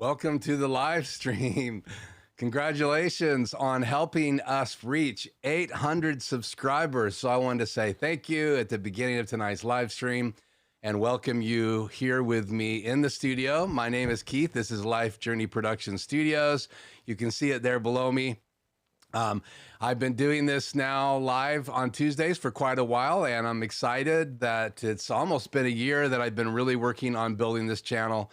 Welcome to the live stream. Congratulations on helping us reach 800 subscribers. So I wanted to say thank you at the beginning of tonight's live stream and welcome you here with me in the studio. My name is Keith. This is Life Journey Production Studios. You can see it there below me. I've been doing this now live on Tuesdays for quite a while, and I'm excited that it's almost been a year that I've been really working on building this channel.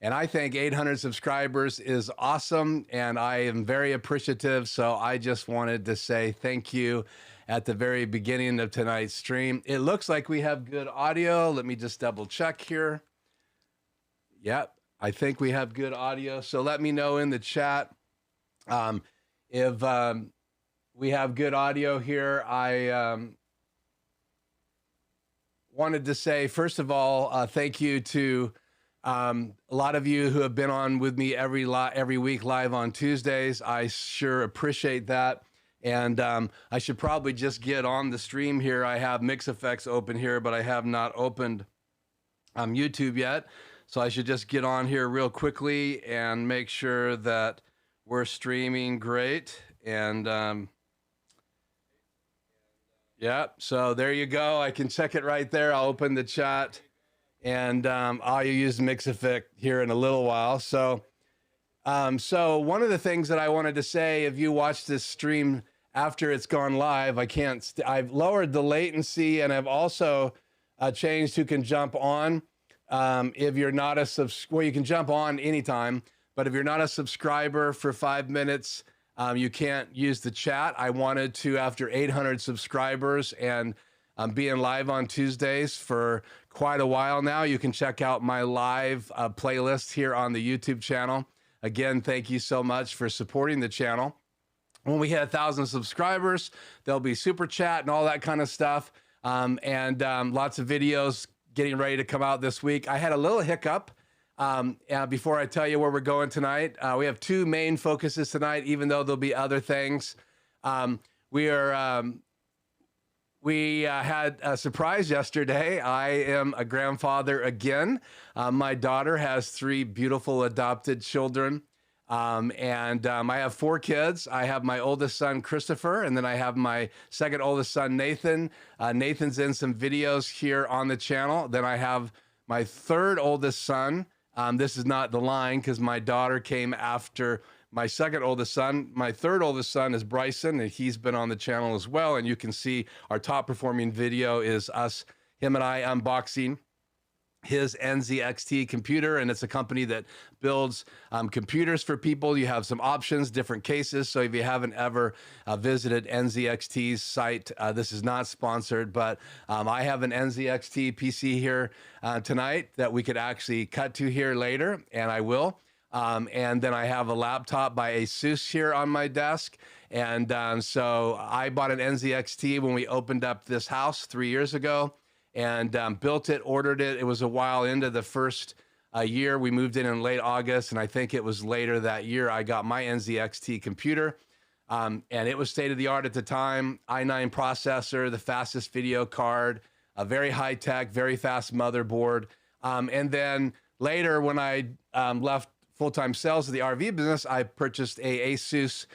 And I think 800 subscribers is awesome, and I am very appreciative. So I just wanted to say thank you at the very beginning of tonight's stream. It looks like we have good audio. Let me just double check here. Yep, I think we have good audio. So let me know in the chat if we have good audio here. I wanted to say, first of all, thank you to a lot of you who have been on with me every week live on Tuesdays. I sure appreciate that. And I should probably just get on the stream here. I have Mix Effects open here, but I have not opened YouTube yet. So I should just get on here real quickly and make sure that we're streaming great. And yeah, so there you go. I can check it right there. I'll open the chat. And I'll use Mix Effect here in a little while. So one of the things that I wanted to say, if you watch this stream after it's gone live, I've lowered the latency, and I've also changed who can jump on. If you're not well, you can jump on anytime, but if you're not a subscriber for 5 minutes, you can't use the chat. I wanted to, after 800 subscribers, and I'm being live on Tuesdays for quite a while now. You can check out my live playlist here on the YouTube channel. Again, thank you so much for supporting the channel. When we hit 1,000 subscribers, there'll be super chat and all that kind of stuff. And lots of videos getting ready to come out this week. I had a little hiccup before I tell you where we're going tonight. We have two main focuses tonight, even though there'll be other things. We had a surprise yesterday. I am a grandfather again. My daughter has 3 beautiful adopted children. I have 4 kids. I have my oldest son, Christopher, and then I have my second oldest son, Nathan. Nathan's in some videos here on the channel. Then I have my third oldest son. This is not the line because my daughter came after my second oldest son. My third oldest son is Bryson, and he's been on the channel as well. And you can see our top performing video is him and I unboxing his NZXT computer. And it's a company that builds computers for people. You have some options, different cases. So if you haven't ever visited NZXT's site, this is not sponsored, but I have an NZXT PC here tonight that we could actually cut to here later, and I will. And then I have a laptop by Asus here on my desk. And so I bought an NZXT when we opened up this house 3 years ago, and built it, ordered it. It was a while into the first year. We moved in late August, and I think it was later that year I got my NZXT computer. And it was state of the art at the time. i9 processor, the fastest video card, a very high tech, very fast motherboard. And then later when I left full-time sales of the RV business, I purchased a Asus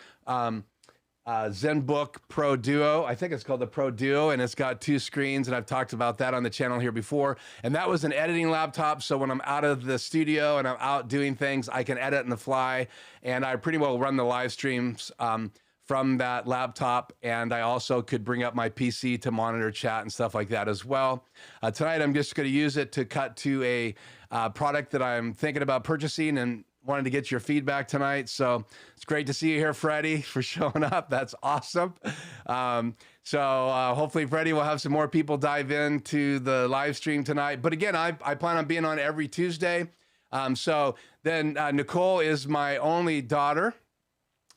ZenBook Pro Duo. I think it's called the Pro Duo, and it's got 2 screens, and I've talked about that on the channel here before. And that was an editing laptop, so when I'm out of the studio and I'm out doing things, I can edit on the fly, and I pretty well run the live streams from that laptop, and I also could bring up my PC to monitor chat and stuff like that as well. Tonight, I'm just going to use it to cut to a product that I'm thinking about purchasing, and wanted to get your feedback tonight. So it's great to see you here, Freddie, for showing up. That's awesome. Hopefully, Freddie, will have some more people dive into the live stream tonight. But again, I plan on being on every Tuesday. Nicole is my only daughter.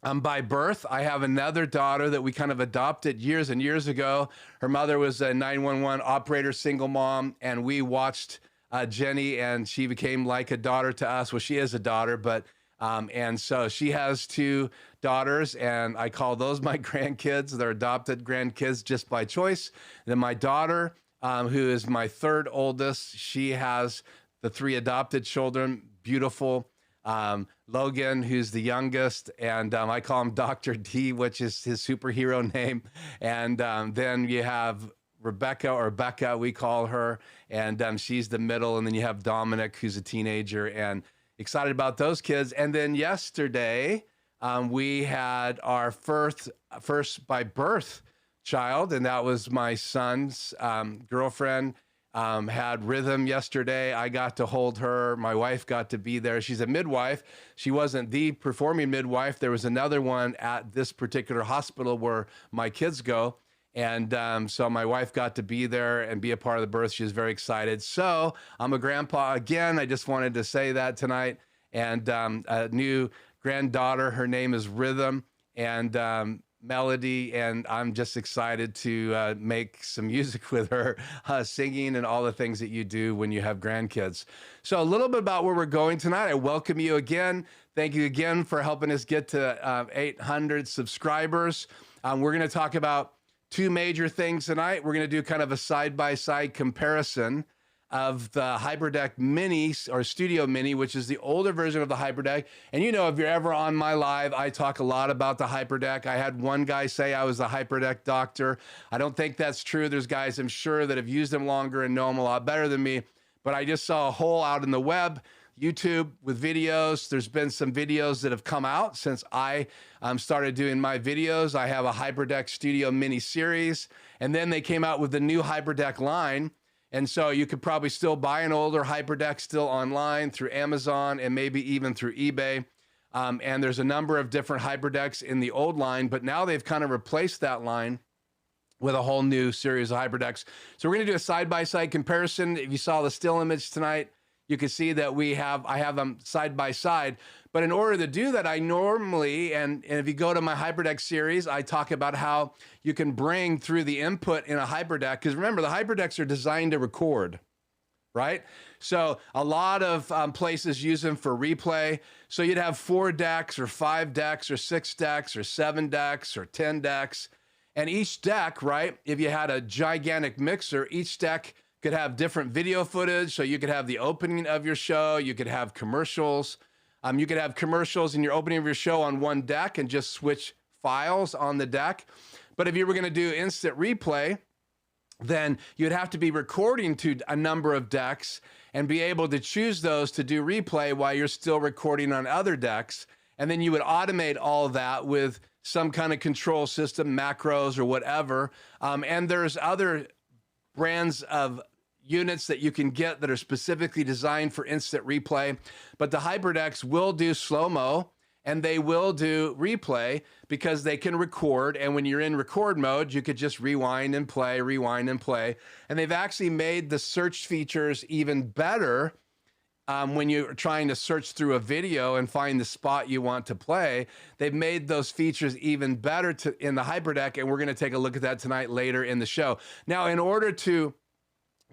By birth. I have another daughter that we kind of adopted years and years ago. Her mother was a 911 operator, single mom, and we watched Jenny, and she became like a daughter to us. Well, she is a daughter, but and so she has 2 daughters, and I call those my grandkids. They're adopted grandkids just by choice. And then my daughter, who is my third oldest, she has the 3 adopted children, beautiful Logan, who's the youngest, and I call him Dr. D, which is his superhero name. And then you have Rebecca, or Becca, we call her, and she's the middle. And then you have Dominic, who's a teenager, and excited about those kids. And then yesterday, we had our first by birth child, and that was my son's girlfriend. Had Rhythm yesterday. I got to hold her. My wife got to be there. She's a midwife. She wasn't the performing midwife. There was another one at this particular hospital where my kids go. And so my wife got to be there and be a part of the birth. She was very excited. So I'm a grandpa again. I just wanted to say that tonight. And a new granddaughter, her name is Rhythm and Melody. And I'm just excited to make some music with her, singing and all the things that you do when you have grandkids. So a little bit about where we're going tonight. I welcome you again. Thank you again for helping us get to 800 subscribers. We're going to talk about two major things tonight. We're going to do kind of a side-by-side comparison of the HyperDeck Mini, or Studio Mini, which is the older version of the HyperDeck. And you know, if you're ever on my live, I talk a lot about the HyperDeck. I had one guy say I was the HyperDeck doctor. I don't think that's true. There's guys, I'm sure, that have used them longer and know them a lot better than me. But I just saw a hole out in the web, YouTube, with videos. There's been some videos that have come out since I started doing my videos. I have a HyperDeck Studio Mini series, and then they came out with the new HyperDeck line. And so you could probably still buy an older HyperDeck still online through Amazon and maybe even through eBay. And there's a number of different HyperDecks in the old line, but now they've kind of replaced that line with a whole new series of HyperDecks. So we're going to do a side-by-side comparison. If you saw the still image tonight, you can see that I have them side by side. But in order to do that, I normally, and if you go to my HyperDeck series, I talk about how you can bring through the input in a HyperDeck. Because remember, the HyperDecks are designed to record, right? So a lot of places use them for replay. So you'd have 4 decks or 5 decks or 6 decks or 7 decks or 10 decks. And each deck, right, if you had a gigantic mixer, each deck could have different video footage. So you could have the opening of your show. You could have commercials. You could have commercials in your opening of your show on one deck and just switch files on the deck. But if you were going to do instant replay, then you'd have to be recording to a number of decks and be able to choose those to do replay while you're still recording on other decks. And then you would automate all that with some kind of control system, macros or whatever. And there's other brands of units that you can get that are specifically designed for instant replay. But the HyperDecks will do slow-mo and they will do replay because they can record. And when you're in record mode, you could just rewind and play, rewind and play. And they've actually made the search features even better when you're trying to search through a video and find the spot you want to play. They've made those features even better in the HyperDeck, and we're going to take a look at that tonight later in the show. Now, in order to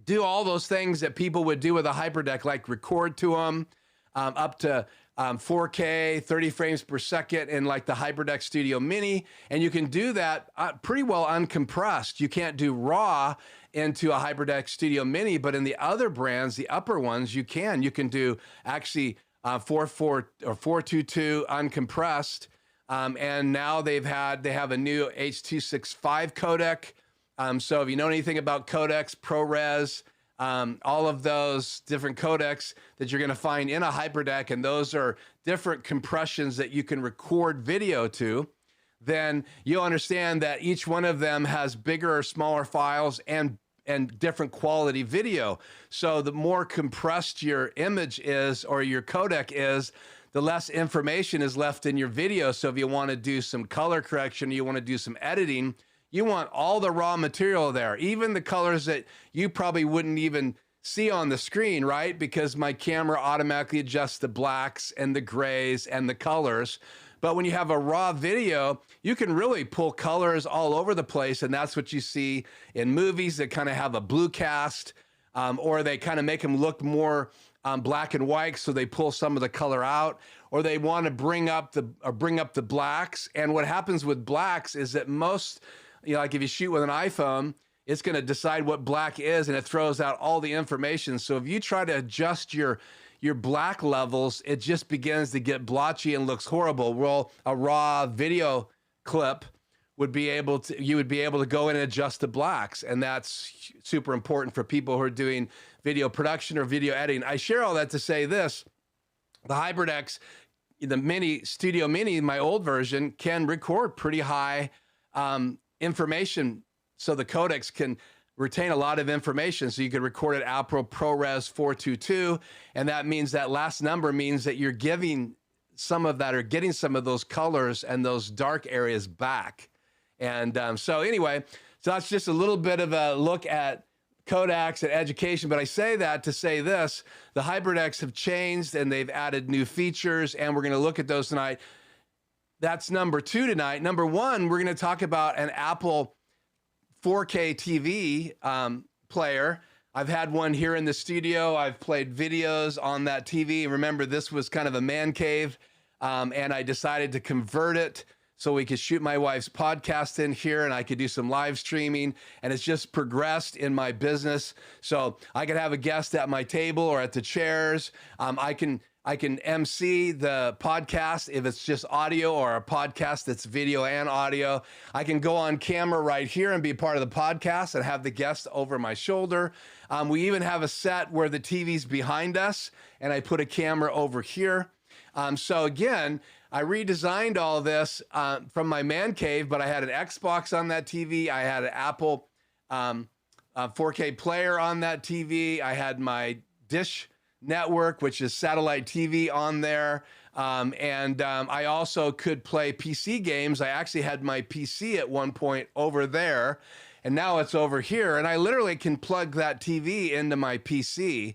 do all those things that people would do with a HyperDeck, like record to them up to 4K, 30 frames per second in like the HyperDeck Studio Mini, and you can do that pretty well uncompressed. You can't do raw into a HyperDeck Studio Mini, but in the other brands, the upper ones, you can. You can do actually 422 uncompressed, and now they have a new H.265 codec. So if you know anything about codecs, ProRes, all of those different codecs that you're going to find in a HyperDeck, and those are different compressions that you can record video to, then you'll understand that each one of them has bigger or smaller files and different quality video. So the more compressed your image is or your codec is, the less information is left in your video. So if you want to do some color correction, you want to do some editing, you want all the raw material there, even the colors that you probably wouldn't even see on the screen, right? Because my camera automatically adjusts the blacks and the grays and the colors. But when you have a raw video, you can really pull colors all over the place. And that's what you see in movies that kind of have a blue cast, or they kind of make them look more black and white, so they pull some of the color out, or they want to bring up the blacks. And what happens with blacks is that most, like if you shoot with an iPhone, it's going to decide what black is, and it throws out all the information. So if you try to adjust your your black levels, it just begins to get blotchy and looks horrible. Well, a raw video clip would be able to, you would be able to go in and adjust the blacks. And that's super important for people who are doing video production or video editing. I share all that to say this: the HyperDeck, the Studio Mini, my old version, can record pretty high information. So the codecs can retain a lot of information. So you could record at Apple ProRes 422. And that means that last number means that you're giving some of that, or getting some of those colors and those dark areas back. And so anyway, so that's just a little bit of a look at codecs and education. But I say that to say this: the HyperDecks have changed and they've added new features, and we're going to look at those tonight. That's number 2 tonight. Number 1, we're going to talk about an Apple 4K TV player. I've had one here in the studio. I've played videos on that TV. Remember, this was kind of a man cave, and I decided to convert it so we could shoot my wife's podcast in here, and I could do some live streaming, and it's just progressed in my business. So I could have a guest at my table or at the chairs. I can MC the podcast if it's just audio, or a podcast that's video and audio. I can go on camera right here and be part of the podcast and have the guest over my shoulder. We even have a set where the TV's behind us and I put a camera over here. So again, I redesigned all this from my man cave, but I had an Xbox on that TV. I had an Apple 4K player on that TV. I had my Dish Network, which is satellite TV, on there. I also could play PC games. I actually had my PC at one point over there, and now it's over here. And I literally can plug that TV into my PC.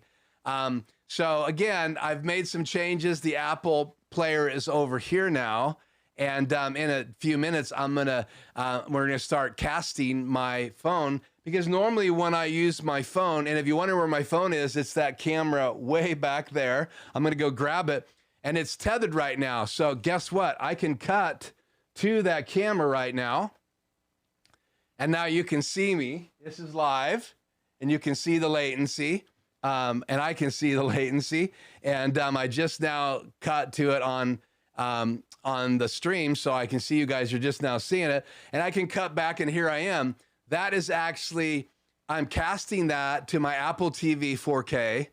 So again, I've made some changes. The Apple player is over here now. And in a few minutes, we're gonna start casting my phone, because normally when I use my phone, and if you wonder where my phone is, it's that camera way back there. I'm gonna go grab it, and it's tethered right now. So guess what? I can cut to that camera right now. And now you can see me. This is live, and you can see the latency. And I can see the latency. And I just now cut to it on the stream, so I can see you guys are just now seeing it. And I can cut back, and here I am. That is actually, I'm casting that to my Apple TV 4K,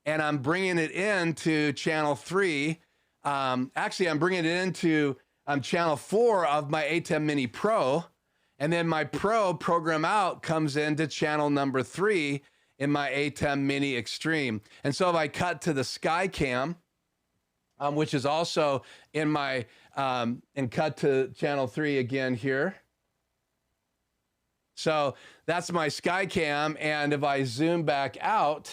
and I'm bringing it into channel 3. Actually, I'm bringing it into channel 4 of my ATEM Mini Pro. And then my Pro program out comes into channel number 3 in my ATEM Mini Extreme. And so if I cut to the Skycam, which is also in my, and cut to channel 3 again here. So that's my Skycam. And if I zoom back out,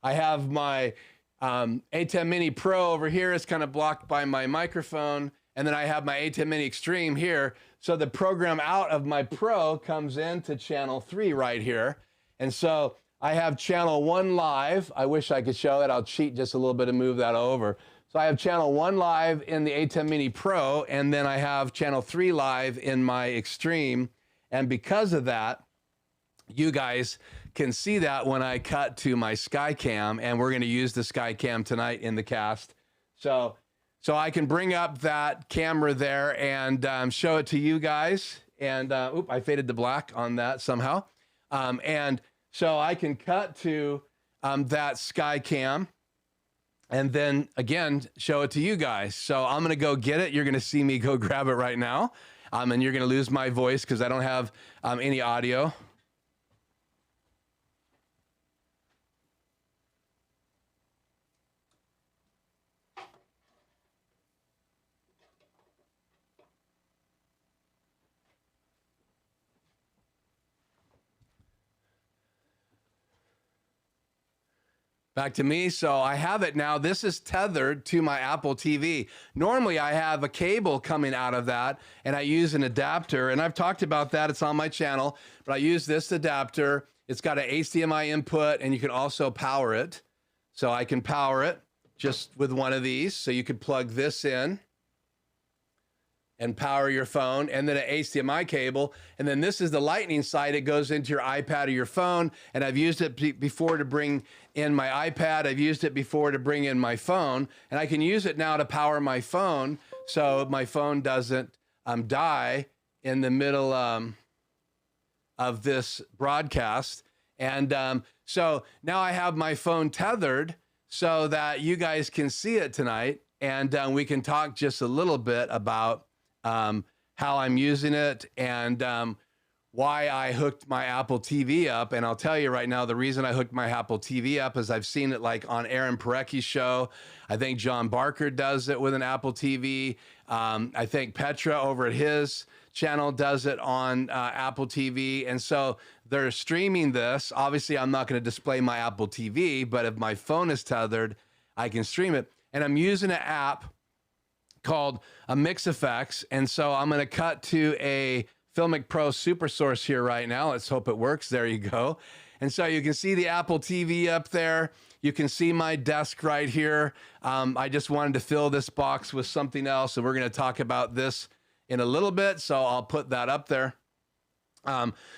I have my ATEM Mini Pro over here. It's kind of blocked by my microphone. And then I have my ATEM Mini Extreme here. So the program out of my Pro comes into channel 3 right here. And so I have channel 1 live. I wish I could show it. I'll cheat just a little bit and move that over. So I have channel 1 live in the ATEM Mini Pro, and then I have channel 3 live in my Extreme. And because of that, you guys can see that when I cut to my Skycam, and we're going to use the Skycam tonight in the cast. So I can bring up that camera there and show it to you guys. And I faded the black on that somehow. And so I can cut to that Skycam and then again show it to you guys. So I'm going to go get it. You're going to see me go grab it right now. And you're going to lose my voice because I don't have any audio. Back to me. So I have it now. This is tethered to my Apple TV. Normally I have a cable coming out of that, and I use an adapter, and I've talked about that. It's on my channel, but I use this adapter. It's got an HDMI input, and you can also power it. So I can power it just with one of these. So you could plug this in and power your phone, and then an HDMI cable. And then this is the lightning side. It goes into your iPad or your phone. And I've used it before to bring in my iPad. I've used it before to bring in my phone. And I can use it now to power my phone so my phone doesn't die in the middle of this broadcast. And so now I have my phone tethered so that you guys can see it tonight. And we can talk just a little bit about how I'm using it and why I hooked my Apple TV up. And I'll tell you right now, the reason I hooked my Apple TV up is I've seen it like on Aaron Parecki's show. I think John Barker does it with an Apple TV. I think Petra over at his channel does it on Apple TV. And so they're streaming this. Obviously, I'm not going to display my Apple TV, but if my phone is tethered, I can stream it. And I'm using an app called a Mix Effects. And so I'm going to cut to a FilMic Pro Super Source here right now. Let's hope it works. There you go. And so you can see the Apple TV up there. You can see my desk right here. I just wanted to fill this box with something else. And we're going to talk about this in a little bit. So I'll put that up there.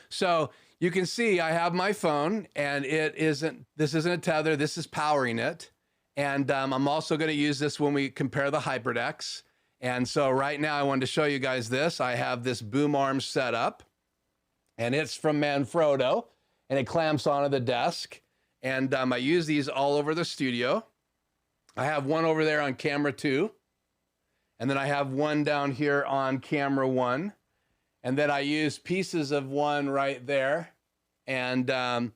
So you can see I have my phone and this isn't a tether. This is powering it. And I'm also going to use this when we compare the HyperDecks. And so right now I wanted to show you guys this. I have this boom arm set up, and it's from Manfrotto, and it clamps onto the desk. And I use these all over the studio. I have one over there on camera 2, and then I have one down here on camera 1, and then I use pieces of one right there. And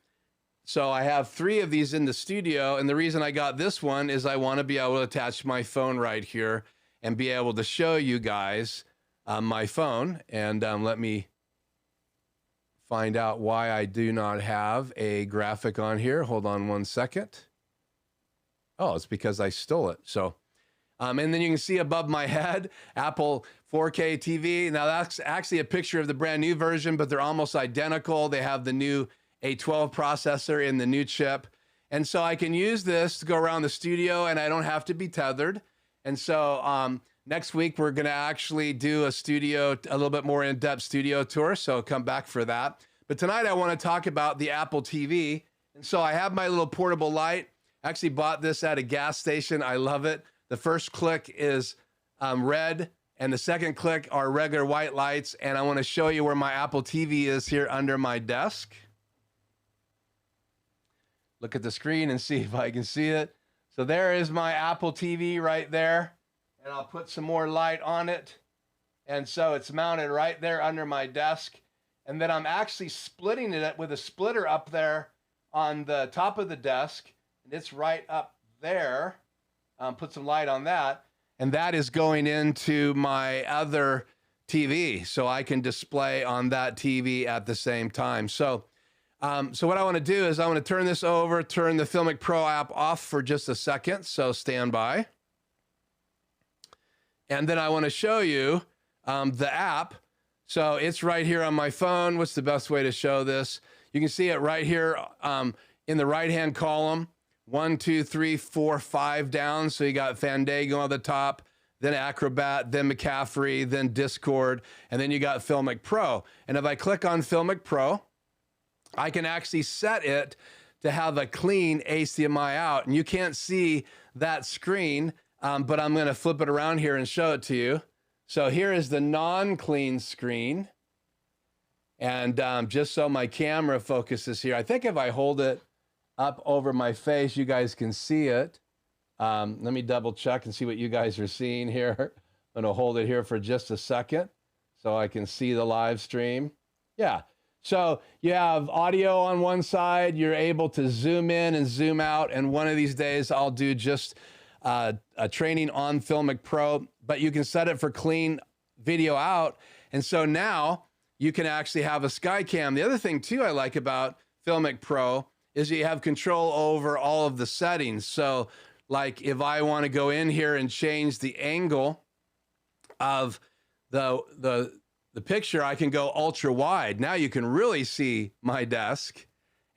so I have 3 of these in the studio, and the reason I got this one is I want to be able to attach my phone right here and be able to show you guys my phone. And let me find out why I do not have a graphic on here. Hold on one second. Oh, it's because I stole it. So, and then you can see above my head, Apple 4K TV. Now that's actually a picture of the brand new version, but they're almost identical. They have the new A12 processor in the new chip. And so I can use this to go around the studio and I don't have to be tethered. And so next week, we're going to actually do a little bit more in-depth studio tour. So come back for that. But tonight I want to talk about the Apple TV. And so I have my little portable light. I actually bought this at a gas station. I love it. The first click is red and the second click are regular white lights. And I want to show you where my Apple TV is here under my desk. Look at the screen and see if I can see it. So there is my Apple TV right there, and I'll put some more light on it. And so it's mounted right there under my desk. And then I'm actually splitting it with a splitter up there on the top of the desk, and it's right up there. Put some light on that, and that is going into my other TV, so I can display on that TV at the same time. So what I want to do is I want to turn this over, turn the FilMic Pro app off for just a second. So stand by. And then I want to show you the app. So it's right here on my phone. What's the best way to show this? You can see it right here in the right-hand column. 1, 2, 3, 4, 5 down. So you got Fandango on the top, then Acrobat, then McCaffrey, then Discord, and then you got FilMic Pro. And if I click on FilMic Pro, I can actually set it to have a clean HDMI out. And you can't see that screen, but I'm going to flip it around here and show it to you. So here is the non-clean screen. And just so my camera focuses here, I think if I hold it up over my face, you guys can see it. Let me double check and see what you guys are seeing here. I'm going to hold it here for just a second so I can see the live stream. Yeah. So you have audio on one side, you're able to zoom in and zoom out, and one of these days I'll do just a training on FilMic Pro, but you can set it for clean video out, and so now you can actually have a Skycam. The other thing too I like about FilMic Pro is you have control over all of the settings. So like if I want to go in here and change the angle of the picture, I can go ultra wide. Now you can really see my desk.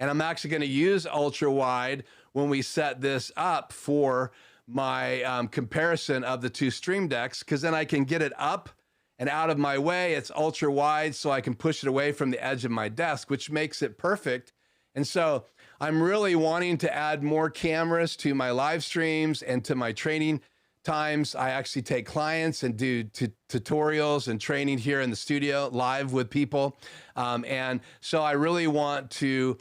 And I'm actually going to use ultra wide when we set this up for my comparison of the 2 Stream Decks, because then I can get it up and out of my way. It's ultra wide, so I can push it away from the edge of my desk, which makes it perfect. And so I'm really wanting to add more cameras to my live streams and to my training times. I actually take clients and do tutorials and training here in the studio live with people. And so I really want to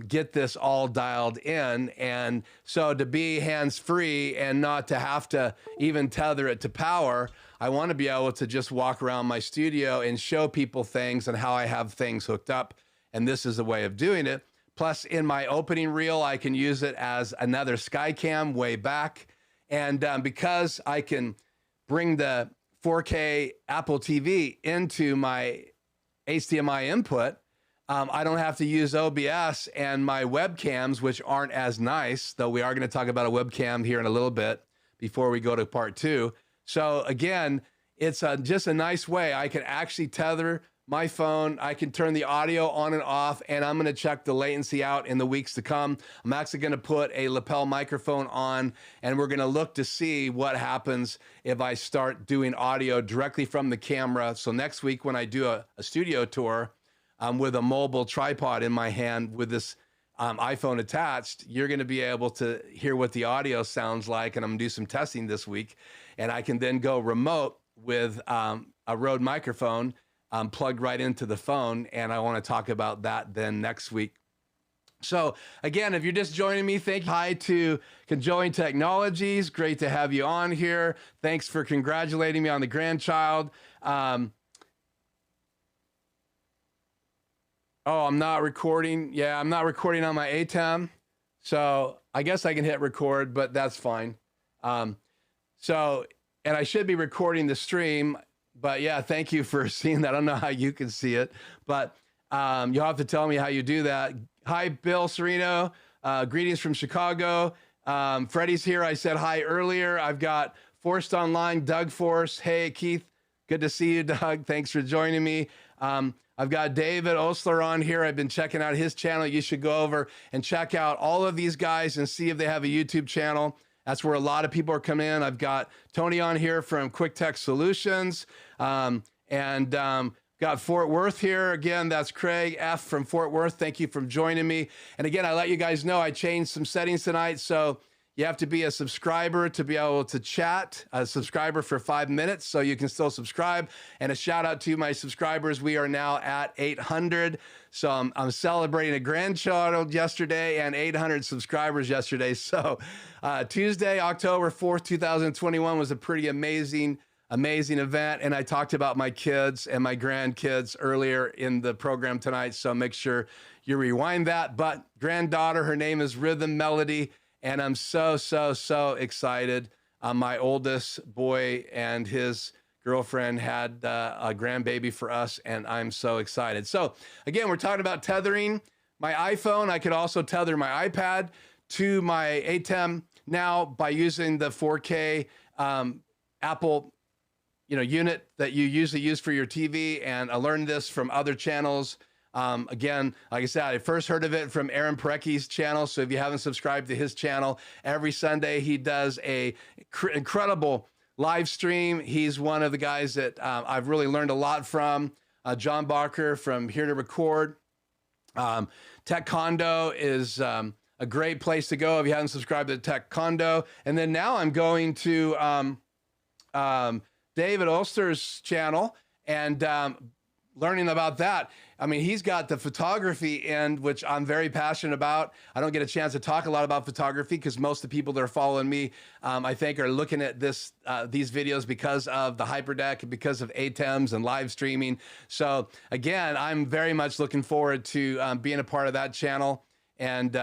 get this all dialed in. And so to be hands-free and not to have to even tether it to power, I want to be able to just walk around my studio and show people things and how I have things hooked up. And this is a way of doing it. Plus, in my opening reel, I can use it as another Skycam way back. And because I can bring the 4K Apple TV into my HDMI input, I don't have to use OBS and my webcams, which aren't as nice, though we are going to talk about a webcam here in a little bit before we go to part 2. So again, it's just a nice way. I can actually tether my phone. I can turn the audio on and off, and I'm going to check the latency out in the weeks to come. I'm actually going to put a lapel microphone on, and we're going to look to see what happens if I start doing audio directly from the camera. So next week when I do a studio tour with a mobile tripod in my hand with this iPhone attached, you're going to be able to hear what the audio sounds like, and I'm going to do some testing this week. And I can then go remote with a Rode microphone plugged right into the phone, and I want to talk about that then next week. So again, if you're just joining me, thank you. Hi to Conjoining Technologies. Great to have you on here. Thanks for congratulating me on the grandchild. Oh, I'm not recording. Yeah, I'm not recording on my ATEM. So I guess I can hit record, but that's fine. And I should be recording the stream. But yeah, thank you for seeing that. I don't know how you can see it, but you'll have to tell me how you do that. Hi, Bill Sereno. Greetings from Chicago. Freddie's here. I said hi earlier. I've got Forced Online, Doug Force. Hey, Keith. Good to see you, Doug. Thanks for joining me. I've got David Osler on here. I've been checking out his channel. You should go over and check out all of these guys and see if they have a YouTube channel. That's where a lot of people are coming in. I've got Tony on here from Quick Tech Solutions. Got Fort Worth here. Again, that's Craig F. from Fort Worth. Thank you for joining me. And again, I let you guys know I changed some settings tonight. So you have to be a subscriber to be able to chat, a subscriber for 5 minutes, so you can still subscribe. And a shout out to my subscribers. We are now at 800. So I'm celebrating a grandchild yesterday and 800 subscribers yesterday. So Tuesday, October 4th, 2021 was a pretty amazing event. And I talked about my kids and my grandkids earlier in the program tonight. So make sure you rewind that. But granddaughter, her name is Rhythm Melody. And I'm so excited. My oldest boy and his girlfriend had a grandbaby for us, and I'm so excited. So again, we're talking about tethering. My iPhone, I could also tether my iPad to my ATEM now by using the 4K Apple unit that you usually use for your TV. And I learned this from other channels. Again, like I said, I first heard of it from Aaron Parecki's channel. So if you haven't subscribed to his channel, every Sunday he does a incredible live stream. He's one of the guys that I've really learned a lot from. John Barker from Here to Record. Tech Condo is a great place to go if you haven't subscribed to Tech Condo. And then now I'm going to David Oster's channel and learning about that. I mean, he's got the photography end, which I'm very passionate about. I don't get a chance to talk a lot about photography because most of the people that are following me, I think, are looking at these videos because of the HyperDeck, because of ATEMs and live streaming. So again, I'm very much looking forward to being a part of that channel and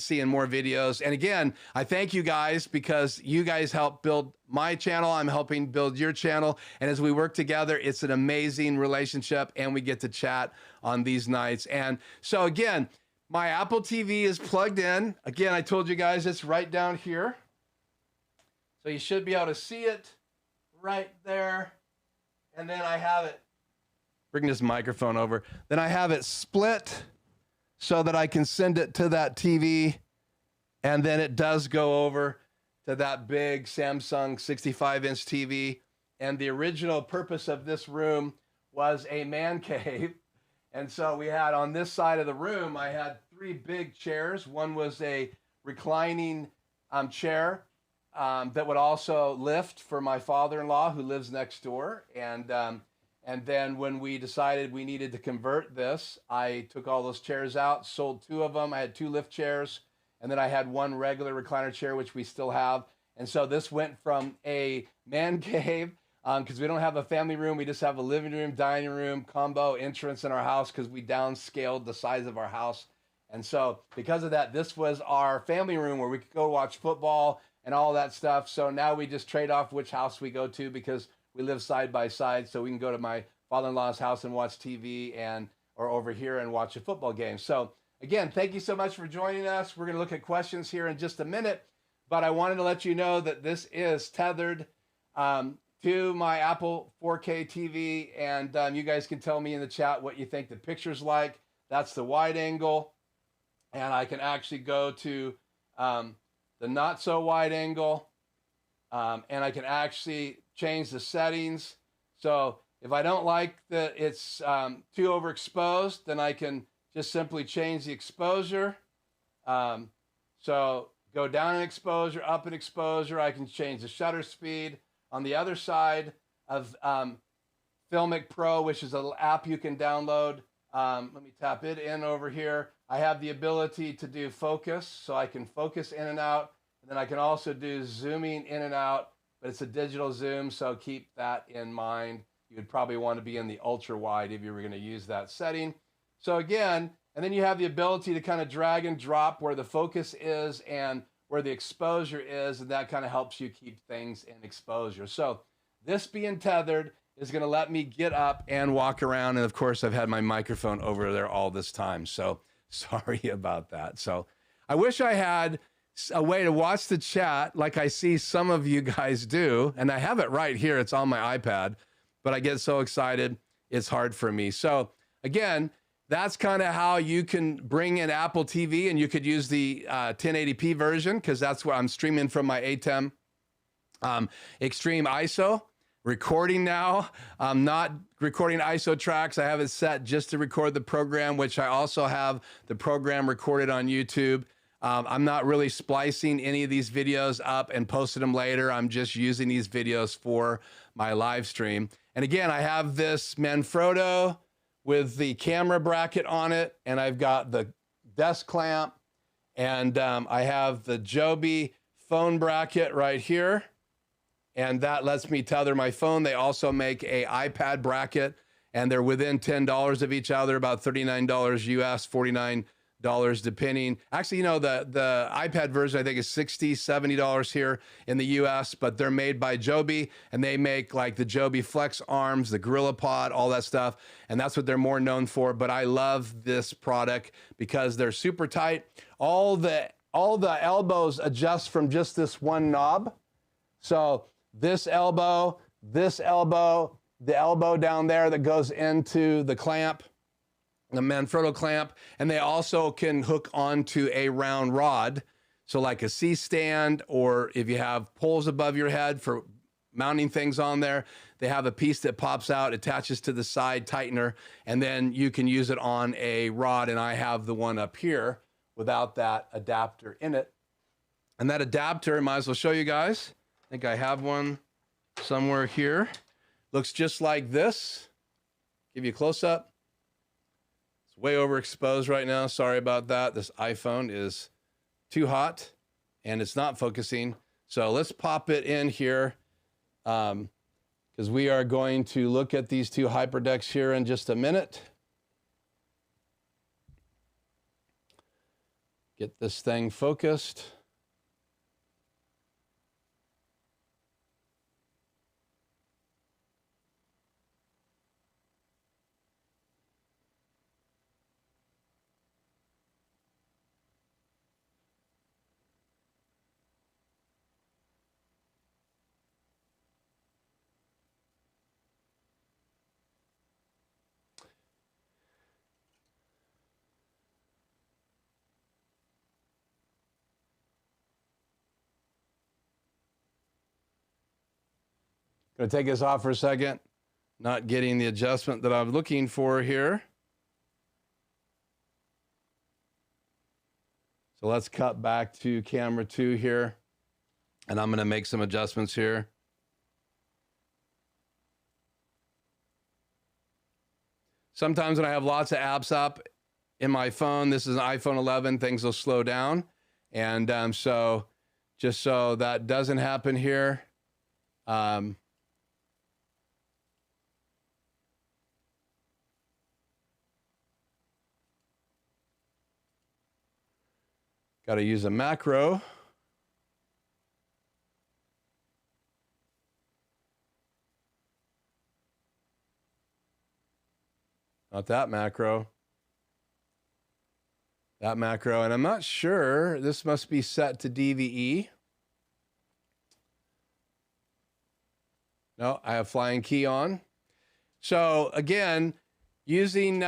seeing more videos. And again, I thank you guys because you guys help build my channel. I'm helping build your channel. And as we work together, it's an amazing relationship and we get to chat on these nights. And so again, my Apple TV is plugged in. Again, I told you guys it's right down here. So you should be able to see it right there. And then I have it, bring this microphone over. Then I have it split so that I can send it to that TV, and then it does go over to that big Samsung 65-inch TV, And the original purpose of this room was a man cave. And so we had on this side of the room, I had three big chairs. One was a reclining chair that would also lift for my father-in-law who lives next door. And then when we decided we needed to convert this, I took all those chairs out, sold two of them. I had two lift chairs, and then I had one regular recliner chair, which we still have. And so this went from a man cave, because we don't have a family room. We just have a living room, dining room, combo entrance in our house because we downscaled the size of our house. And so because of that, this was our family room where we could go watch football and all that stuff. So now we just trade off which house we go to because we live side by side. So we can go to my father-in-law's house and watch TV or over here and watch a football game. So again, thank you so much for joining us. We're going to look at questions here in just a minute, but I wanted to let you know that this is tethered to my Apple 4K TV, and you guys can tell me in the chat what you think the picture's like. That's the wide angle, and I can actually go to the not so wide angle, and I can actually change the settings. So if I don't like that it's too overexposed, then I can just simply change the exposure. So go down in exposure, up in exposure. I can change the shutter speed. On the other side of FilMic Pro, which is an app you can download, let me tap it in over here. I have the ability to do focus, so I can focus in and out. And then I can also do zooming in and out, but it's a digital zoom, so keep that in mind. You would probably want to be in the ultra wide if you were going to use that setting. So again, and then you have the ability to kind of drag and drop where the focus is and where the exposure is, and that kind of helps you keep things in exposure. So this being tethered is going to let me get up and walk around. And of course, I've had my microphone over there all this time. So sorry about that. So I wish I had a way to watch the chat like I see some of you guys do. And I have it right here. It's on my iPad, but I get so excited. It's hard for me. So again, that's kind of how you can bring in Apple TV, and you could use the 1080p version because that's what I'm streaming from my ATEM Extreme ISO. Recording now. I'm not recording ISO tracks. I have it set just to record the program, which I also have the program recorded on YouTube. I'm not really splicing any of these videos up and posting them later. I'm just using these videos for my live stream. And again, I have this Manfrotto with the camera bracket on it, and I've got the desk clamp, and I have the Joby phone bracket right here, and that lets me tether my phone. They also make a iPad bracket, and they're within $10 of each other, about $39 US, $49 depending. Actually, you know, the iPad version I think is $60, $70 here in the US, but they're made by Joby, and they make like the Joby Flex arms, the Gorilla Pod, all that stuff, and that's what they're more known for. But I love this product because they're super tight. All the elbows adjust from just this one knob. So this elbow, the elbow down there that goes into the clamp, the Manfrotto clamp, and they also can hook onto a round rod. So like a C-stand, or if you have poles above your head for mounting things on there, they have a piece that pops out, attaches to the side tightener, and then you can use it on a rod. And I have the one up here without that adapter in it. And that adapter, might as well show you guys. I think I have one somewhere here. Looks just like this. Give you a close-up. Way overexposed right now. Sorry about that. This iPhone is too hot and it's not focusing. So let's pop it in here because we are going to look at these two HyperDecks here in just a minute. Get this thing focused. Gonna take this off for a second. Not getting the adjustment that I'm looking for here. So let's cut back to camera 2 here. And I'm gonna make some adjustments here. Sometimes when I have lots of apps up in my phone, this is an iPhone 11, things will slow down. And so just so that doesn't happen here, got to use a macro. Not that macro. That macro, and I'm not sure, this must be set to DVE. No, I have flying key on. So again, using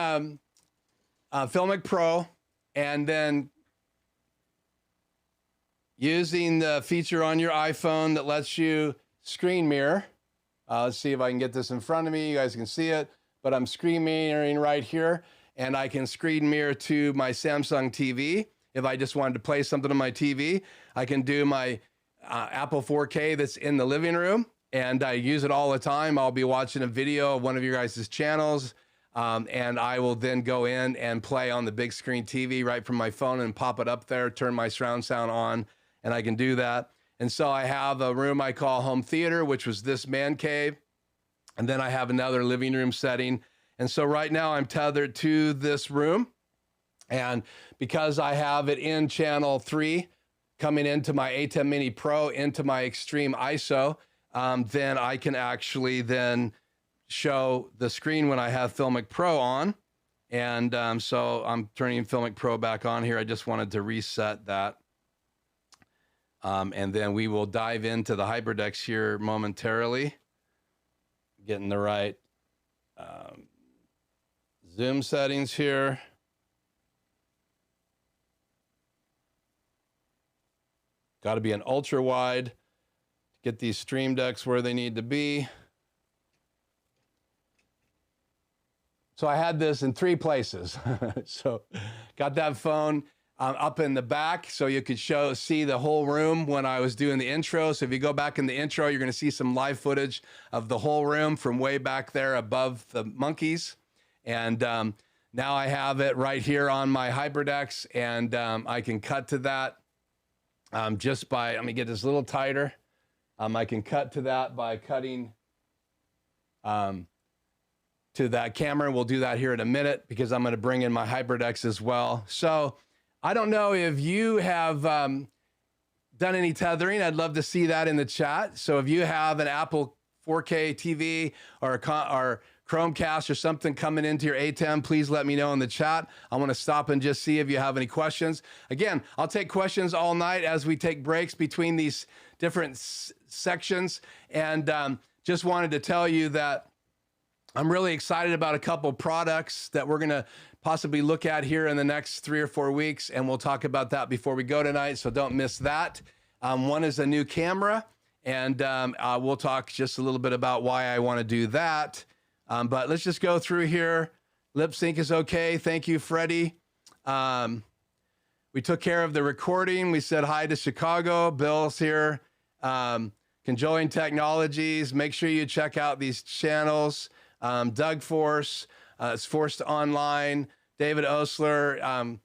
FilMic Pro and then using the feature on your iPhone that lets you screen mirror. Let's see if I can get this in front of me. You guys can see it, but I'm screen mirroring right here. And I can screen mirror to my Samsung TV. If I just wanted to play something on my TV, I can do my Apple 4K that's in the living room, and I use it all the time. I'll be watching a video of one of your guys' channels, and I will then go in and play on the big screen TV right from my phone and pop it up there, turn my surround sound on, and I can do that. And so I have a room I call home theater, which was this man cave, and then I have another living room setting. And so right now I'm tethered to this room, and because I have it in channel 3 coming into my ATEM Mini Pro into my extreme ISO, then I can actually then show the screen when I have FilMic Pro on. And so I'm turning FilMic Pro back on here. I just wanted to reset that. And then we will dive into the HyperDecks here momentarily, getting the right zoom settings here. Got to be an ultra wide to get these stream decks where they need to be. So I had this in 3 places. So got that phone up in the back so you could see the whole room when I was doing the intro. So if you go back in the intro, you're going to see some live footage of the whole room from way back there above the monkeys. And now I have it right here on my HyperDecks, and I can cut to that just by, let me get this a little tighter. I can cut to that by cutting to that camera. We'll do that here in a minute because I'm going to bring in my HyperDecks as well. So I don't know if you have done any tethering. I'd love to see that in the chat. So if you have an Apple 4K TV or Chromecast or something coming into your ATEM, please let me know in the chat. I want to stop and just see if you have any questions. Again, I'll take questions all night as we take breaks between these different sections. And just wanted to tell you that I'm really excited about a couple products that we're going to possibly look at here in the next 3 or 4 weeks. And we'll talk about that before we go tonight, so don't miss that. One is a new camera, and we'll talk just a little bit about why I want to do that. But let's just go through here. Lip sync is okay. Thank you, Freddie. We took care of the recording. We said hi to Chicago. Bill's here. Conjoined Technologies. Make sure you check out these channels. Doug Force. It's Forced Online. David Osler.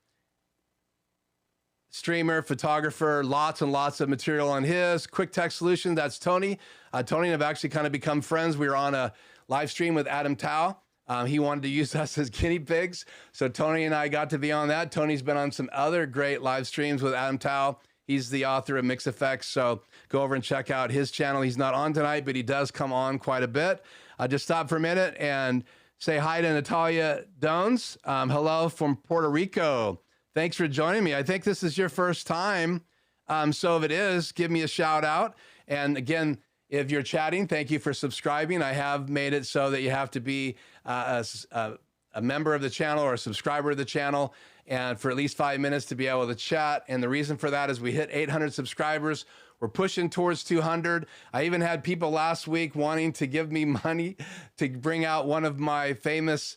Streamer, photographer, lots and lots of material on his. Quick Tech Solution, that's Tony. Tony and I have actually kind of become friends. We were on a live stream with Adam Tao. He wanted to use us as guinea pigs. So Tony and I got to be on that. Tony's been on some other great live streams with Adam Tao. He's the author of Mix Effects. So go over and check out his channel. He's not on tonight, but he does come on quite a bit. Just stop for a minute and say hi to Natalia Dones. Hello from Puerto Rico. Thanks for joining me. I think this is your first time. So if it is, give me a shout out. And again, if you're chatting, thank you for subscribing. I have made it so that you have to be a member of the channel or a subscriber of the channel. and for at least 5 minutes to be able to chat. And the reason for that is we hit 800 subscribers. We're pushing towards 200. I even had people last week wanting to give me money to bring out one of my famous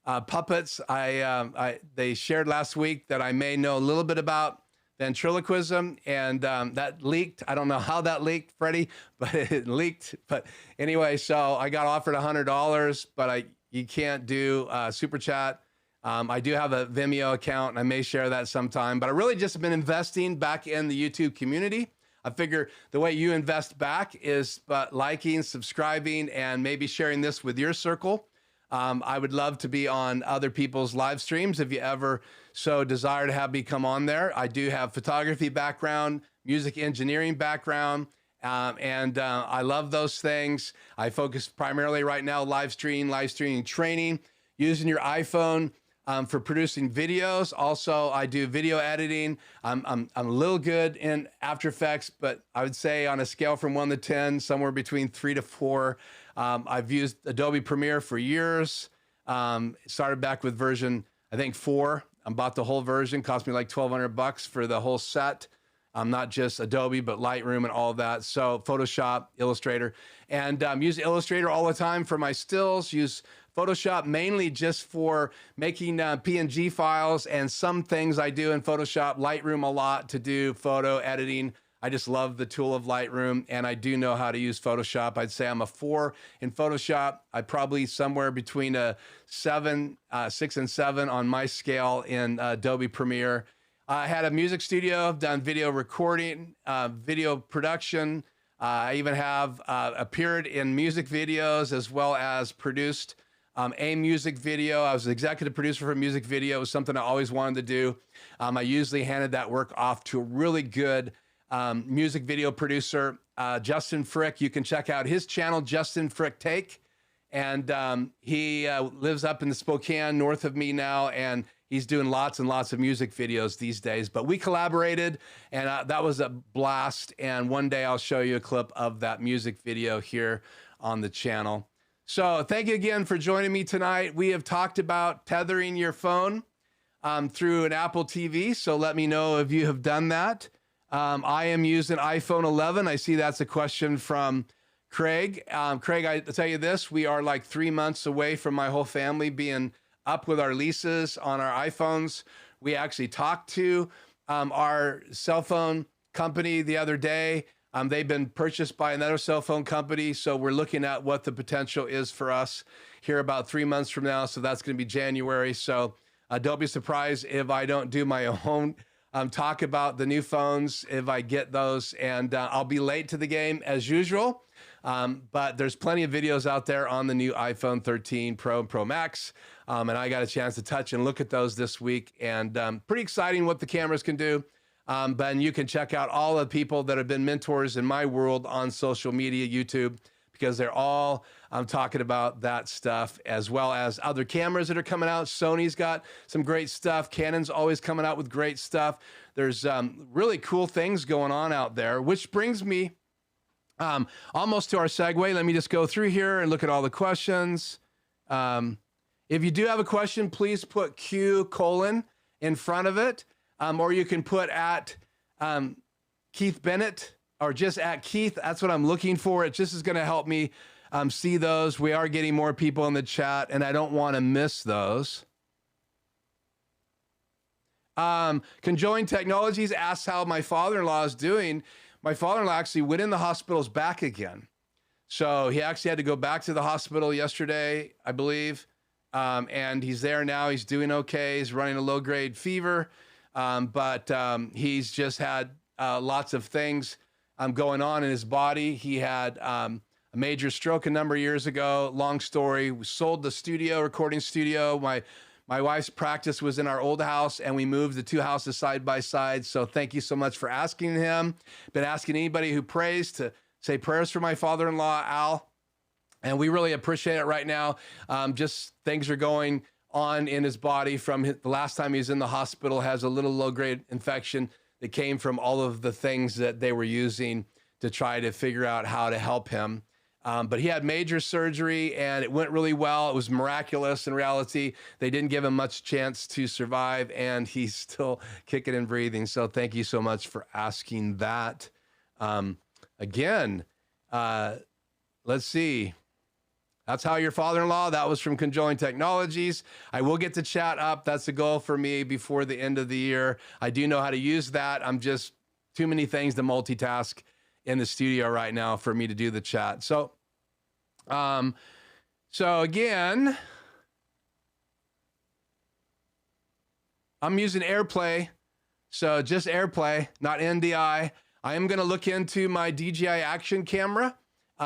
puppets. They shared last week that I may know a little bit about ventriloquism, and that leaked. I don't know how that leaked, Freddie, but it leaked. But anyway, so I got offered $100, but you can't do super chat. I do have a Vimeo account, and I may share that sometime. But I really just been investing back in the YouTube community. I figure the way you invest back is liking, subscribing, and maybe sharing this with your circle. I would love to be on other people's live streams if you ever so desire to have me come on there. I do have photography background, music engineering background, and I love those things. I focus primarily right now live streaming training, using your iPhone for producing videos. Also, I do video editing. I'm a little good in After Effects, but I would say on a scale from 1 to 10, somewhere between 3 to 4. I've used Adobe Premiere for years. Started back with version, I think 4. I bought the whole version, cost me like $1,200 for the whole set. Not just Adobe, but Lightroom and all of that. So Photoshop, Illustrator, and use Illustrator all the time for my stills. Use Photoshop mainly just for making PNG files, and some things I do in Photoshop. Lightroom a lot to do photo editing. I just love the tool of Lightroom, and I do know how to use Photoshop. I'd say I'm a 4 in Photoshop. I probably somewhere between a 6 and 7 on my scale in Adobe Premiere. I had a music studio. I've done video recording, video production. I even have appeared in music videos as well as produced a music video. I was the executive producer for a music video. It was something I always wanted to do. I usually handed that work off to a really good music video producer, Justin Frick. You can check out his channel, Justin Frick Take. And he lives up in the Spokane, north of me now, and he's doing lots and lots of music videos these days. But we collaborated, and that was a blast. And one day I'll show you a clip of that music video here on the channel. So thank you again for joining me tonight. We have talked about tethering your phone through an Apple TV. So let me know if you have done that. I am using iPhone 11. I see that's a question from Craig. Craig, I tell you this, we are like 3 months away from my whole family being up with our leases on our iPhones. We actually talked to our cell phone company the other day. They've been purchased by another cell phone company. So we're looking at what the potential is for us here about 3 months from now. So that's going to be January. So don't be surprised if I don't do my own talk about the new phones if I get those, and I'll be late to the game as usual. But there's plenty of videos out there on the new iPhone 13 Pro and Pro Max. And I got a chance to touch and look at those this week, and pretty exciting what the cameras can do. But you can check out all the people that have been mentors in my world on social media, YouTube, because they're all talking about that stuff, as well as other cameras that are coming out. Sony's got some great stuff. Canon's always coming out with great stuff. There's really cool things going on out there, which brings me almost to our segue. Let me just go through here and look at all the questions. If you do have a question, please put Q: in front of it, or you can put at Keith Bennett, or just at Keith. That's what I'm looking for. It just is going to help me see those. We are getting more people in the chat, and I don't want to miss those. Conjoined Technologies asks how my father-in-law is doing. My father-in-law actually went in the hospital's back again. So he actually had to go back to the hospital yesterday, I believe. And he's there now. He's doing okay. He's running a low-grade fever. But he's just had lots of things going on in his body. He had a major stroke a number of years ago. Long story. We sold the studio, recording studio. My wife's practice was in our old house, and we moved the two houses side by side. So thank you so much for asking him. Been asking anybody who prays to say prayers for my father-in-law, Al. And we really appreciate it right now. Just things are going on in his body from the last time he was in the hospital. Has a little low-grade infection that came from all of the things that they were using to try to figure out how to help him. But he had major surgery and it went really well. It was miraculous in reality. They didn't give him much chance to survive and he's still kicking and breathing. So thank you so much for asking that. Again, let's see. That's How Your Father-in-Law. That was from Conjoined Technologies. I will get the chat up. That's a goal for me before the end of the year. I do know how to use that. I'm just too many things to multitask in the studio right now for me to do the chat. So again, I'm using AirPlay. So just AirPlay, not NDI. I am going to look into my DJI action camera.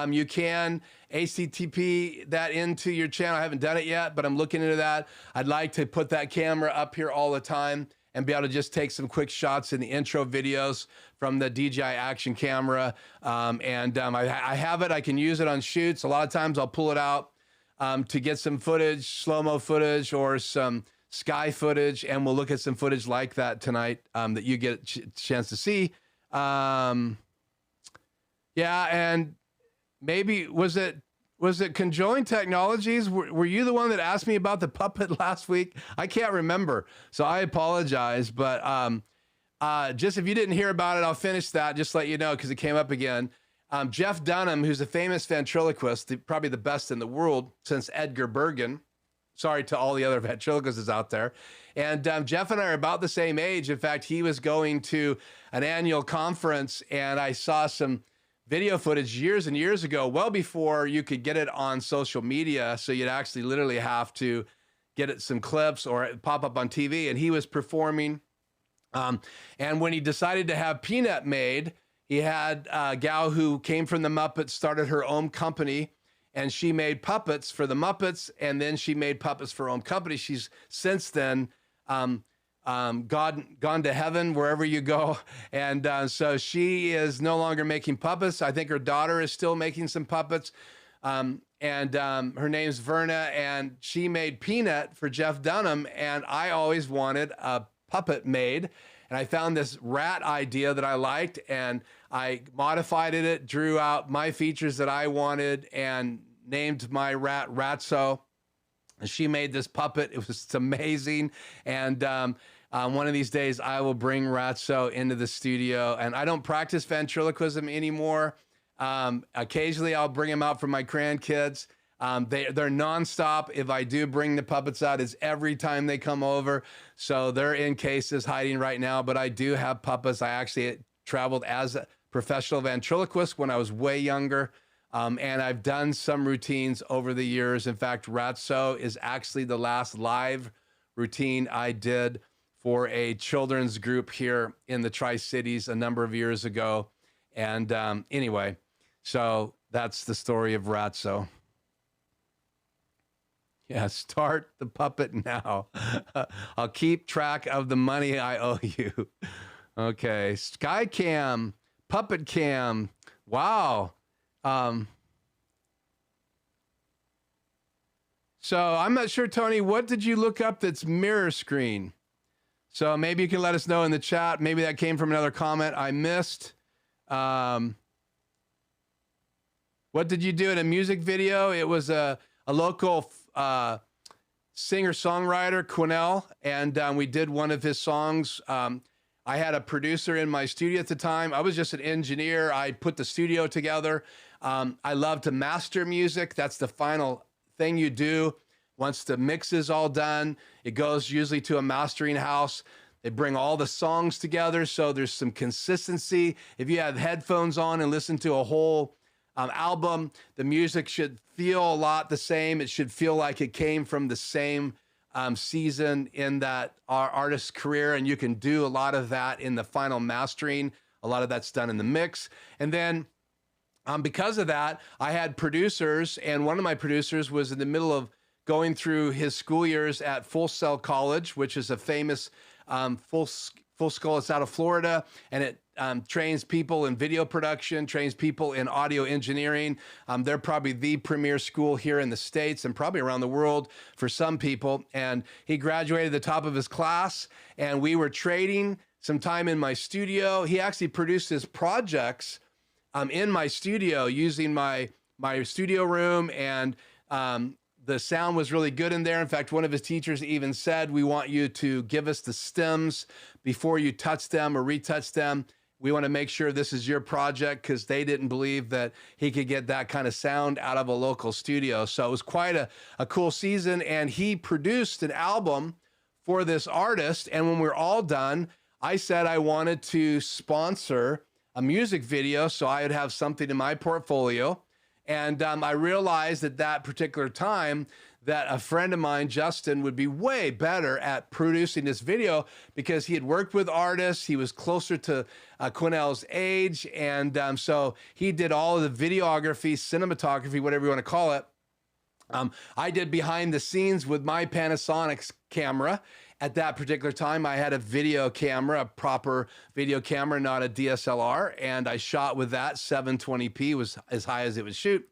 You can HTTP that into your channel. I haven't done it yet, but I'm looking into that. I'd like to put that camera up here all the time and be able to just take some quick shots in the intro videos from the DJI action camera. I have it. I can use it on shoots. A lot of times I'll pull it out to get some footage, slow-mo footage or some sky footage, and we'll look at some footage like that tonight that you get a chance to see. Yeah, and maybe was it Conjoined Technologies? Were you the one that asked me about the puppet last week? I can't remember, so I apologize. But just if you didn't hear about it, I'll finish that. Just let you know because it came up again. Jeff Dunham, who's a famous ventriloquist, probably the best in the world since Edgar Bergen. Sorry to all the other ventriloquists out there. And Jeff and I are about the same age. In fact, he was going to an annual conference, and I saw some video footage years and years ago, well before you could get it on social media. So you'd actually literally have to get it some clips or it pop up on TV. And he was performing. And when he decided to have Peanut made, he had a gal who came from the Muppets, started her own company, and she made puppets for the Muppets, and then she made puppets for her own company. She's since then gone to heaven wherever you go, and so she is no longer making puppets. I think her daughter is still making some puppets, and her name's Verna, and she made Peanut for Jeff Dunham, and I always wanted a puppet made, and I found this rat idea that I liked, and I modified it, drew out my features that I wanted, and named my rat Ratso. And she made this puppet. It was amazing. And one of these days I will bring Ratso into the studio. And I don't practice ventriloquism anymore. Occasionally I'll bring him out for my grandkids. They're nonstop. If I do bring the puppets out, it's every time they come over. So they're in cases hiding right now, but I do have puppets. I actually traveled as a professional ventriloquist when I was way younger. And I've done some routines over the years. In fact, Ratso is actually the last live routine I did for a children's group here in the Tri-Cities a number of years ago. And anyway, so that's the story of Ratso. Yeah, start the puppet now. I'll keep track of the money I owe you. Okay, Skycam, Puppet Cam. Wow. So I'm not sure, Tony, what did you look up that's mirror screen? So maybe you can let us know in the chat. Maybe that came from another comment I missed. What did you do in a music video? It was a local singer-songwriter, Quinnell, and we did one of his songs. I had a producer in my studio at the time. I was just an engineer. I put the studio together. I love to master music. That's the final thing you do. Once the mix is all done, it goes usually to a mastering house. They bring all the songs together, so there's some consistency. If you have headphones on and listen to a whole album, the music should feel a lot the same. It should feel like it came from the same season in that artist's career, and you can do a lot of that in the final mastering. A lot of that's done in the mix. And then because of that, I had producers, and one of my producers was in the middle of going through his school years at Full Sail College, which is a famous full school. It's out of Florida, and it trains people in video production, trains people in audio engineering. They're probably the premier school here in the States and probably around the world for some people. And he graduated at the top of his class, and we were trading some time in my studio. He actually produced his projects in my studio using my my studio room, and the sound was really good in there. In fact, one of his teachers even said, we want you to give us the stems before you touch them or retouch them. We want to make sure this is your project, because they didn't believe that he could get that kind of sound out of a local studio. So it was quite a cool season. And he produced an album for this artist. And when we were all done, I said I wanted to sponsor a music video so I would have something in my portfolio. And I realized at that particular time that a friend of mine, Justin, would be way better at producing this video, because he had worked with artists. He was closer to Quinnell's age. And so he did all of the videography, cinematography, whatever you want to call it. I did behind the scenes with my Panasonic camera. At that particular time, I had a video camera, a proper video camera, not a DSLR. And I shot with that. 720p was as high as it would shoot.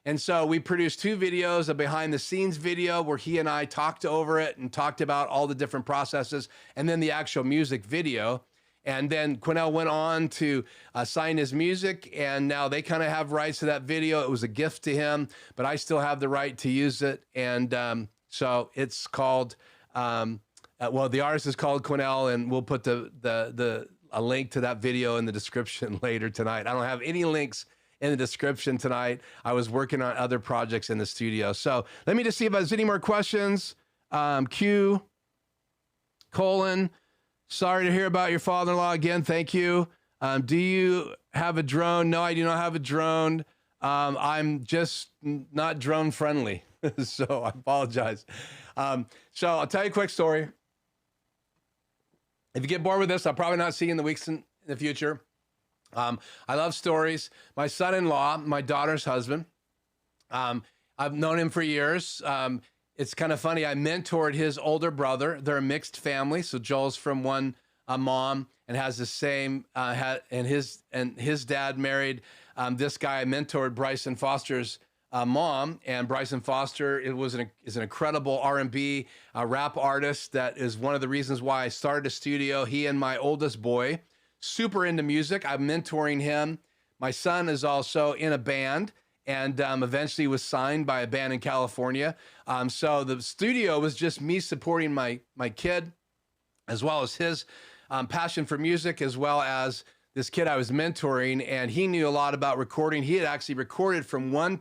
And so we produced 2 videos, a behind the scenes video where he and I talked over it and talked about all the different processes, and then the actual music video. And then Quinnell went on to sign his music, and now they kind of have rights to that video. It was a gift to him, but I still have the right to use it. And so it's called, well, the artist is called Quinnell, and we'll put a link to that video in the description later tonight. I don't have any links in the description tonight. I was working on other projects in the studio. So let me just see if there's any more questions. Q, Colin, sorry to hear about your father-in-law again. Thank you. Do you have a drone? No, I do not have a drone. I'm just not drone friendly. So I apologize. So I'll tell you a quick story. If you get bored with this, I'll probably not see you in the weeks in the future. I love stories. My son-in-law, my daughter's husband, I've known him for years. It's kind of funny. I mentored his older brother. They're a mixed family. So Joel's from one mom and has the same, and his dad married this guy. I mentored Bryson Foster's mom, and Bryson Foster is an incredible R&B rap artist. That is one of the reasons why I started a studio. He and my oldest boy, super into music. I'm mentoring him. My son is also in a band, and eventually was signed by a band in California. So the studio was just me supporting my kid, as well as his passion for music, as well as this kid I was mentoring. And he knew a lot about recording. He had actually recorded from one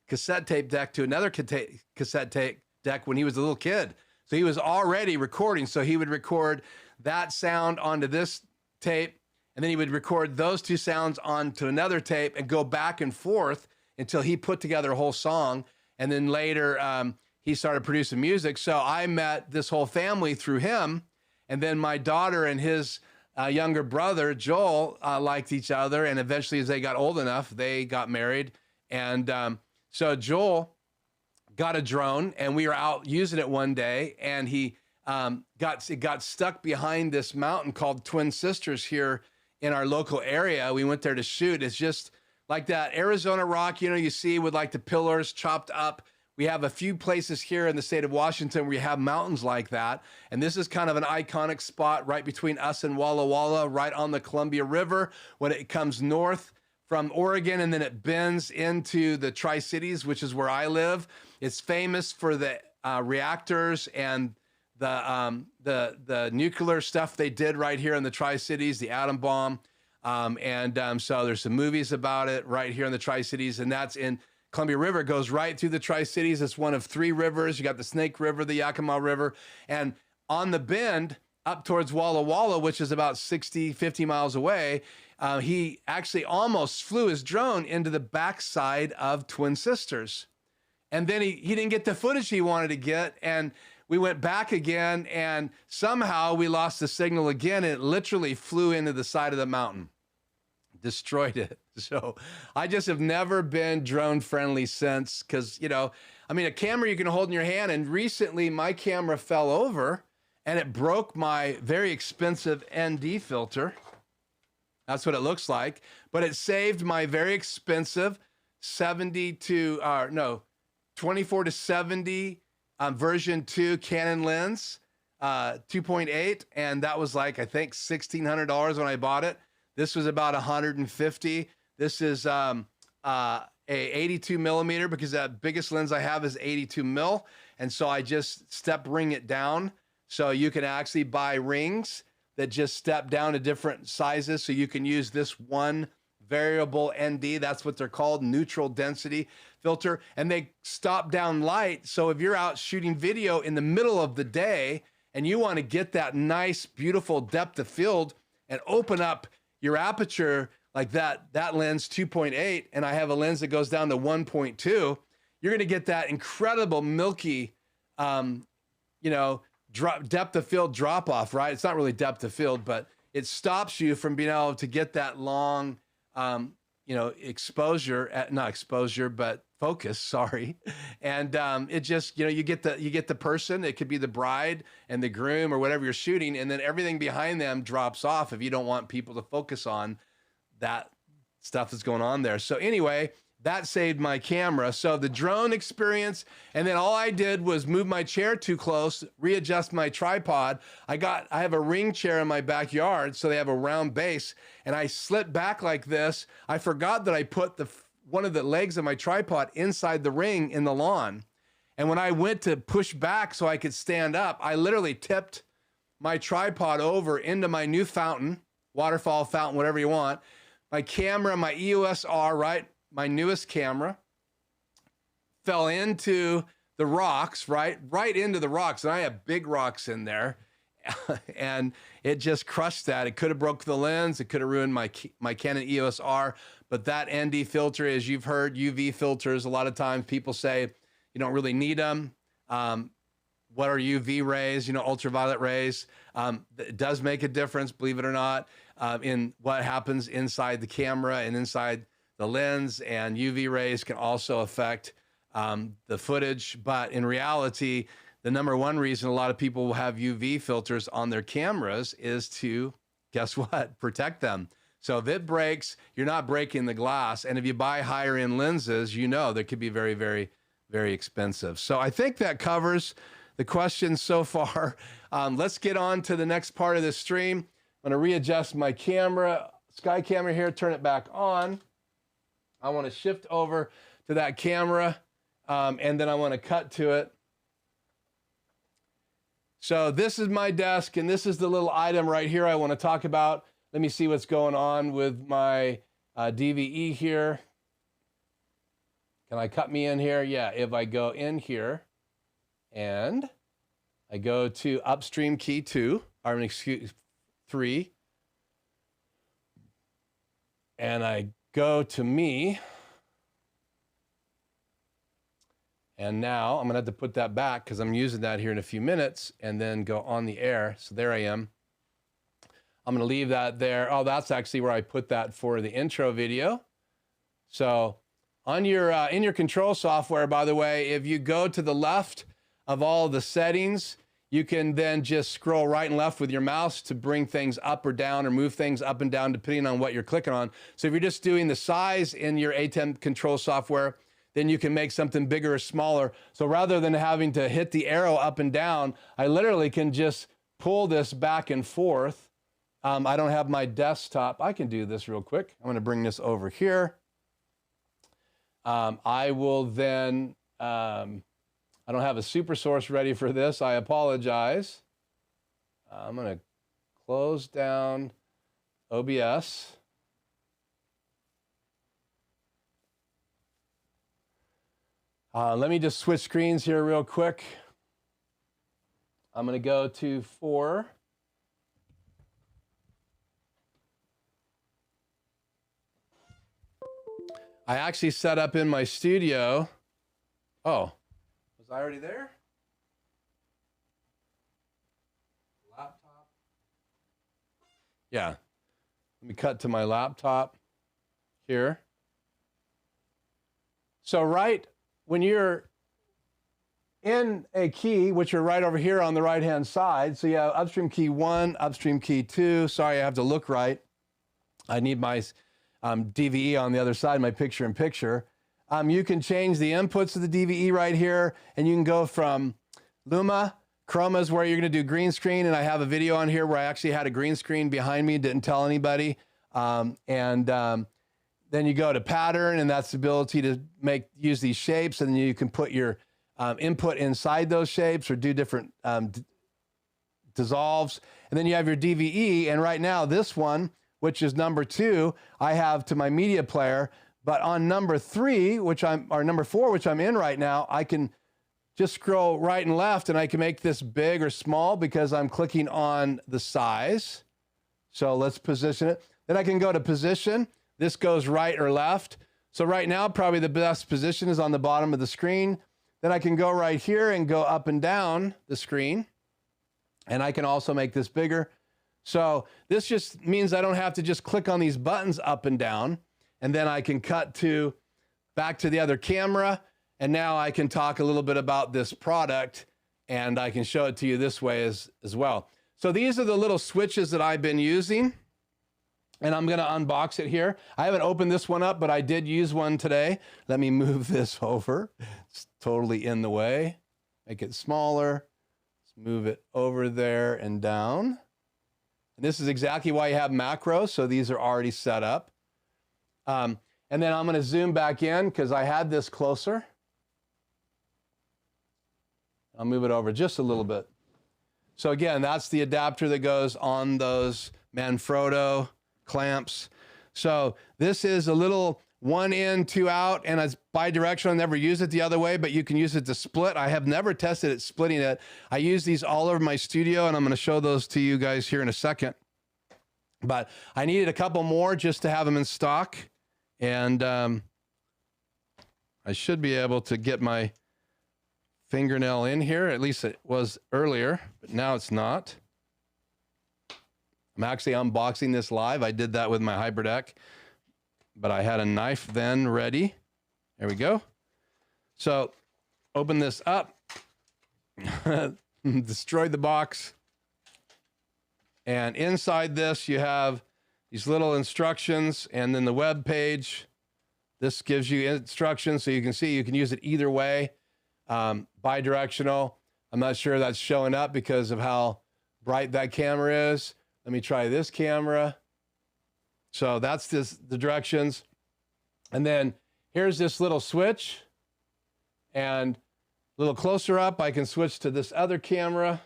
cassette tape deck to another cassette tape deck when he was a little kid. So he was already recording. So he would record that sound onto this tape, and then he would record those 2 sounds onto another tape and go back and forth until he put together a whole song. And then later he started producing music. So I met this whole family through him. And then my daughter and his younger brother, Joel, liked each other. And eventually, as they got old enough, they got married. And so Joel got a drone, and we were out using it one day, and he got stuck behind this mountain called Twin Sisters here in our local area. We went there to shoot. It's just like that Arizona rock, you see with like the pillars chopped up. We have a few places here in the state of Washington where you have mountains like that. And this is kind of an iconic spot right between us and Walla Walla, right on the Columbia River when it comes north from Oregon, and then it bends into the Tri-Cities, which is where I live. It's famous for the reactors and the nuclear stuff they did right here in the Tri-Cities, the atom bomb. So there's some movies about it right here in the Tri-Cities, and that's in Columbia River. Goes right through the Tri-Cities. It's one of 3 rivers. You got the Snake River, the Yakima River, and on the bend up towards Walla Walla, which is about 50 miles away, he actually almost flew his drone into the backside of Twin Sisters. And then he didn't get the footage he wanted to get, and we went back again, and somehow we lost the signal again, and it literally flew into the side of the mountain, destroyed it. So I just have never been drone friendly since, because, a camera you can hold in your hand, and recently my camera fell over, and it broke my very expensive ND filter. That's what it looks like, but it saved my very expensive 24 to 70 version 2 Canon lens, 2.8, and that was like, I think, $1,600 when I bought it. This was about $150. This is a 82 millimeter because that biggest lens I have is 82 mil. And so I just step ring it down. So you can actually buy rings that just step down to different sizes. So you can use this one variable ND, that's what they're called, neutral density filter, and they stop down light. So if you're out shooting video in the middle of the day and you want to get that nice, beautiful depth of field and open up your aperture like that lens 2.8, and I have a lens that goes down to 1.2, you're going to get that incredible milky, depth of field drop off, right? It's not really depth of field, but it stops you from being able to get that long, exposure, not exposure, but focus, sorry. And it just, you get the person, it could be the bride and the groom or whatever you're shooting, and then everything behind them drops off if you don't want people to focus on that stuff that's going on there. So anyway, that saved my camera. So the drone experience, and then all I did was move my chair too close, readjust my tripod. I have a ring chair in my backyard, so they have a round base, and I slipped back like this. I forgot that I put one of the legs of my tripod inside the ring in the lawn. And when I went to push back so I could stand up, I literally tipped my tripod over into my new fountain, waterfall fountain, whatever you want. My camera, my EOS R, right? My newest camera fell into the rocks, right into the rocks. And I have big rocks in there and it just crushed that. It could have broke the lens. It could have ruined my Canon EOS R, but that ND filter, as you've heard, UV filters, a lot of times people say you don't really need them. What are UV rays, ultraviolet rays? It does make a difference, believe it or not, in what happens inside the camera and inside the lens, and UV rays can also affect the footage. But in reality, the number one reason a lot of people will have UV filters on their cameras is to, guess what, protect them. So if it breaks, you're not breaking the glass. And if you buy higher end lenses, they could be very, very, very expensive. So I think that covers the questions so far. Let's get on to the next part of the stream. I'm gonna readjust my camera, Sky camera here, turn it back on. I want to shift over to that camera, and then I want to cut to it. So this is my desk, and this is the little item right here I want to talk about. Let me see what's going on with my DVE here. Can I cut me in here? Yeah, if I go in here, and I go to upstream key 3, and I go to me, and now I'm gonna have to put that back because I'm using that here in a few minutes, and then go on the air. So there I am. I'm gonna leave that there. Oh, that's actually where I put that for the intro video. So on your in your control software, by the way, if you go to the left of all the settings, you can then just scroll right and left with your mouse to bring things up or down or move things up and down depending on what you're clicking on. So if you're just doing the size in your ATEM control software, then you can make something bigger or smaller. So rather than having to hit the arrow up and down, I literally can just pull this back and forth. I don't have my desktop. I can do this real quick. I'm gonna bring this over here. I will then, I don't have a super source ready for this. I apologize. I'm going to close down OBS. Let me just switch screens here real quick. I'm going to go to 4. I actually set up in my studio. Oh. Was I already there? Laptop. Yeah. Let me cut to my laptop here. So right when you're in a key, which are right over here on the right-hand side, so you have upstream key 1, upstream key 2. Sorry, I have to look right. I need my DVE on the other side, my picture-in-picture. You can change the inputs of the DVE right here, and you can go from Luma. Chroma is where you're going to do green screen, and I have a video on here where I actually had a green screen behind me, didn't tell anybody. Then you go to pattern, and that's the ability to use these shapes, and then you can put your input inside those shapes or do different dissolves. And then you have your DVE, and right now this one, which is number 2, I have to my media player, but on number 3, or number 4, which I'm in right now, I can just scroll right and left, and I can make this big or small because I'm clicking on the size. So let's position it. Then I can go to position. This goes right or left. So right now, probably the best position is on the bottom of the screen. Then I can go right here and go up and down the screen. And I can also make this bigger. So this just means I don't have to just click on these buttons up and down. And then I can cut back to the other camera. And now I can talk a little bit about this product, and I can show it to you this way as well. So these are the little switches that I've been using. And I'm going to unbox it here. I haven't opened this one up, but I did use one today. Let me move this over. It's totally in the way. Make it smaller. Let's move it over there and down. And this is exactly why you have macros. So these are already set up. And then I'm going to zoom back in because I had this closer. I'll move it over just a little bit. So again, that's the adapter that goes on those Manfrotto clamps. So this is a little 1 in, 2 out, and it's bi-directional. I never use it the other way, but you can use it to split. I have never tested it splitting it. I use these all over my studio, and I'm going to show those to you guys here in a second. But I needed a couple more just to have them in stock, and I should be able to get my fingernail in here. At least it was earlier, but now it's not. I'm actually unboxing this live. I did that with my HyperDeck, but I had a knife then ready. There we go. So open this up, destroyed the box. And inside this, you have these little instructions and then the web page. This gives you instructions so you can see you can use it either way, bi-directional. I'm not sure that's showing up because of how bright that camera is. Let me try this camera. So that's the directions. And then here's this little switch. And a little closer up, I can switch to this other camera.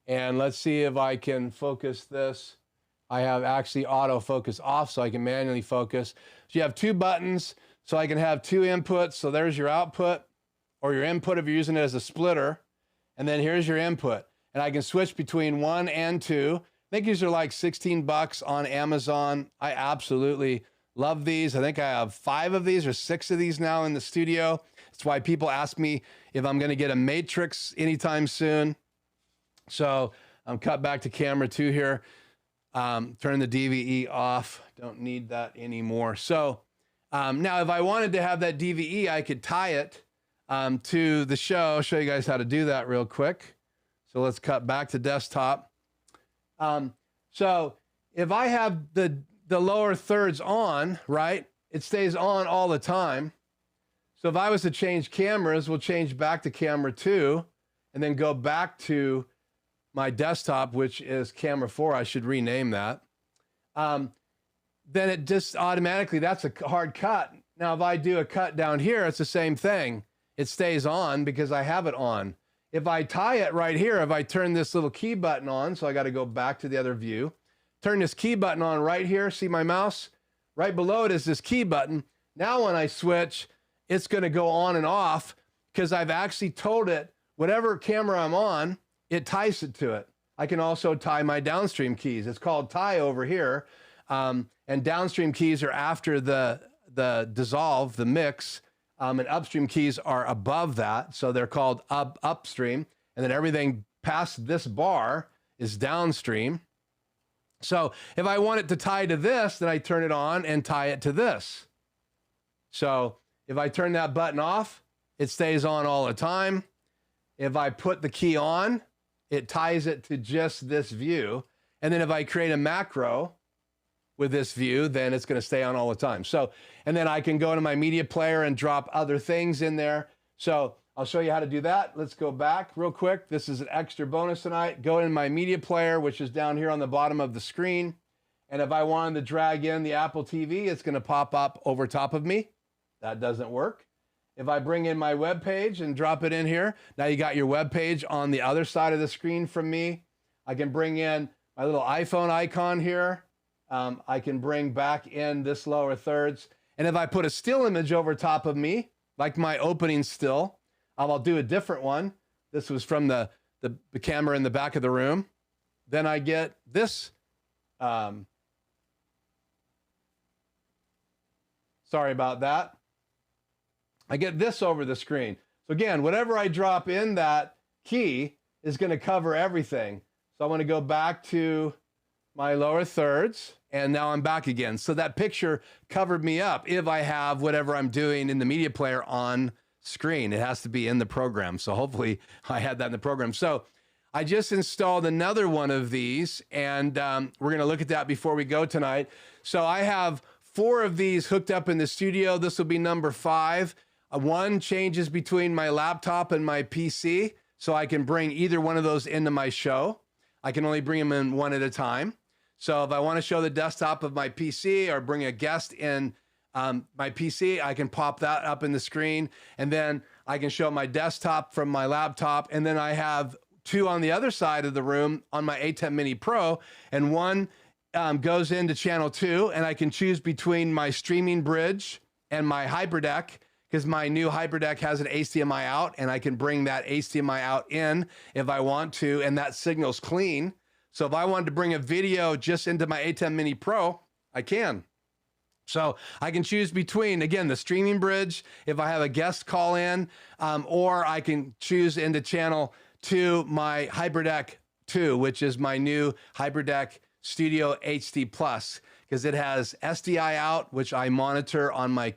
And let's see if I can focus this. I have actually autofocus off so I can manually focus. So you have 2 buttons, so I can have 2 inputs. So there's your output or your input if you're using it as a splitter. And then here's your input. And I can switch between 1 and 2. I think these are like 16 bucks on Amazon. I absolutely love these. I think I have 5 of these or 6 of these now in the studio. That's why people ask me if I'm going to get a Matrix anytime soon. So I'm cut back to camera 2 here. Turn the DVE off. Don't need that anymore. So now if I wanted to have that DVE, I could tie it to the show. I'll show you guys how to do that real quick. So let's cut back to desktop. So if I have the lower thirds on, right, it stays on all the time. So if I was to change cameras, we'll change back to camera 2 and then go back to my desktop, which is camera 4. I should rename that. Then it just automatically, that's a hard cut. Now, if I do a cut down here, it's the same thing. It stays on because I have it on. If I tie it right here, if I turn this little key button on, so I got to go back to the other view, turn this key button on right here. See my mouse? Right below it is this key button. Now when I switch, it's going to go on and off because I've actually told it, whatever camera I'm on, it ties it to it. I can also tie my downstream keys. It's called tie over here. And downstream keys are after the dissolve, the mix. And upstream keys are above that. So they're called upstream. And then everything past this bar is downstream. So if I want it to tie to this, then I turn it on and tie it to this. So if I turn that button off, it stays on all the time. If I put the key on, it ties it to just this view. And then if I create a macro with this view, then it's going to stay on all the time. So, and then I can go into my media player and drop other things in there. So I'll show you how to do that. Let's go back real quick. This is an extra bonus tonight. Go in my media player, which is down here on the bottom of the screen. And if I wanted to drag in the Apple TV, it's going to pop up over top of me. That doesn't work. If I bring in my web page and drop it in here, now you got your web page on the other side of the screen from me. I can bring in my little iPhone icon here. I can bring back in this lower thirds. And if I put a still image over top of me, like my opening still, I'll do a different one. This was from the camera in the back of the room. Then I get this. Sorry about that. I get this over the screen. So again, whatever I drop in that key is going to cover everything. So I want to go back to my lower thirds, and now I'm back again. So that picture covered me up if I have whatever I'm doing in the media player on screen. It has to be in the program. So hopefully I had that in the program. So I just installed another one of these, and we're going to look at that before we go tonight. So I have 4 of these hooked up in the studio. This will be number 5. One changes between my laptop and my PC, so I can bring either one of those into my show. I can only bring them in one at a time. So if I want to show the desktop of my PC or bring a guest in my PC, I can pop that up in the screen, and then I can show my desktop from my laptop. And then I have 2 on the other side of the room on my ATEM Mini Pro, and one goes into channel 2, and I can choose between my streaming bridge and my HyperDeck, because my new HyperDeck has an HDMI out, and I can bring that HDMI out in if I want to, and that signal's clean. So if I wanted to bring a video just into my ATEM Mini Pro, I can. So I can choose between, again, the streaming bridge, if I have a guest call in, or I can choose into channel 2 my HyperDeck 2, which is my new HyperDeck Studio HD Plus, because it has SDI out, which I monitor on my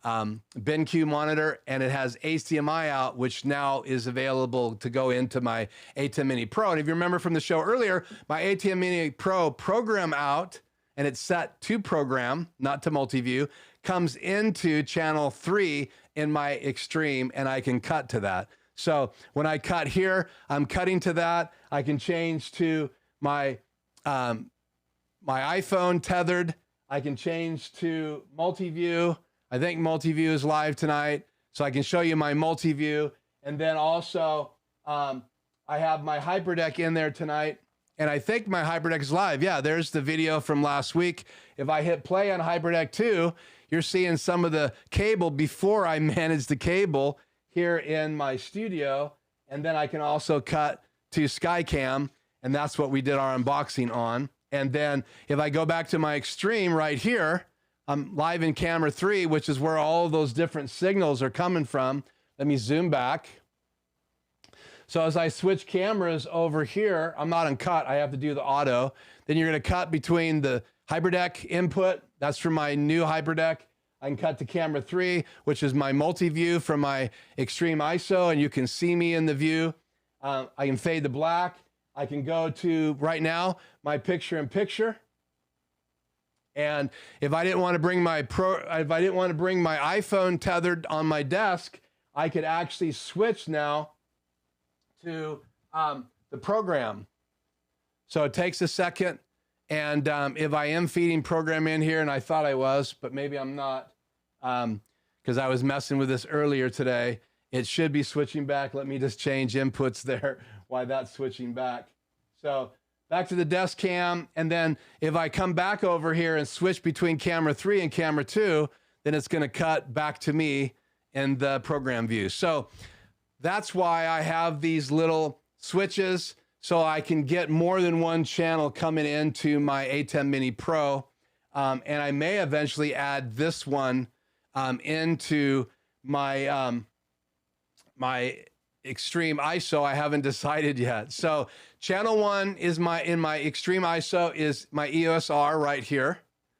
BenQ monitor, and it has HDMI out, which now is available to go into my ATEM Mini Pro. And if you remember from the show earlier, my ATEM Mini Pro program out, and it's set to program, not to multi-view, comes into channel 3 in my Extreme, and I can cut to that. So when I cut here, I'm cutting to that. I can change to my my iPhone tethered. I can change to multi-view. I think multi-view is live tonight, so I can show you my multi-view. And then also, I have my HyperDeck in there tonight, and I think my HyperDeck is live. Yeah, there's the video from last week. If I hit play on HyperDeck 2, you're seeing some of the cable before I manage the cable here in my studio. And then I can also cut to Skycam, and that's what we did our unboxing on. And then if I go back to my Extreme right here, I'm live in camera 3, which is where all of those different signals are coming from. Let me zoom back. So as I switch cameras over here, I'm not on cut, I have to do the auto. Then you're gonna cut between the HyperDeck input, that's from my new HyperDeck. I can cut to camera 3, which is my multi-view from my Extreme ISO, and you can see me in the view. I can fade to black. I can go to, right now, my picture-in-picture. And if I didn't want to bring my iPhone tethered on my desk, I could actually switch now to the program. So it takes a second, and if I am feeding program in here, and I thought I was, but maybe I'm not, because I was messing with this earlier today, it should be switching back. Let me just change inputs there while that's switching back. So back to the desk cam, and then if I come back over here and switch between camera 3 and camera 2, then it's going to cut back to me in the program view. So that's why I have these little switches, so I can get more than one channel coming into my ATEM Mini Pro. And I may eventually add this one into my my Extreme ISO. I haven't decided yet. So channel 1 is in my Extreme ISO is my EOS R right here.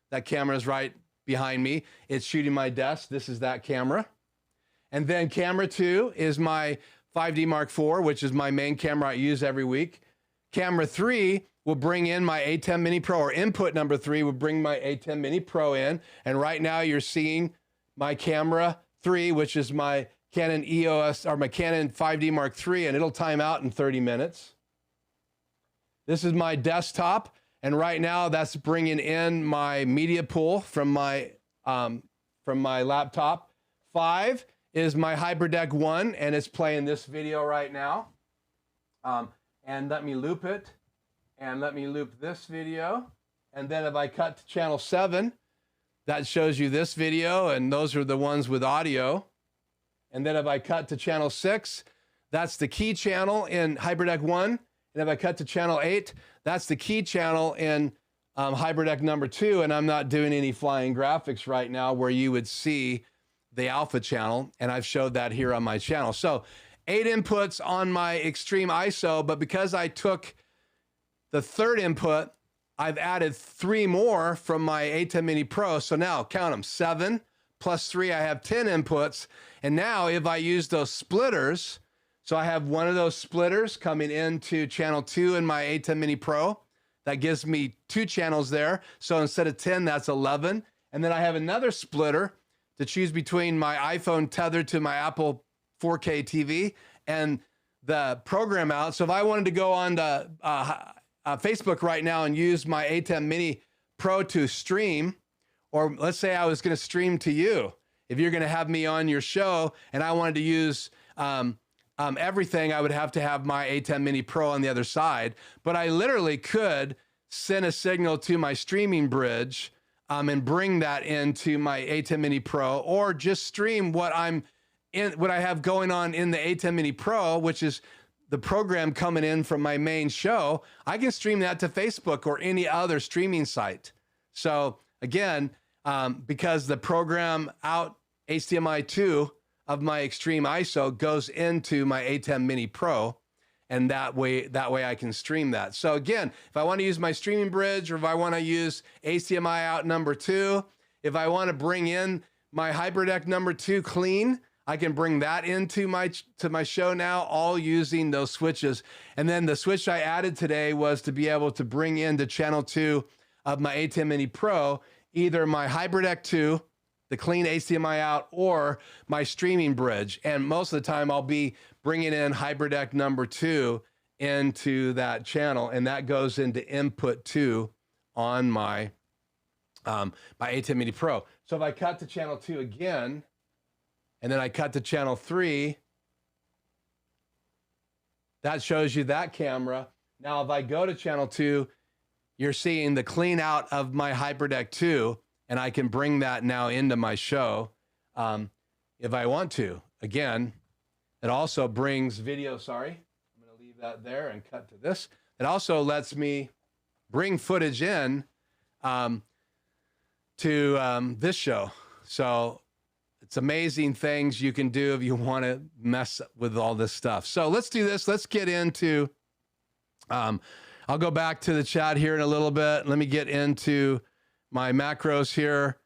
That camera is right behind me. It's shooting my desk. This is that camera. And then camera 2 is my 5D Mark IV, which is my main camera I use every week. Camera 3 will bring in my ATEM Mini Pro, or input number 3 will bring my ATEM Mini Pro in. And right now you're seeing my camera 3, which is my Canon EOS, or my Canon 5D Mark III, and it'll time out in 30 minutes. This is my desktop, And right now that's bringing in my media pool from my laptop. 5 is my HyperDeck 1, and it's playing this video right now. And let me loop it, and let me loop this video. And then if I cut to channel 7, that shows you this video, and those are the ones with audio. And then if I cut to channel 6, that's the key channel in HyperDeck 1. And if I cut to channel 8, that's the key channel in HyperDeck number 2. And I'm not doing any flying graphics right now where you would see the alpha channel. And I've showed that here on my channel. So 8 inputs on my extreme ISO, but because I took the third input, I've added 3 more from my ATEM Mini Pro. So now count them, 7 plus 3, I have 10 inputs. And now if I use those splitters, so I have one of those splitters coming into channel 2 in my ATEM Mini Pro. That gives me 2 channels there. So instead of 10, that's 11. And then I have another splitter to choose between my iPhone tethered to my Apple 4K TV and the program out. So if I wanted to go on to Facebook right now and use my ATEM Mini Pro to stream, or let's say I was going to stream to you, if you're going to have me on your show and I wanted to use everything, I would have to have my ATEM Mini Pro on the other side. But I literally could send a signal to my streaming bridge and bring that into my ATEM Mini Pro, or just stream what I have going on in the ATEM Mini Pro, which is the program coming in from my main show. I can stream that to Facebook or any other streaming site. So again, because the program out HDMI 2 of my extreme ISO goes into my ATEM Mini Pro, and that way I can stream that. So again, if I want to use my streaming bridge, or if I want to use HDMI out number 2, if I want to bring in my HyperDeck number 2 clean, I can bring that into my show now, all using those switches. And then the switch I added today was to be able to bring into channel 2 of my ATEM Mini Pro, either my HyperDeck 2, the clean HDMI out, or my streaming bridge. And most of the time I'll be bringing in HyperDeck number 2 into that channel, and that goes into input 2 on my my ATEM Mini Pro. So if I cut to channel 2 again, and then I cut to channel 3, that shows you that camera. Now if I go to channel 2, you're seeing the clean out of my HyperDeck 2, and I can bring that now into my show if I want to. Again, it also brings video, sorry. I'm gonna leave that there and cut to this. It also lets me bring footage in to this show. So it's amazing things you can do if you want to mess with all this stuff. So let's do this. Let's get into, I'll go back to the chat here in a little bit. Let me get into my macros here.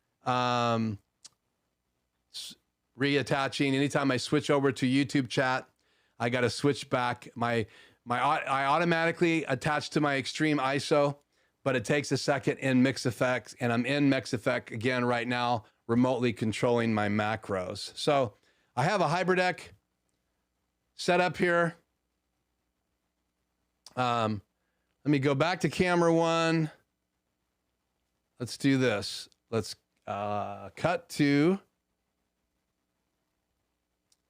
Reattaching. Anytime I switch over to YouTube chat, I got to switch back. I automatically attach to my extreme ISO, but it takes a second in Mix Effects, and I'm in Mix Effect again right now, remotely controlling my macros. So I have a HyperDeck set up here. Let me go back to camera 1. Let's do this. Let's cut to,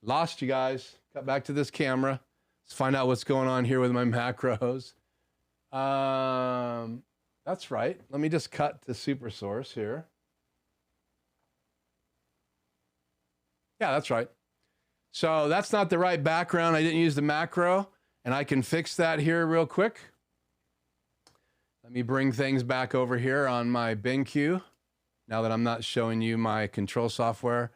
lost you guys. Cut back to this camera. Let's find out what's going on here with my macros. That's right. Let me just cut to super source here. Yeah, that's right. So that's not the right background. I didn't use the macro, and I can fix that here real quick. Let me bring things back over here on my BenQ, now that I'm not showing you my control software.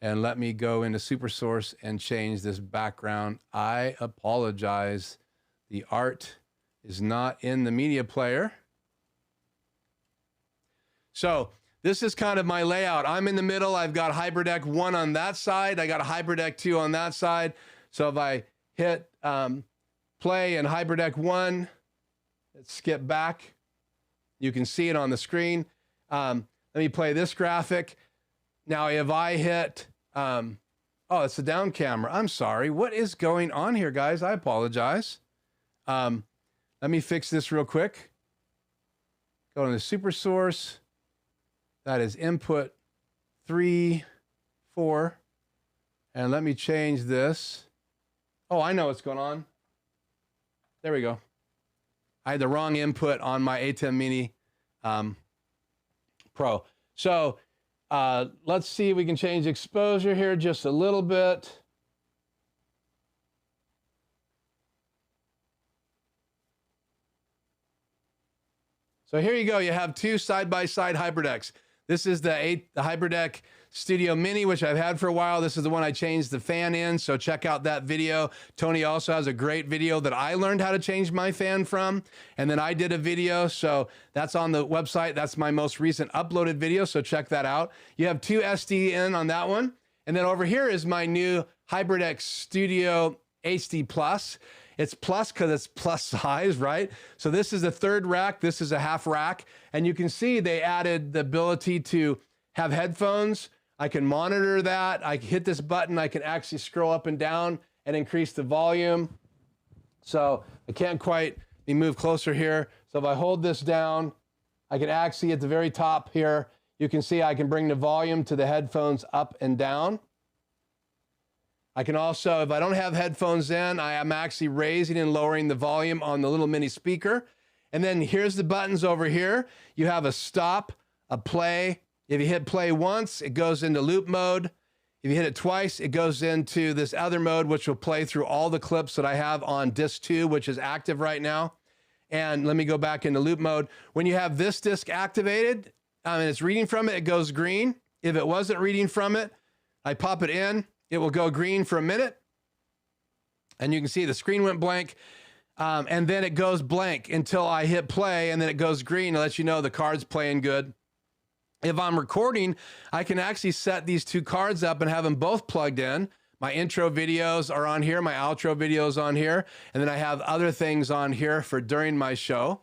And let me go into SuperSource and change this background. I apologize. The art is not in the media player. So this is kind of my layout. I'm in the middle. I've got HyperDeck 1 on that side. I got a HyperDeck 2 on that side. So if I hit play in HyperDeck 1, let's skip back. You can see it on the screen. Let me play this graphic. Now, if I hit, oh, it's the down camera. I'm sorry. What is going on here, guys? I apologize. Let me fix this real quick. Go to the super source. That is input 3, 4. And let me change this. Oh, I know what's going on. There we go. I had the wrong input on my ATEM Mini Pro. So let's see if we can change exposure here just a little bit. So here you go. You have two side-by-side HyperDecks. This is the HyperDeck Studio Mini, which I've had for a while. This is the one I changed the fan in, so check out that video. Tony also has a great video that I learned how to change my fan from, and then I did a video, so that's on the website. That's my most recent uploaded video, so check that out. You have two SD in on that one, and then over here is my new HyperDeck Studio HD Plus. It's plus because it's plus size, right? So this is a third rack. This is a half rack. And you can see they added the ability to have headphones. I can monitor that. I can hit this button. I can actually scroll up and down and increase the volume. So I can't quite move closer here. So if I hold this down, I can actually at the very top here, you can see I can bring the volume to the headphones up and down. I can also, if I don't have headphones in, I am actually raising and lowering the volume on the little mini speaker. And then here's the buttons over here. You have a stop, a play. If you hit play once, it goes into loop mode. If you hit it twice, it goes into this other mode, which will play through all the clips that I have on disc 2, which is active right now. And let me go back into loop mode. When you have this disc activated, and it's reading from it, it goes green. If it wasn't reading from it, I pop it in. It will go green for a minute, and you can see the screen went blank, and then it goes blank until I hit play, and then it goes green to let you know the card's playing good. If I'm recording, I can actually set these two cards up and have them both plugged in. My intro videos are on here, my outro videos on here, and then I have other things on here for during my show.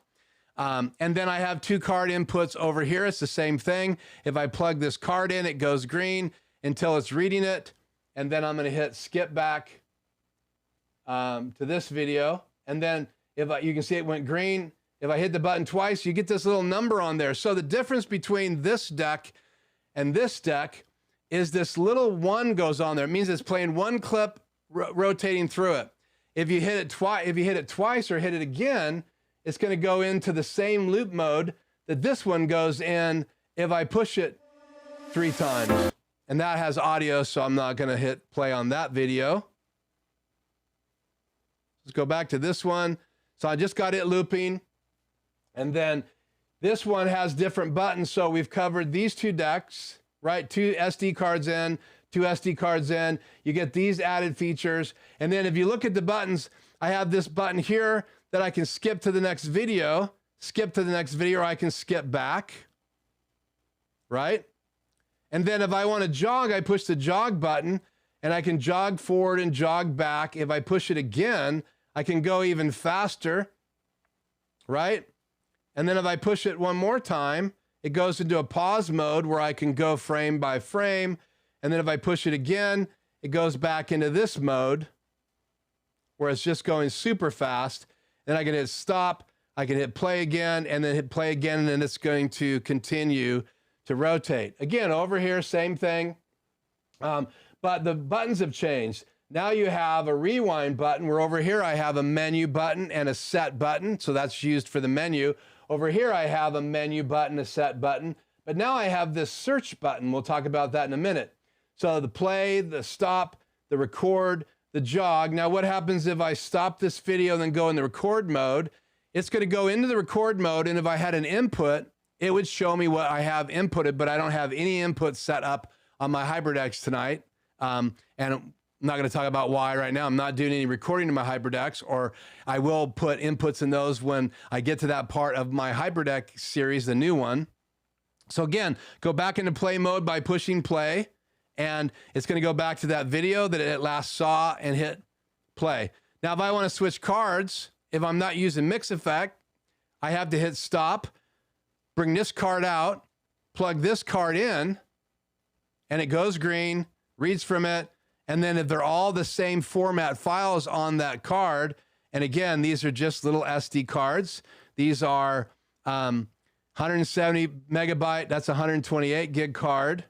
And then I have two card inputs over here. It's the same thing. If I plug this card in, it goes green until it's reading it. And then I'm going to hit skip back to this video. And then if you can see it went green. If I hit the button twice, you get this little number on there. So the difference between this deck and this deck is this little 1 goes on there. It means it's playing one clip, rotating through it. If you hit it twice or hit it again, it's going to go into the same loop mode that this one goes in if I push it 3 times. And that has audio, so I'm not going to hit play on that video. Let's go back to this one. So I just got it looping. And then this one has different buttons. So we've covered these two decks, right? 2 SD cards in, 2 SD cards in. You get these added features. And then if you look at the buttons, I have this button here that I can skip to the next video, or I can skip back, right? And then if I want to jog, I push the jog button and I can jog forward and jog back. If I push it again, I can go even faster, right? And then if I push it one more time, it goes into a pause mode where I can go frame by frame. And then if I push it again, it goes back into this mode where it's just going super fast. Then I can hit stop, I can hit play again, and then hit play again, and then it's going to continue to rotate. Again, over here, same thing, but the buttons have changed. Now you have a rewind button, where over here I have a menu button and a set button, so that's used for the menu. Over here I have a menu button, a set button, but now I have this search button. We'll talk about that in a minute. So the play, the stop, the record, the jog. Now what happens if I stop this video and then go in the record mode? It's going to go into the record mode, and if I had an input, it would show me what I have inputted, but I don't have any input set up on my HyperDecks tonight. And I'm not going to talk about why right now. I'm not doing any recording in my HyperDecks, or I will put inputs in those when I get to that part of my HyperDeck series, the new one. So again, go back into play mode by pushing play, and it's going to go back to that video that it last saw and hit play. Now, if I want to switch cards, if I'm not using mix effect, I have to hit stop, bring this card out, plug this card in, and it goes green, reads from it, and then if they're all the same format files on that card, and again, these are just little SD cards. These are 170 megabyte, that's a 128 gig card.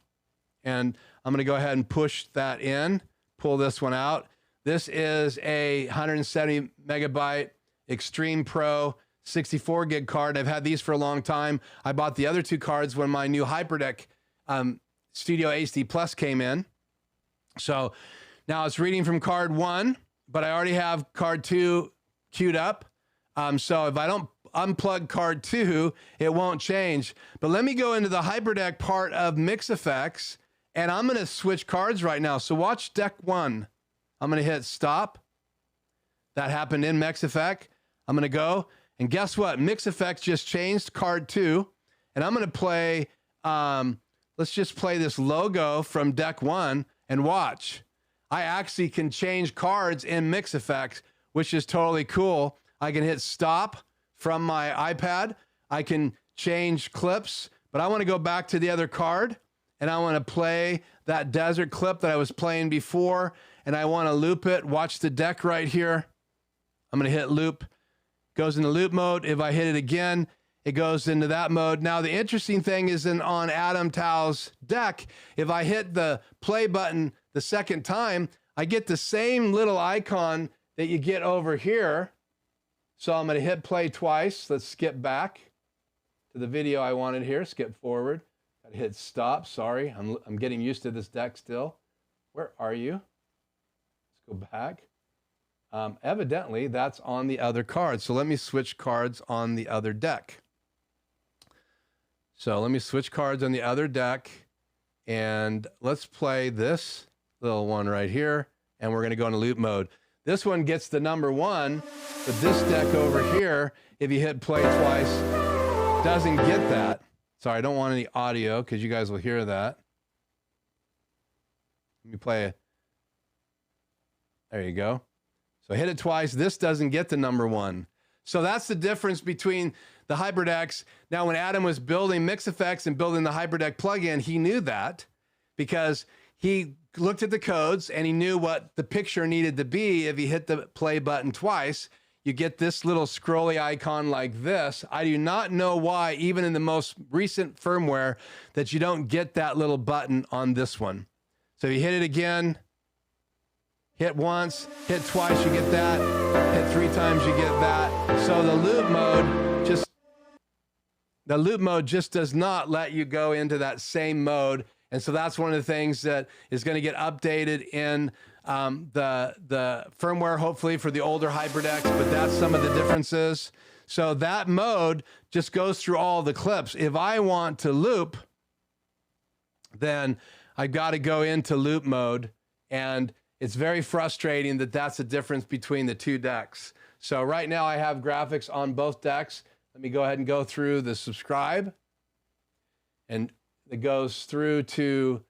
And I'm gonna go ahead and push that in, pull this one out. This is a 170 megabyte Extreme Pro 64 gig card. I've had these for a long time. I bought the other two cards when my new HyperDeck Studio HD Plus came in. So now it's reading from card 1, but I already have card 2 queued up. So if I don't unplug card 2, it won't change. But let me go into the HyperDeck part of Mix Effects, and I'm going to switch cards right now. So watch deck 1. I'm going to hit stop. That happened in Mix Effect. I'm going to go, and guess what? Mix Effects just changed card 2, and I'm going to play, let's just play this logo from deck 1 and watch. I actually can change cards in Mix Effects, which is totally cool. I can hit stop from my iPad. I can change clips, but I want to go back to the other card, and I want to play that desert clip that I was playing before, and I want to loop it. Watch the deck right here. I'm going to hit loop. Goes into loop mode. If I hit it again, it goes into that mode. Now, the interesting thing is on ATEM Tao's deck, if I hit the play button the second time, I get the same little icon that you get over here. So I'm going to hit play twice. Let's skip back to the video I wanted here. Skip forward. Got to hit stop. Sorry, I'm getting used to this deck still. Where are you? Let's go back. Evidently, that's on the other card. So let me switch cards on the other deck. So let me switch cards on the other deck, and let's play this little one right here, and we're going to go into loop mode. This one gets the number 1, but this deck over here, if you hit play twice, doesn't get that. Sorry, I don't want any audio because you guys will hear that. Let me play it. There you go. So hit it twice. This doesn't get the number 1. So that's the difference between the HyperDecks. Now, when Adam was building Mix Effects and building the HyperDeck plugin, he knew that because he looked at the codes and he knew what the picture needed to be. If he hit the play button twice, you get this little scrolly icon like this. I do not know why, even in the most recent firmware, that you don't get that little button on this one. So if you hit it again, hit once, hit twice, you get that. Hit 3 times, you get that. So the loop mode just does not let you go into that same mode. And so that's one of the things that is going to get updated in the firmware, hopefully, for the older HyperDecks, but that's some of the differences. So that mode just goes through all the clips. If I want to loop, then I've got to go into loop mode, and it's very frustrating that that's the difference between the two decks. So right now I have graphics on both decks. Let me go ahead and go through the subscribe, and it goes through to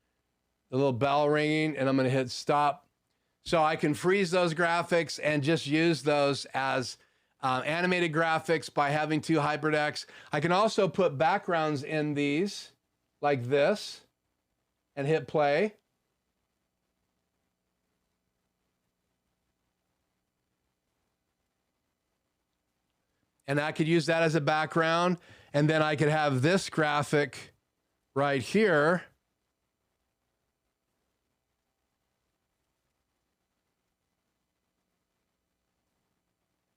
the little bell ringing, and I'm going to hit stop. So I can freeze those graphics and just use those as animated graphics by having 2 HyperDecks. I can also put backgrounds in these like this and hit play. And I could use that as a background, and then I could have this graphic right here.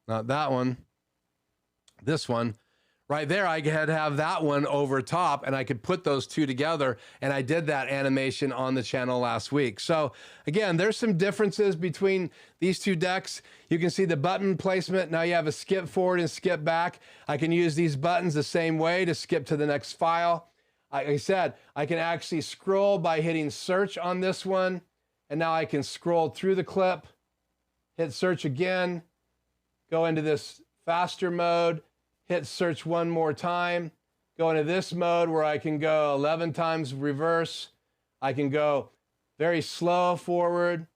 Not that one, this one. Right there, I had to have that one over top, and I could put those 2 together, and I did that animation on the channel last week. So again, there's some differences between these 2 decks. You can see the button placement. Now you have a skip forward and skip back. I can use these buttons the same way to skip to the next file. Like I said, I can actually scroll by hitting search on this one, and now I can scroll through the clip, hit search again, go into this faster mode, hit search one more time, go into this mode where I can go 11 times reverse. I can go very slow forward,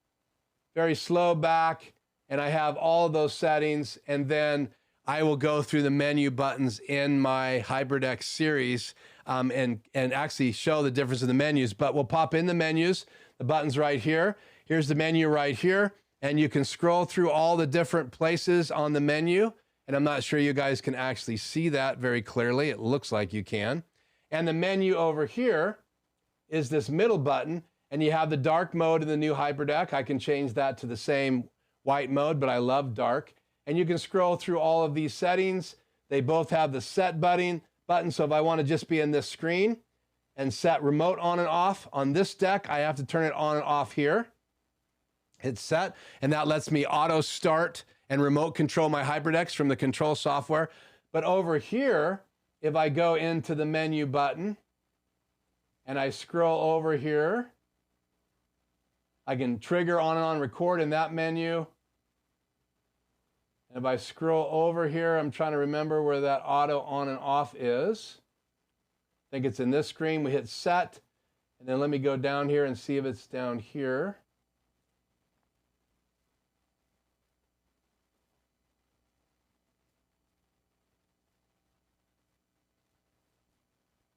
very slow back, and I have all of those settings. And then I will go through the menu buttons in my HyperDeck series and actually show the difference in the menus. But we'll pop in the menus, the buttons right here. Here's the menu right here. And you can scroll through all the different places on the menu. and I'm not sure you guys can actually see that very clearly. It looks like you can. And the menu over here is this middle button, and you have the dark mode in the new HyperDeck. I can change that to the same white mode, but I love dark. And you can scroll through all of these settings. They both have the set button, so if I want to just be in this screen and set remote on and off on this deck, I have to turn it on and off here. Hit set, and that lets me auto start and remote control my HyperDecks from the control software. But over here, if I go into the menu button and I scroll over here, I can trigger on and on record in that menu. And if I scroll over here, I'm trying to remember where that auto on and off is. I think it's in this screen. We hit set, and then let me go down here and see if it's down here.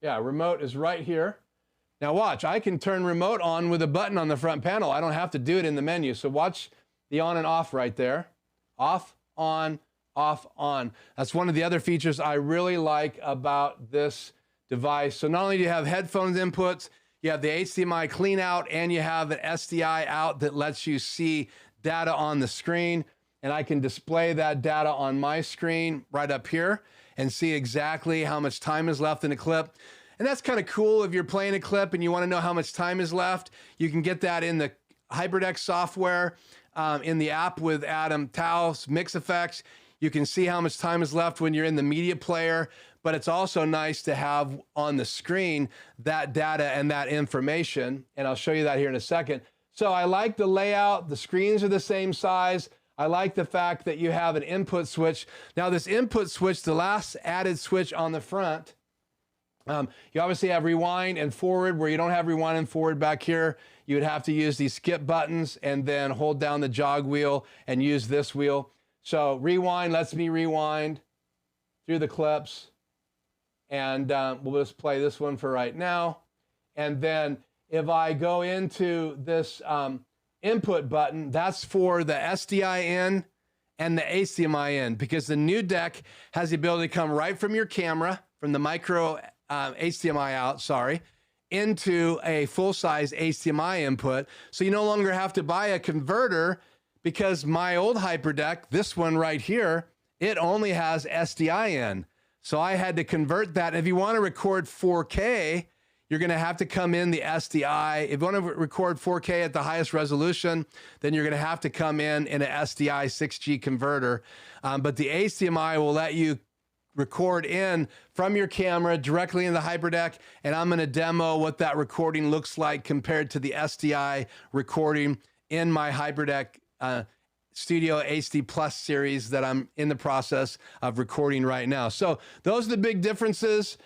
Yeah, remote is right here. Now watch, I can turn remote on with a button on the front panel. I don't have to do it in the menu. So watch the on and off right there. Off, on, off, on. That's one of the other features I really like about this device. So not only do you have headphones inputs, you have the HDMI clean out, and you have an SDI out that lets you see data on the screen. And I can display that data on my screen right up here and see exactly how much time is left in a clip. And that's kind of cool if you're playing a clip and you want to know how much time is left. You can get that in the HyperDeck software, in the app with ATEM Taos Mix Effects. You can see how much time is left when you're in the media player, but it's also nice to have on the screen that data and that information. And I'll show you that here in a second. So I like the layout. The screens are the same size. I like the fact that you have an input switch. Now this input switch, the last added switch on the front, you obviously have rewind and forward. Where you don't have rewind and forward back here, you would have to use these skip buttons and then hold down the jog wheel and use this wheel. So rewind lets me rewind through the clips, and we'll just play this one for right now. And then if I go into this input button, that's for the SDI in and the HDMI in, because the new deck has the ability to come right from your camera, from the micro HDMI out, into a full-size HDMI input. So you no longer have to buy a converter, because my old HyperDeck, this one right here, it only has SDI in. So I had to convert that. If you want to record 4K, you're going to have to come in the SDI. If you want to record 4K at the highest resolution, then you're going to have to come in an SDI 6G converter. But the HDMI will let you record in from your camera directly in the HyperDeck, and I'm going to demo what that recording looks like compared to the SDI recording in my HyperDeck Studio HD Plus series that I'm in the process of recording right now. So those are the big differences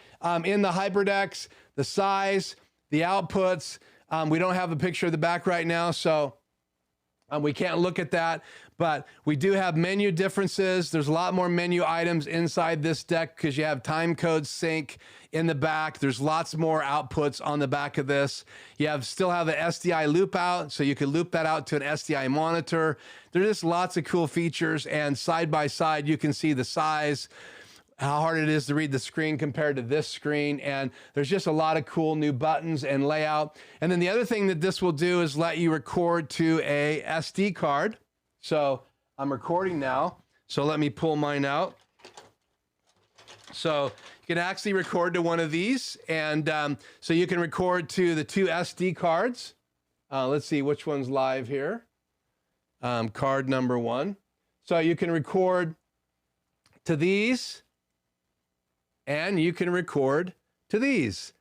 in the HyperDecks: the size, the outputs. We don't have a picture of the back right now, so we can't look at that, but we do have menu differences. There's a lot more menu items inside this deck because you have time code sync in the back. There's lots more outputs on the back of this. You still have an SDI loop out, so you can loop that out to an SDI monitor. There's just lots of cool features, and side by side, you can see the size, how hard it is to read the screen compared to this screen. And there's just a lot of cool new buttons and layout. And then the other thing that this will do is let you record to a SD card. So I'm recording now. So let me pull mine out. So you can actually record to one of these. And so you can record to the two SD cards. Let's see which one's live here. Card number 1. So you can record to these, and you can record to these,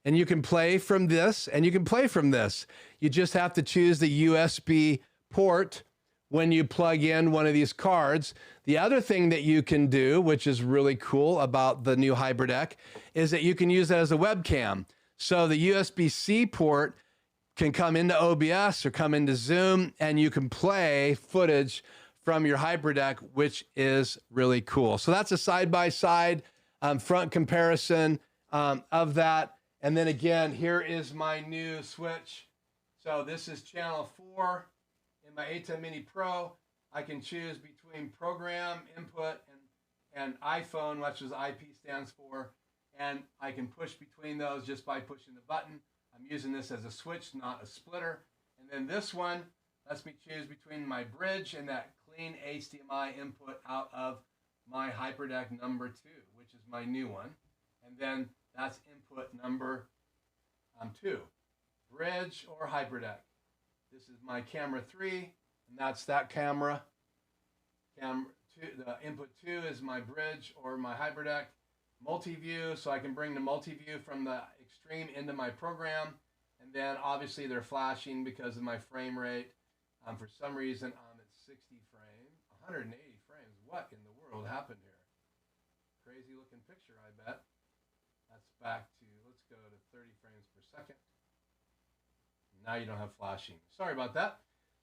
and you can play from this, and you can play from this. You just have to choose the USB port when you plug in one of these cards. The other thing that you can do, which is really cool about the new HyperDeck, is that you can use it as a webcam. So the USB-C port can come into OBS or come into Zoom, and you can play footage from your HyperDeck, which is really cool. So that's a side-by-side front comparison of that. And then again, here is my new switch. So this is channel 4 in my ATEM Mini Pro. I can choose between program, input, and and iPhone, which is IP stands for, and I can push between those just by pushing the button. I'm using this as a switch, not a splitter. And then this one lets me choose between my bridge and that clean HDMI input out of my HyperDeck number 2, which is my new one. And then that's input number 2, bridge or HyperDeck. This is my camera 3, and that's that camera. Camera 2, the input 2 is my bridge or my HyperDeck. Multi-view, so I can bring the multi-view from the extreme into my program. And then obviously they're flashing because of my frame rate. For some reason I'm at 60 frames, 180 frames. What in the world happened here? Crazy looking picture, I bet. That's back to, let's go to 30 frames per second. Now you don't have flashing. Sorry about that.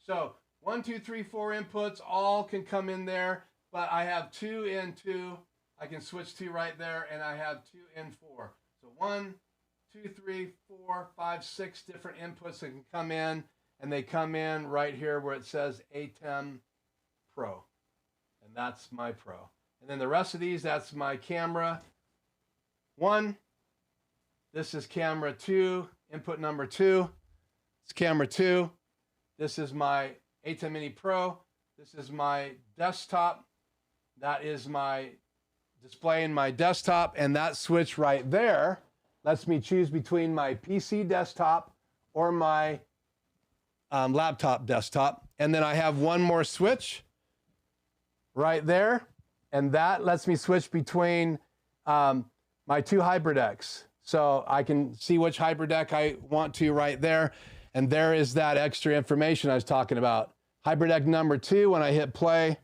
So 1, 2, 3, 4 inputs, all can come in there, but I have 2 in 2. I can switch to right there, and I have 2 in 4. So 1, 2, 3, 4, 5, 6 different inputs that can come in, and they come in right here where it says ATEM Pro, and that's my Pro. And then the rest of these, that's my camera 1. This is camera 2, input number 2. It's camera 2. This is my ATEM Mini Pro. This is my desktop. That is my display in my desktop, and that switch right there lets me choose between my PC desktop or my laptop desktop. And then I have one more switch right there, and that lets me switch between my 2 HyperDecks. So I can see which HyperDeck I want to right there, and there is that extra information I was talking about. HyperDeck number 2, when I hit play,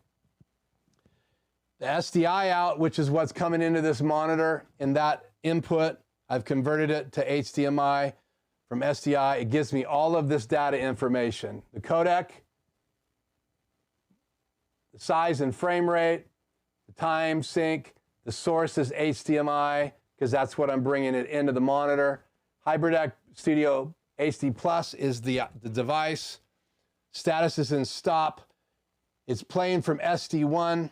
the SDI out, which is what's coming into this monitor, and that input, I've converted it to HDMI from SDI. It gives me all of this data information. The codec, the size and frame rate, the time sync, the source is HDMI, because that's what I'm bringing it into the monitor. HyperDeck Studio HD Plus is the device. Status is in stop. It's playing from SD1.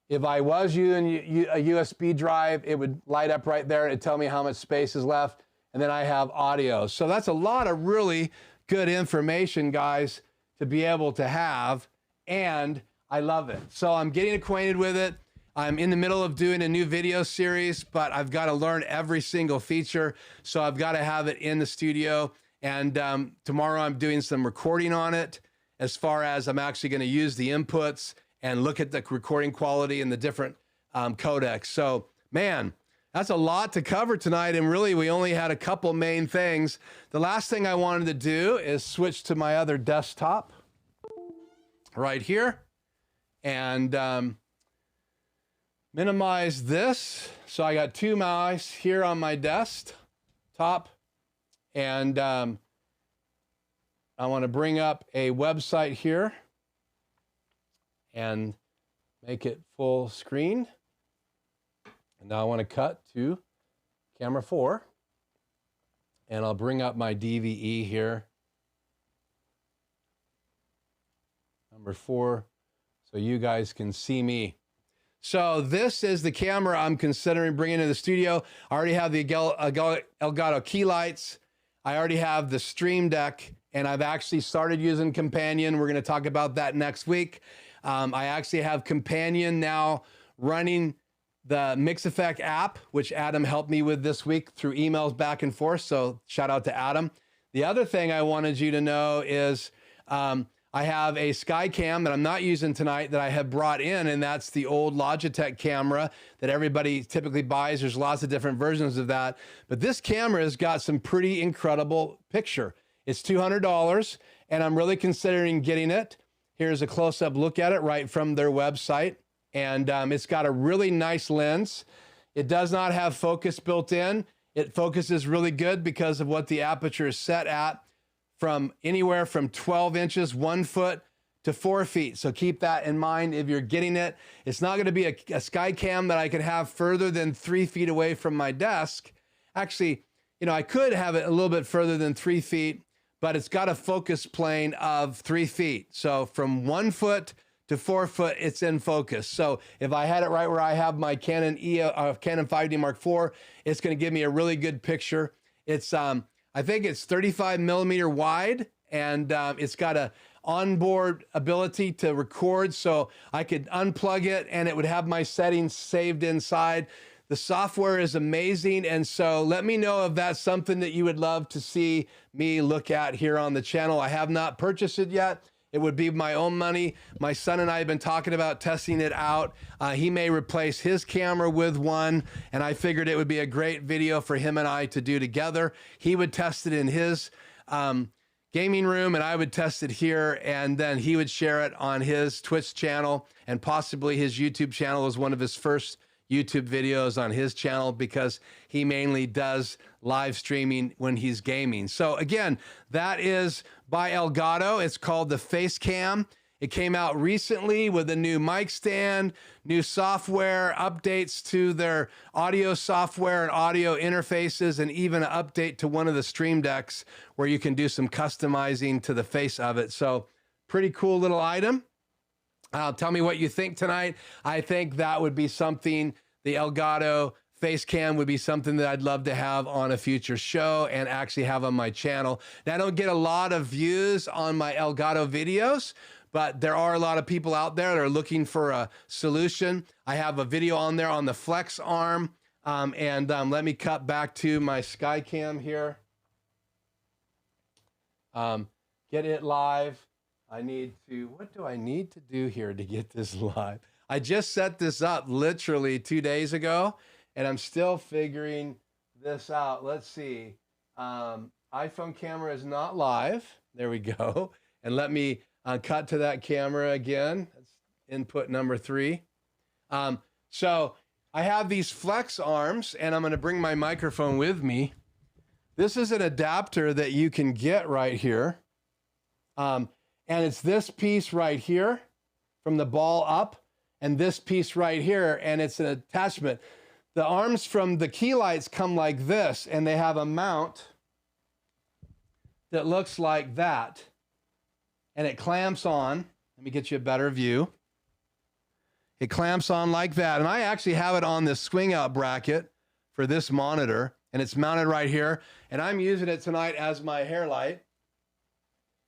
If I was using a USB drive, it would light up right there and it'd tell me how much space is left. And then I have audio. So that's a lot of really good information, guys, to be able to have. And I love it. So I'm getting acquainted with it. I'm in the middle of doing a new video series, but I've got to learn every single feature. So I've got to have it in the studio. And tomorrow I'm doing some recording on it, as far as I'm actually going to use the inputs and look at the recording quality and the different codecs. So, man, that's a lot to cover tonight, and really we only had a couple main things. The last thing I wanted to do is switch to my other desktop right here and minimize this. So I got 2 mice here on my desktop, and I want to bring up a website here and make it full screen. And now I want to cut to camera 4. And I'll bring up my DVE here. Number 4, so you guys can see me. So this is the camera I'm considering bringing to the studio. I already have the Elgato key lights. I already have the Stream Deck, and I've actually started using Companion. We're going to talk about that next week. I actually have Companion now running the Mix Effect app, which Adam helped me with this week through emails back and forth. So shout out to Adam. The other thing I wanted you to know is I have a Skycam that I'm not using tonight that I have brought in, and that's the old Logitech camera that everybody typically buys. There's lots of different versions of that. But this camera has got some pretty incredible picture. It's $200, and I'm really considering getting it. Here's a close-up look at it right from their website. And it's got a really nice lens. It does not have focus built in. It focuses really good because of what the aperture is set at, from anywhere from 12 inches, 1 foot, to 4 feet. So keep that in mind if you're getting it. It's not going to be a Skycam that I can have further than 3 feet away from my desk. Actually, you know, I could have it a little bit further than 3 feet, but it's got a focus plane of 3 feet. So from 1 foot to 4 foot, it's in focus. So if I had it right where I have my Canon Canon 5D Mark IV, it's going to give me a really good picture. It's I think it's 35 millimeter wide, and it's got a onboard ability to record, so I could unplug it and it would have my settings saved inside. The software is amazing, and so let me know if that's something that you would love to see me look at here on the channel. I have not purchased it yet. It would be my own money. My son and I have been talking about testing it out. He may replace his camera with one, and I figured it would be a great video for him and I to do together. He would test it in his gaming room, and I would test it here, and then he would share it on his Twitch channel, and possibly his YouTube channel was one of his first YouTube videos on his channel, because he mainly does live streaming when he's gaming. So again, that is by Elgato. It's called the Facecam. It came out recently with a new mic stand, new software, updates to their audio software and audio interfaces, and even an update to one of the Stream Decks where you can do some customizing to the face of it. So pretty cool little item. Tell me what you think tonight. I think that would be something, the Elgato Facecam would be something that I'd love to have on a future show and actually have on my channel. Now, I don't get a lot of views on my Elgato videos, but there are a lot of people out there that are looking for a solution. I have a video on there on the flex arm. Let me cut back to my Skycam here. Get it live. What do I need to do here to get this live? I just set this up literally 2 days ago, and I'm still figuring this out. Let's see. iPhone camera is not live. There we go. And let me cut to that camera again. That's input number 3. So I have these flex arms, and I'm going to bring my microphone with me. This is an adapter that you can get right here. And it's this piece right here from the ball up, and this piece right here, and it's an attachment. The arms from the key lights come like this, and they have a mount that looks like that, and it clamps on. Let me get you a better view. It clamps on like that, and I actually have it on this swing out bracket for this monitor, and it's mounted right here, and I'm using it tonight as my hair light.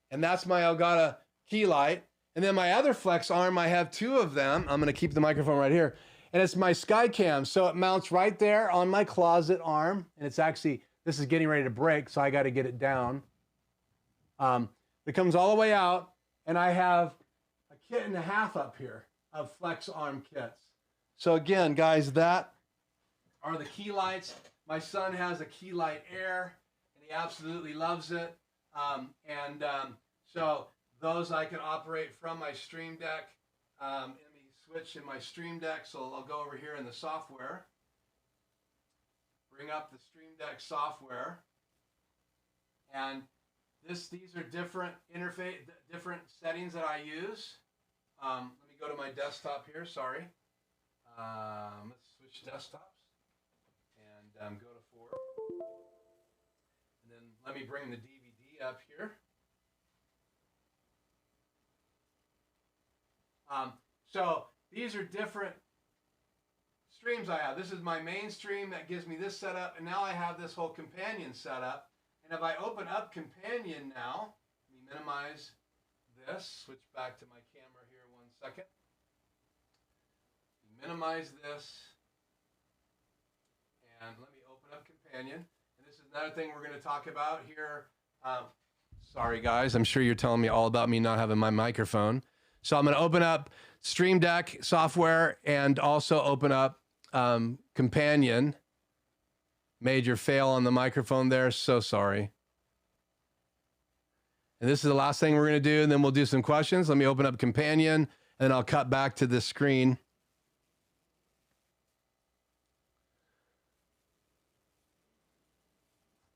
And that's my Elgato key light. And then my other flex arm, I have 2 of them. I'm going to keep the microphone right here. And it's my Skycam. So it mounts right there on my closet arm. And it's actually, this is getting ready to break, so I got to get it down. It comes all the way out. And I have a kit and a half up here of flex arm kits. So again, guys, that are the key lights. My son has a key light Air, and he absolutely loves it. So those I can operate from my Stream Deck. Let me switch in my Stream Deck, so I'll go over here in the software. Bring up the Stream Deck software. And these are different different settings that I use. Let me go to my desktop here, sorry. Let's switch desktops and go to 4. And then let me bring the DVD up here. So these are different streams I have. This is my main stream that gives me this setup, and now I have this whole companion setup. And if I open up companion now, let me minimize this, switch back to my camera here 1 second. Minimize this, and let me open up companion. And this is another thing we're going to talk about here. Sorry guys, I'm sure you're telling me all about me not having my microphone. So I'm going to open up Stream Deck software and also open up companion. Major fail on the microphone there, so sorry. And this is the last thing we're going to do, and then we'll do some questions. Let me open up companion, and then I'll cut back to the screen.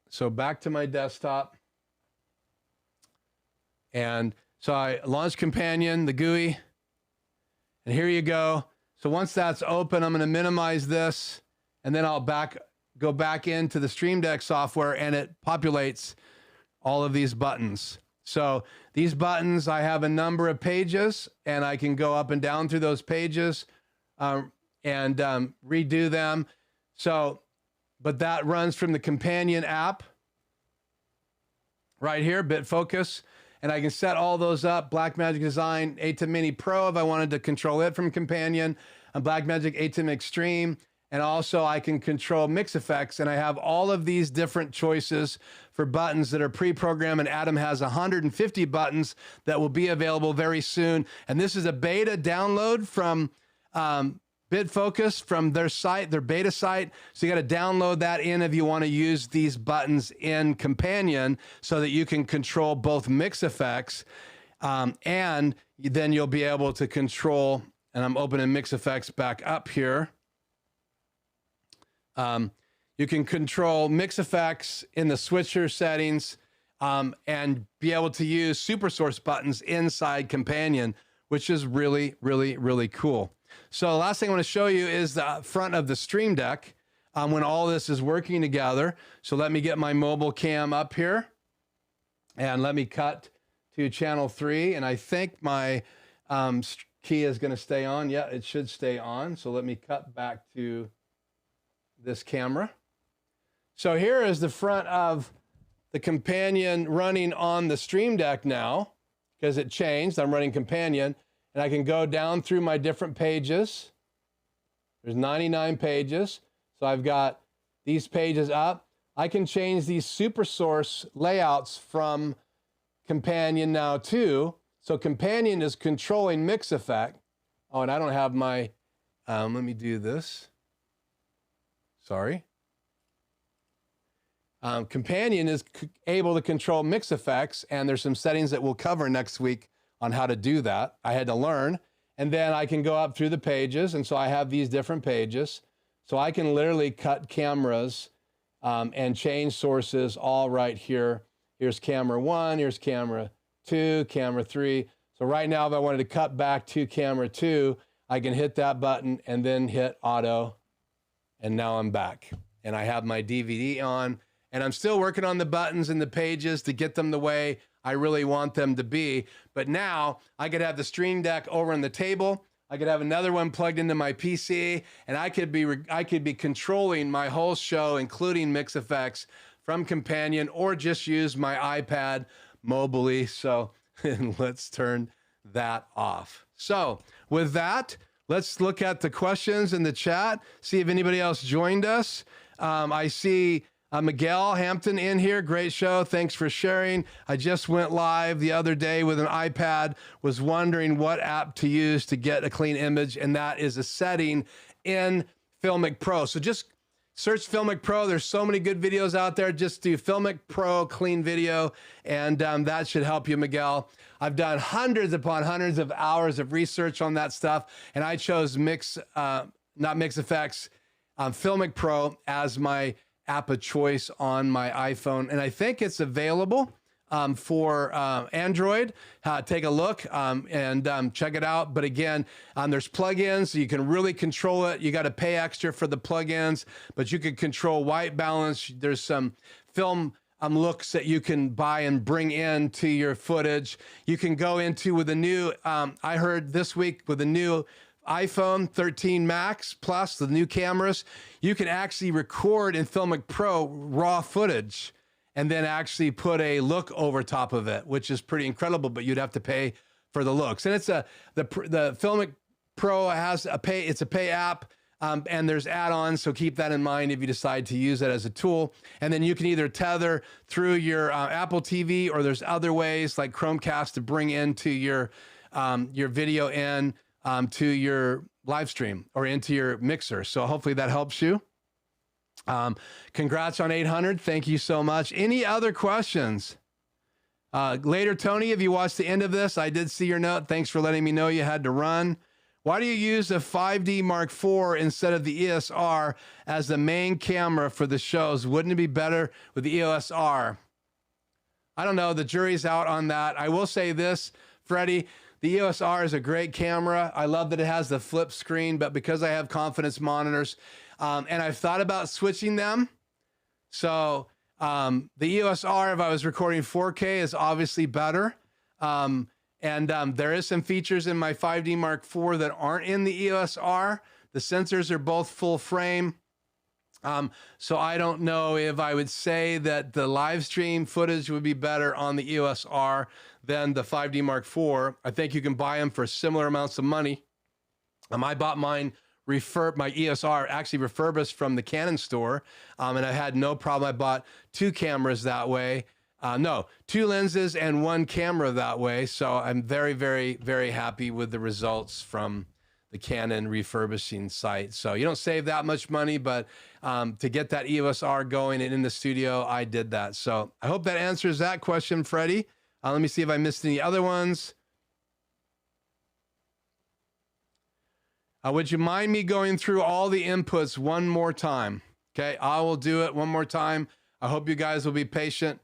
So back to my desktop. And so I launched companion, the GUI, and here you go. So once that's open, I'm going to minimize this, and then I'll go back into the Stream Deck software, and it populates all of these buttons. So these buttons, I have a number of pages, and I can go up and down through those pages and redo them. So, but that runs from the companion app right here, BitFocus, and I can set all those up. Blackmagic Design, ATEM Mini Pro if I wanted to control it from companion, and Blackmagic ATEM Extreme, and also I can control mix effects, and I have all of these different choices for buttons that are pre-programmed, and ATEM has 150 buttons that will be available very soon. And this is a beta download from BitFocus from their site, their beta site. So you got to download that in if you want to use these buttons in companion so that you can control both mix effects. And then you'll be able to control, and I'm opening mix effects back up here. You can control mix effects in the switcher settings and be able to use super source buttons inside companion, which is really, really, really cool. So the last thing I want to show you is the front of the Stream Deck when all this is working together. So let me get my mobile cam up here and let me cut to channel 3. And I think my key is going to stay on. Yeah, it should stay on. So let me cut back to this camera. So here is the front of the companion running on the Stream Deck now because it changed. I'm running companion. And I can go down through my different pages. There's 99 pages. So I've got these pages up. I can change these super source layouts from companion now too. So companion is controlling mix effect. Oh, and I don't have my, let me do this. Sorry. Companion is able to control mix effects, and there's some settings that we'll cover next week on how to do that. I had to learn. And then I can go up through the pages. And so I have these different pages. So I can literally cut cameras and change sources all right here. Here's camera 1, here's camera 2, camera 3. So right now, if I wanted to cut back to camera 2, I can hit that button and then hit auto. And now I'm back. And I have my DVD on. And I'm still working on the buttons and the pages to get them the way I really want them to be. But now I could have the Stream Deck over on the table. I could have another one plugged into my PC, and I could be controlling my whole show, including mix effects from companion, or just use my iPad mobily. So let's turn that off. So with that, let's look at the questions in the chat, see if anybody else joined us. I see Miguel Hampton in here. Great show. Thanks for sharing. I just went live the other day with an iPad, was wondering what app to use to get a clean image, and that is a setting in FilMic Pro. So just search FilMic Pro. There's so many good videos out there. Just do FilMic Pro clean video, and that should help you, Miguel. I've done hundreds upon hundreds of hours of research on that stuff, and I chose not Mix Effects, FilMic Pro as my app of choice on my iPhone, and I think it's available for Android. Take a look and check it out. But again, there's plugins, so you can really control it. You got to pay extra for the plugins, but you can control white balance. There's some film looks that you can buy and bring into your footage. You can go into with a new, I heard this week with a new iPhone 13 Max Plus, the new cameras, you can actually record in FilMic Pro raw footage and then actually put a look over top of it, which is pretty incredible, but you'd have to pay for the looks. And it's the FilMic Pro has it's a pay app, and there's add-ons, so keep that in mind if you decide to use it as a tool. And then you can either tether through your Apple TV, or there's other ways like Chromecast to bring into your video in to your live stream or into your mixer. So hopefully that helps you. Congrats on 800. Thank you so much. Any other questions? Later, Tony, if you watched the end of this, I did see your note. Thanks for letting me know you had to run. Why do you use a 5D Mark IV instead of the EOS R as the main camera for the shows? Wouldn't it be better with the EOS R? I don't know. The jury's out on that. I will say this, Freddie. The EOS R is a great camera. I love that it has the flip screen, but because I have confidence monitors, and I've thought about switching them, so The EOS R, if I was recording 4K, is obviously better. There is some features in my 5D Mark IV that aren't in the EOS R. The sensors are both full frame. So I don't know if I would say that the live stream footage would be better on the EOS R than the 5D Mark IV. I think you can buy them for similar amounts of money. I bought mine my EOS R actually refurbished from the Canon store, and I had no problem. I bought 2 cameras that way. No, 2 lenses and 1 camera that way. So I'm very, very, very happy with the results from the Canon refurbishing site. So you don't save that much money, but to get that EOS R going and in the studio, I did that. So I hope that answers that question, Freddie. Let me see if I missed any other ones. Would you mind me going through all the inputs one more time? Okay, I will do it one more time. I hope you guys will be patient.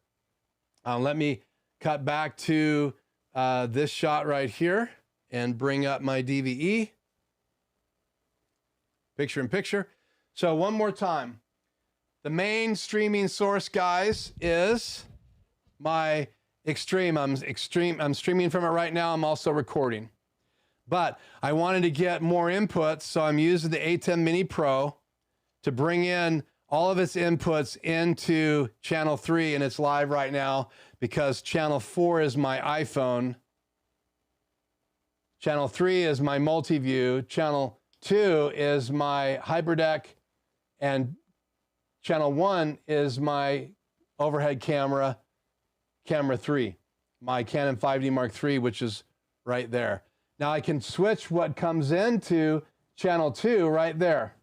Let me cut back to this shot right here and bring up my DVE. Picture in picture. So one more time. The main streaming source, guys, is my Extreme. I'm streaming from it right now. I'm also recording. But I wanted to get more inputs, so I'm using the ATEM Mini Pro to bring in all of its inputs into channel 3, and it's live right now because channel 4 is my iPhone. Channel 3 is my multi-view. Channel 2 is my HyperDeck, and channel 1 is my overhead camera, camera 3, my Canon 5D Mark III, which is right there. Now I can switch what comes into channel 2 right there.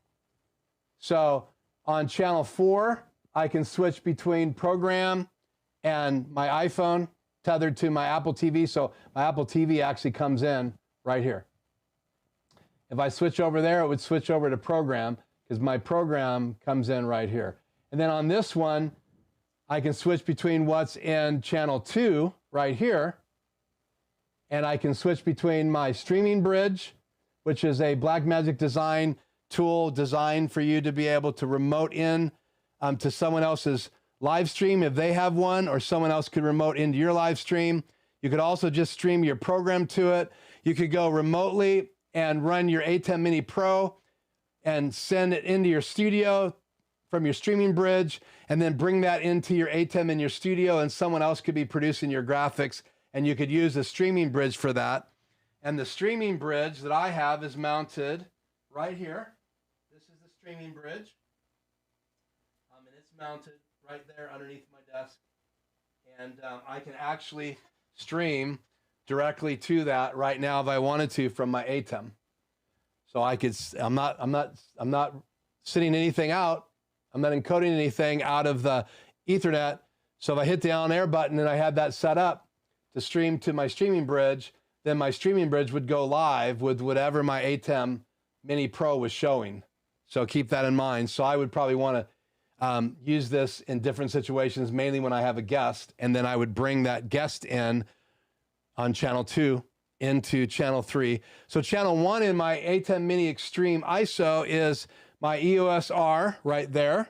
So on channel 4, I can switch between program and my iPhone tethered to my Apple TV. So my Apple TV actually comes in right here. If I switch over there, it would switch over to program because my program comes in right here. And then on this one, I can switch between what's in channel 2 right here. And I can switch between my streaming bridge, which is a Blackmagic design tool designed for you to be able to remote in to someone else's live stream if they have one, or someone else could remote into your live stream. You could also just stream your program to it. You could go remotely and run your ATEM Mini Pro and send it into your studio from your streaming bridge, and then bring that into your ATEM in your studio, and someone else could be producing your graphics, and you could use the streaming bridge for that. And the streaming bridge that I have is mounted right here. This is the streaming bridge. And it's mounted right there underneath my desk. And I can actually stream directly to that right now if I wanted to from my ATEM. So I could, I'm not sitting anything out. I'm not encoding anything out of the Ethernet. So if I hit the on air button and I had that set up to stream to my streaming bridge, then my streaming bridge would go live with whatever my ATEM Mini Pro was showing. So keep that in mind. So I would probably want to use this in different situations, mainly when I have a guest, and then I would bring that guest in on channel 2 into channel 3. So channel 1 in my ATEM Mini Extreme ISO is my EOS R right there.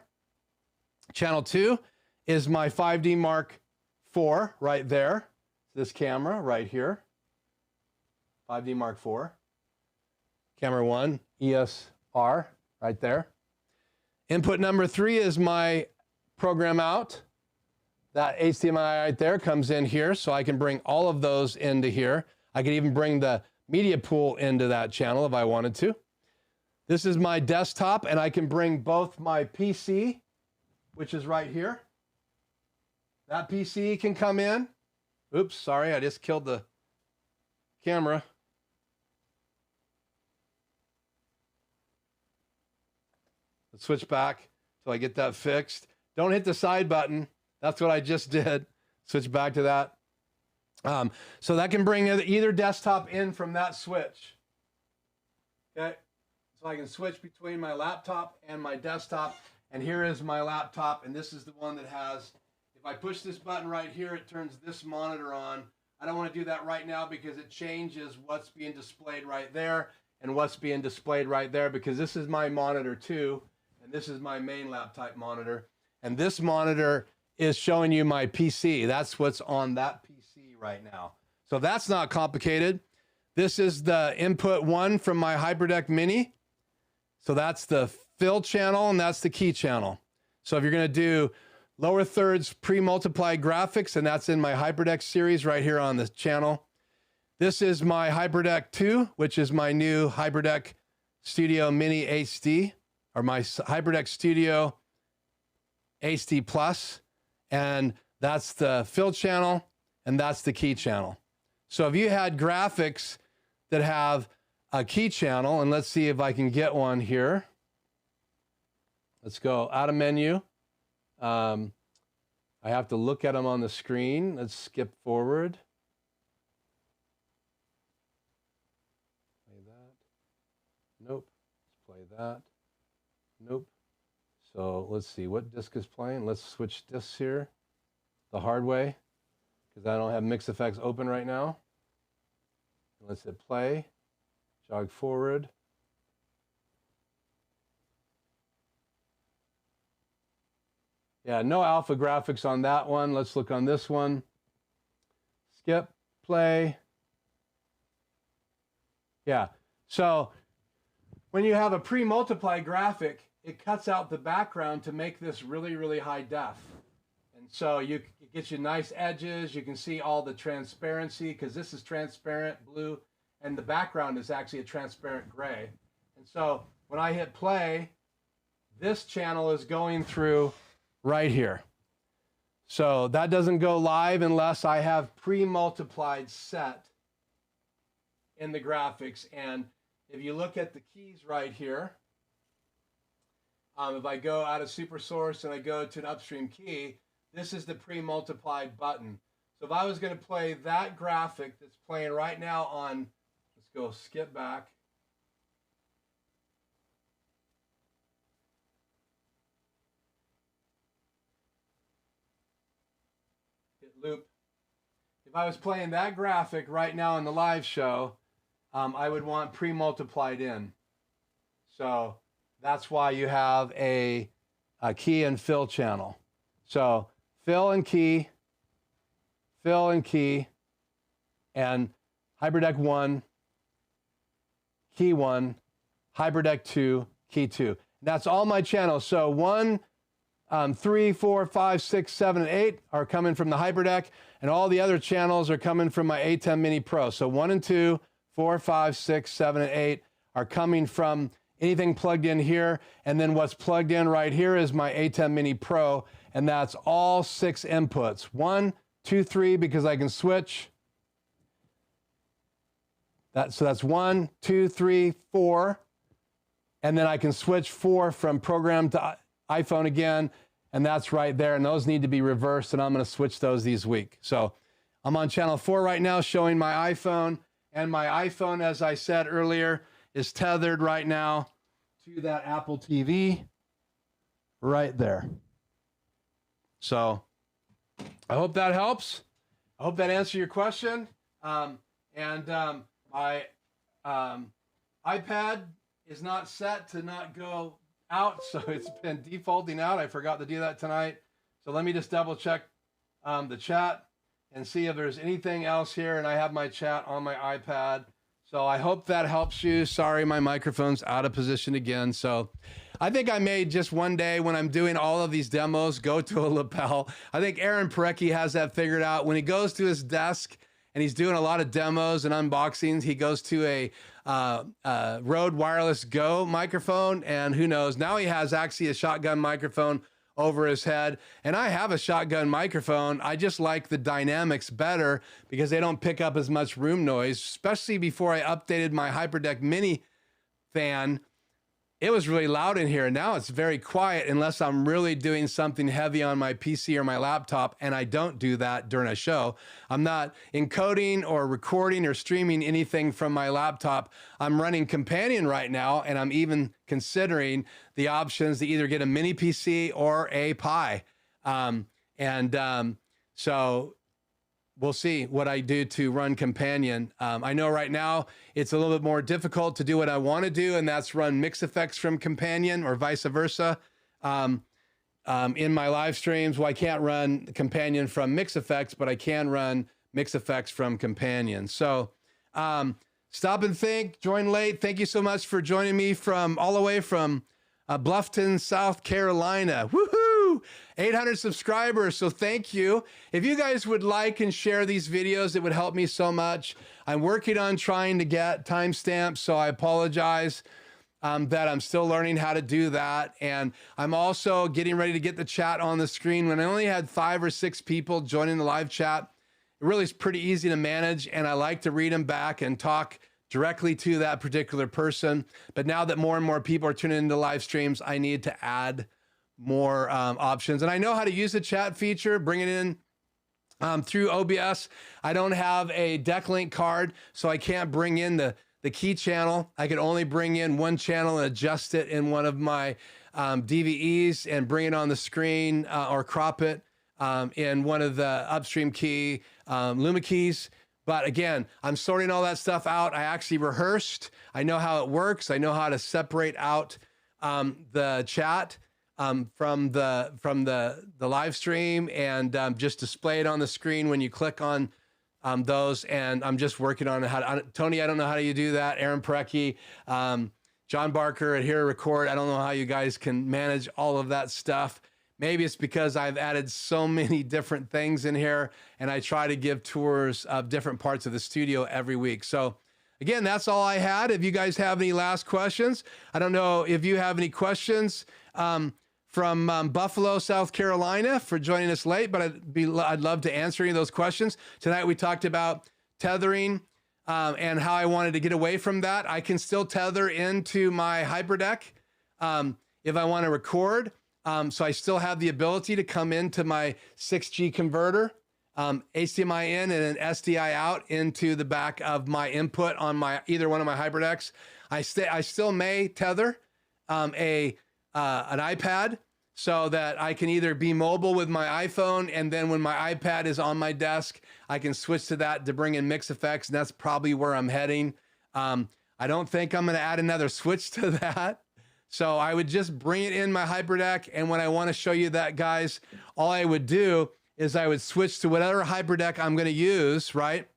Channel 2 is my 5D Mark IV right there. This camera right here. 5D Mark IV. Camera 1, EOS R right there. Input number 3 is my program out. That HDMI right there comes in here, so I can bring all of those into here. I could even bring the media pool into that channel if I wanted to. This is my desktop, and I can bring both my PC, which is right here. That PC can come in. Oops, sorry, I just killed the camera. Let's switch back till I get that fixed. Don't hit the side button. That's what I just did. Switch back to that. So that can bring either desktop in from that switch. Okay, so I can switch between my laptop and my desktop. And here is my laptop, and this is the one that has, if I push this button right here, it turns this monitor on. I don't want to do that right now because it changes what's being displayed right there and what's being displayed right there, because this is my monitor too, and this is my main laptop monitor. And this monitor is showing you my PC. That's what's on that PC right now. So that's not complicated. This is the input 1 from my HyperDeck Mini. So that's the fill channel and that's the key channel. So if you're going to do lower thirds pre-multiplied graphics, and that's in my HyperDeck series right here on the channel. This is my HyperDeck 2, which is my new HyperDeck Studio Mini HD, or my HyperDeck Studio HD Plus, and that's the fill channel, and that's the key channel. So if you had graphics that have a key channel, and let's see if I can get one here. Let's go out of menu. I have to look at them on the screen. Let's skip forward. Play that. Nope. Let's play that. Nope. So let's see what disc is playing. Let's switch discs here the hard way because I don't have Mix Effects open right now. Let's hit play, jog forward. Yeah, no alpha graphics on that one. Let's look on this one. Skip, play. Yeah, so when you have a pre-multiply graphic, it cuts out the background to make this really, really high def. And so it gets you nice edges. You can see all the transparency because this is transparent blue and the background is actually a transparent gray. And so when I hit play, this channel is going through right here. So that doesn't go live unless I have pre-multiplied set in the graphics. And if you look at the keys right here, if I go out of super source and I go to an upstream key, this is the pre-multiplied button. So if I was going to play that graphic that's playing right now on, let's go skip back. Hit loop. If I was playing that graphic right now in the live show, I would want pre-multiplied in. So that's why you have a key and fill channel. So fill and key, and HyperDeck 1, key 1, HyperDeck 2, key 2. That's all my channels. So 1, 3, 4, 5, 6, 7, and 8 are coming from the HyperDeck, and all the other channels are coming from my ATEM Mini Pro. So 1 and 2, 4, 5, 6, 7, and 8 are coming from anything plugged in here, and then what's plugged in right here is my ATEM Mini Pro, and that's all 6 inputs. 1, 2, 3, because I can switch. So that's 1, 2, 3, 4, and then I can switch 4 from program to iPhone again, and that's right there, and those need to be reversed, and I'm going to switch those this week. So I'm on channel 4 right now showing my iPhone, and my iPhone, as I said earlier, is tethered right now to that Apple TV right there. So I hope that helps. I hope that answered your question. My iPad is not set to not go out, so it's been defaulting out. I forgot to do that tonight. So let me just double check the chat and see if there's anything else here. And I have my chat on my iPad. So I hope that helps you. Sorry, my microphone's out of position again. So I think I may just one day when I'm doing all of these demos, go to a lapel. I think Aaron Parecki has that figured out. When he goes to his desk and he's doing a lot of demos and unboxings, he goes to a Rode Wireless Go microphone, and who knows, now he has actually a shotgun microphone over his head. And I have a shotgun microphone. I just like the dynamics better because they don't pick up as much room noise, especially before I updated my HyperDeck Mini fan. It was really loud in here. Now it's very quiet unless I'm really doing something heavy on my PC or my laptop, and I don't do that during a show. I'm not encoding or recording or streaming anything from my laptop. I'm running Companion right now, and I'm even considering the options to either get a mini PC or a Pi. So we'll see what I do to run Companion. I know right now it's a little bit more difficult to do what I want to do, and that's run Mix Effects from Companion or vice versa. in my live streams. Well, I can't run Companion from Mix Effects, but I can run Mix Effects from Companion. So stop and think, join late. Thank you so much for joining me from all the way from Bluffton, South Carolina. Woohoo! 800 subscribers, so thank you. If you guys would like and share these videos, it would help me so much. I'm working on trying to get timestamps, so I apologize that I'm still learning how to do that. And I'm also getting ready to get the chat on the screen. When I only had 5 or 6 people joining the live chat, it really is pretty easy to manage, and I like to read them back and talk directly to that particular person. But now that more and more people are tuning into live streams, I need to add more options. And I know how to use the chat feature, bring it in through OBS. I don't have a deck link card, so I can't bring in the key channel. I can only bring in one channel and adjust it in one of my DVEs and bring it on the screen or crop it in one of the upstream key Luma keys. But again, I'm sorting all that stuff out. I actually rehearsed. I know how it works. I know how to separate out the chat from the live stream and just display it on the screen when you click on those. And I'm just working on how to, Tony, I don't know how you do that. Aaron Parecki, John Barker at Here Record. I don't know how you guys can manage all of that stuff. Maybe it's because I've added so many different things in here, and I try to give tours of different parts of the studio every week. So again, that's all I had. If you guys have any last questions, I don't know if you have any questions from Buffalo, South Carolina, for joining us late, but I'd love to answer any of those questions. Tonight we talked about tethering and how I wanted to get away from that. I can still tether into my HyperDeck if I want to record. So I still have the ability to come into my 6G converter, HDMI in and an SDI out into the back of my input on my either one of my HyperDecks. I still may tether an iPad so that I can either be mobile with my iPhone, and then when my iPad is on my desk, I can switch to that to bring in Mix Effects, and that's probably where I'm heading. I don't think I'm going to add another switch to that. So I would just bring it in my HyperDeck, and when I want to show you that, guys, all I would do is I would switch to whatever HyperDeck I'm going to use, right?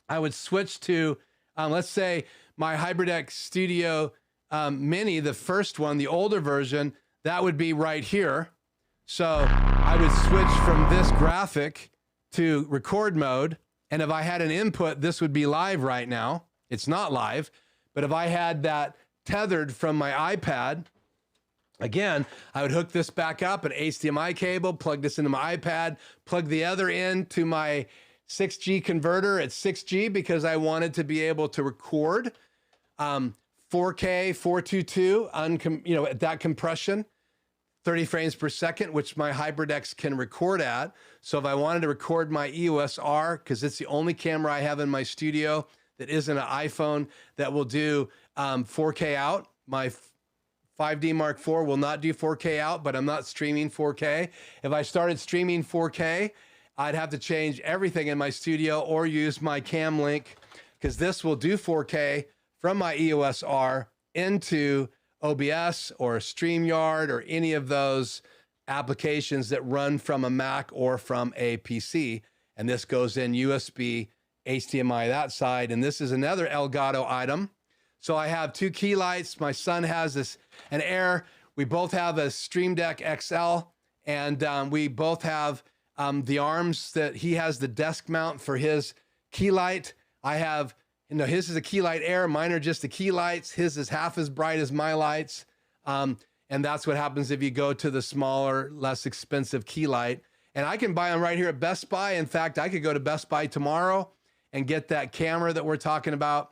I would switch to, let's say, my HyperDeck Studio Mini, the first one, the older version, that would be right here. So I would switch from this graphic to record mode, and if I had an input, this would be live right now. It's not live, but if I had that tethered from my iPad, again, I would hook this back up, an HDMI cable, plug this into my iPad, plug the other end to my 6G converter at 6G because I wanted to be able to record 4K, 422, at that compression, 30 frames per second, which my HyperDecks can record at. So if I wanted to record my EOS R, because it's the only camera I have in my studio that isn't an iPhone that will do 4K out. My 5D Mark IV will not do 4K out, but I'm not streaming 4K. If I started streaming 4K, I'd have to change everything in my studio or use my Cam Link, because this will do 4K from my EOS R into OBS or StreamYard or any of those applications that run from a Mac or from a PC. And this goes in USB, HDMI that side. And this is another Elgato item. So I have 2 key lights. My son has an Air. We both have a Stream Deck XL, and we both have the arms that he has the desk mount for his key light. I have, his is a key light Air. Mine are just the key lights. His is half as bright as my lights. And that's what happens if you go to the smaller, less expensive key light. And I can buy them right here at Best Buy. In fact, I could go to Best Buy tomorrow and get that camera that we're talking about.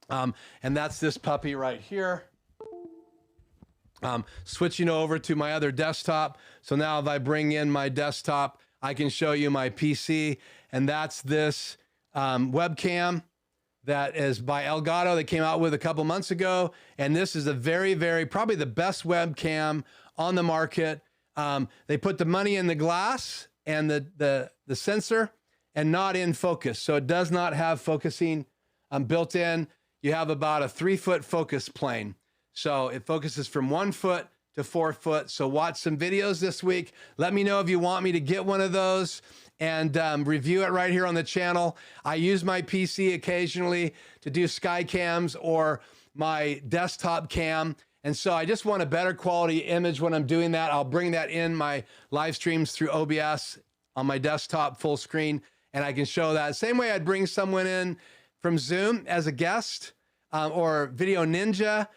And that's this puppy right here. Switching over to my other desktop. So now if I bring in my desktop, I can show you my PC. And that's this webcam that is by Elgato that came out with a couple months ago. And this is a very, very, probably the best webcam on the market. They put the money in the glass and the sensor and not in focus. So it does not have focusing built in. You have about a 3-foot focus plane. So it focuses from 1 foot to 4 foot. So watch some videos this week. Let me know if you want me to get one of those and review it right here on the channel. I use my PC occasionally to do sky cams or my desktop cam. And so I just want a better quality image when I'm doing that. I'll bring that in my live streams through OBS on my desktop full screen, and I can show that. Same way I'd bring someone in from Zoom as a guest or Video Ninja.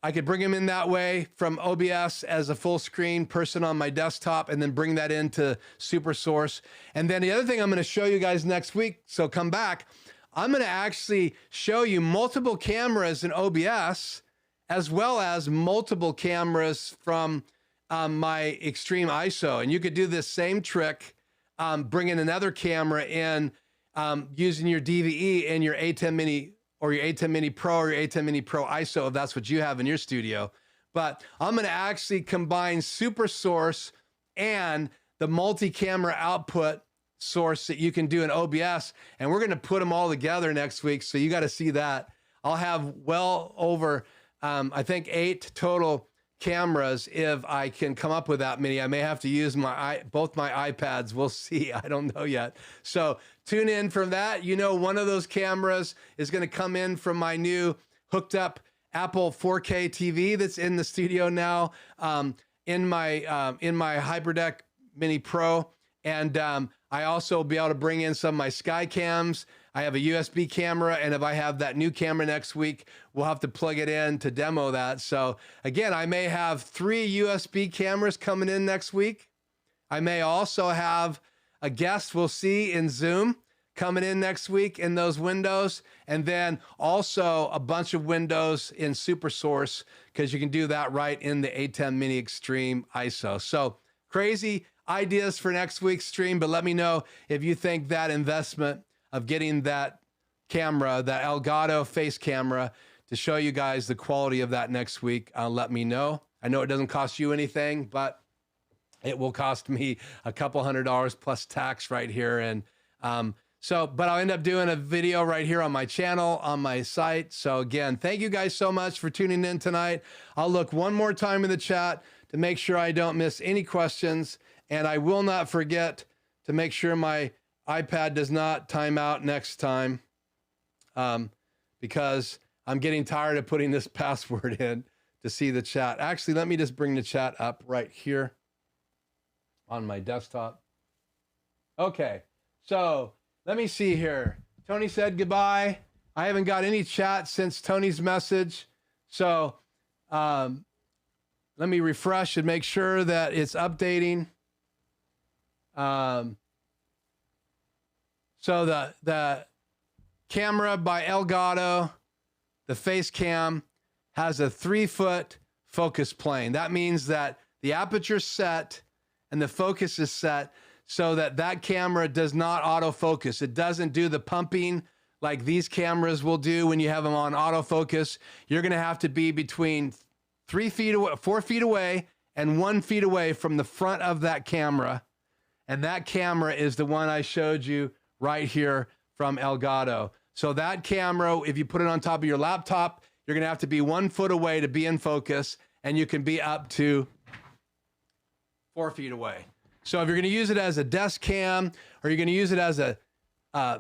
I could bring him in that way from OBS as a full screen person on my desktop and then bring that into SuperSource. And then the other thing I'm going to show you guys next week, so come back, I'm going to actually show you multiple cameras in OBS as well as multiple cameras from my extreme ISO. And you could do this same trick, bringing another camera in using your DVE in your ATEM Mini or your ATEM Mini Pro or your ATEM Mini Pro ISO, if that's what you have in your studio. But I'm going to actually combine SuperSource and the multi-camera output source that you can do in OBS, and we're going to put them all together next week, so you got to see that. I'll have well over, I think 8 total cameras if I can come up with that many. I may have to use both my iPads. We'll see. I don't know yet. So tune in from that. You know, one of those cameras is going to come in from my new hooked up Apple 4K TV that's in the studio now, in my HyperDeck Mini Pro. And I also will be able to bring in some of my sky cams. I have a USB camera, and if I have that new camera next week, we'll have to plug it in to demo that. So again, I may have 3 USB cameras coming in next week. I may also have a guest we'll see in Zoom coming in next week in those windows, and then also a bunch of windows in SuperSource, because you can do that right in the ATEM Mini Extreme ISO. So crazy ideas for next week's stream, but let me know if you think that investment of getting that camera, that Elgato face camera, to show you guys the quality of that next week. Let me know. I know it doesn't cost you anything, but it will cost me a couple $100 plus tax right here. And but I'll end up doing a video right here on my channel, on my site. So again, thank you guys so much for tuning in tonight. I'll look one more time in the chat to make sure I don't miss any questions. And I will not forget to make sure my iPad does not time out next time, because I'm getting tired of putting this password in to see the chat. Actually, let me just bring the chat up right here on my desktop. Okay, so let me see here. Tony said goodbye. I haven't got any chat since Tony's message. So let me refresh and make sure that it's updating. So the camera by Elgato, the face cam, has a 3-foot focus plane. That means that the aperture's set and the focus is set so that that camera does not autofocus. It doesn't do the pumping like these cameras will do when you have them on autofocus. You're going to have to be between 4 feet away and 1 feet away from the front of that camera. And that camera is the one I showed you right here from Elgato. So that camera, if you put it on top of your laptop, you're going to have to be 1 foot away to be in focus, and you can be up to 4 feet away. So if you're going to use it as a desk cam, or you're going to use it as a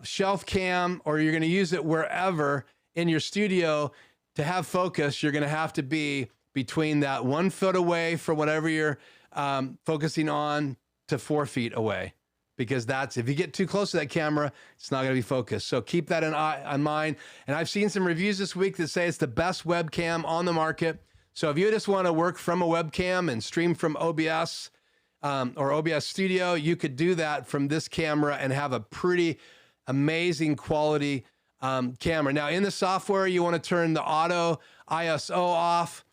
shelf cam, or you're going to use it wherever in your studio to have focus, you're going to have to be between that 1 foot away from whatever you're focusing on to 4 feet away. Because that's, if you get too close to that camera, it's not going to be focused. So keep that in mind. And I've seen some reviews this week that say it's the best webcam on the market. So if you just want to work from a webcam and stream from OBS or OBS Studio, you could do that from this camera and have a pretty amazing quality camera. Now in the software, you want to turn the auto ISO off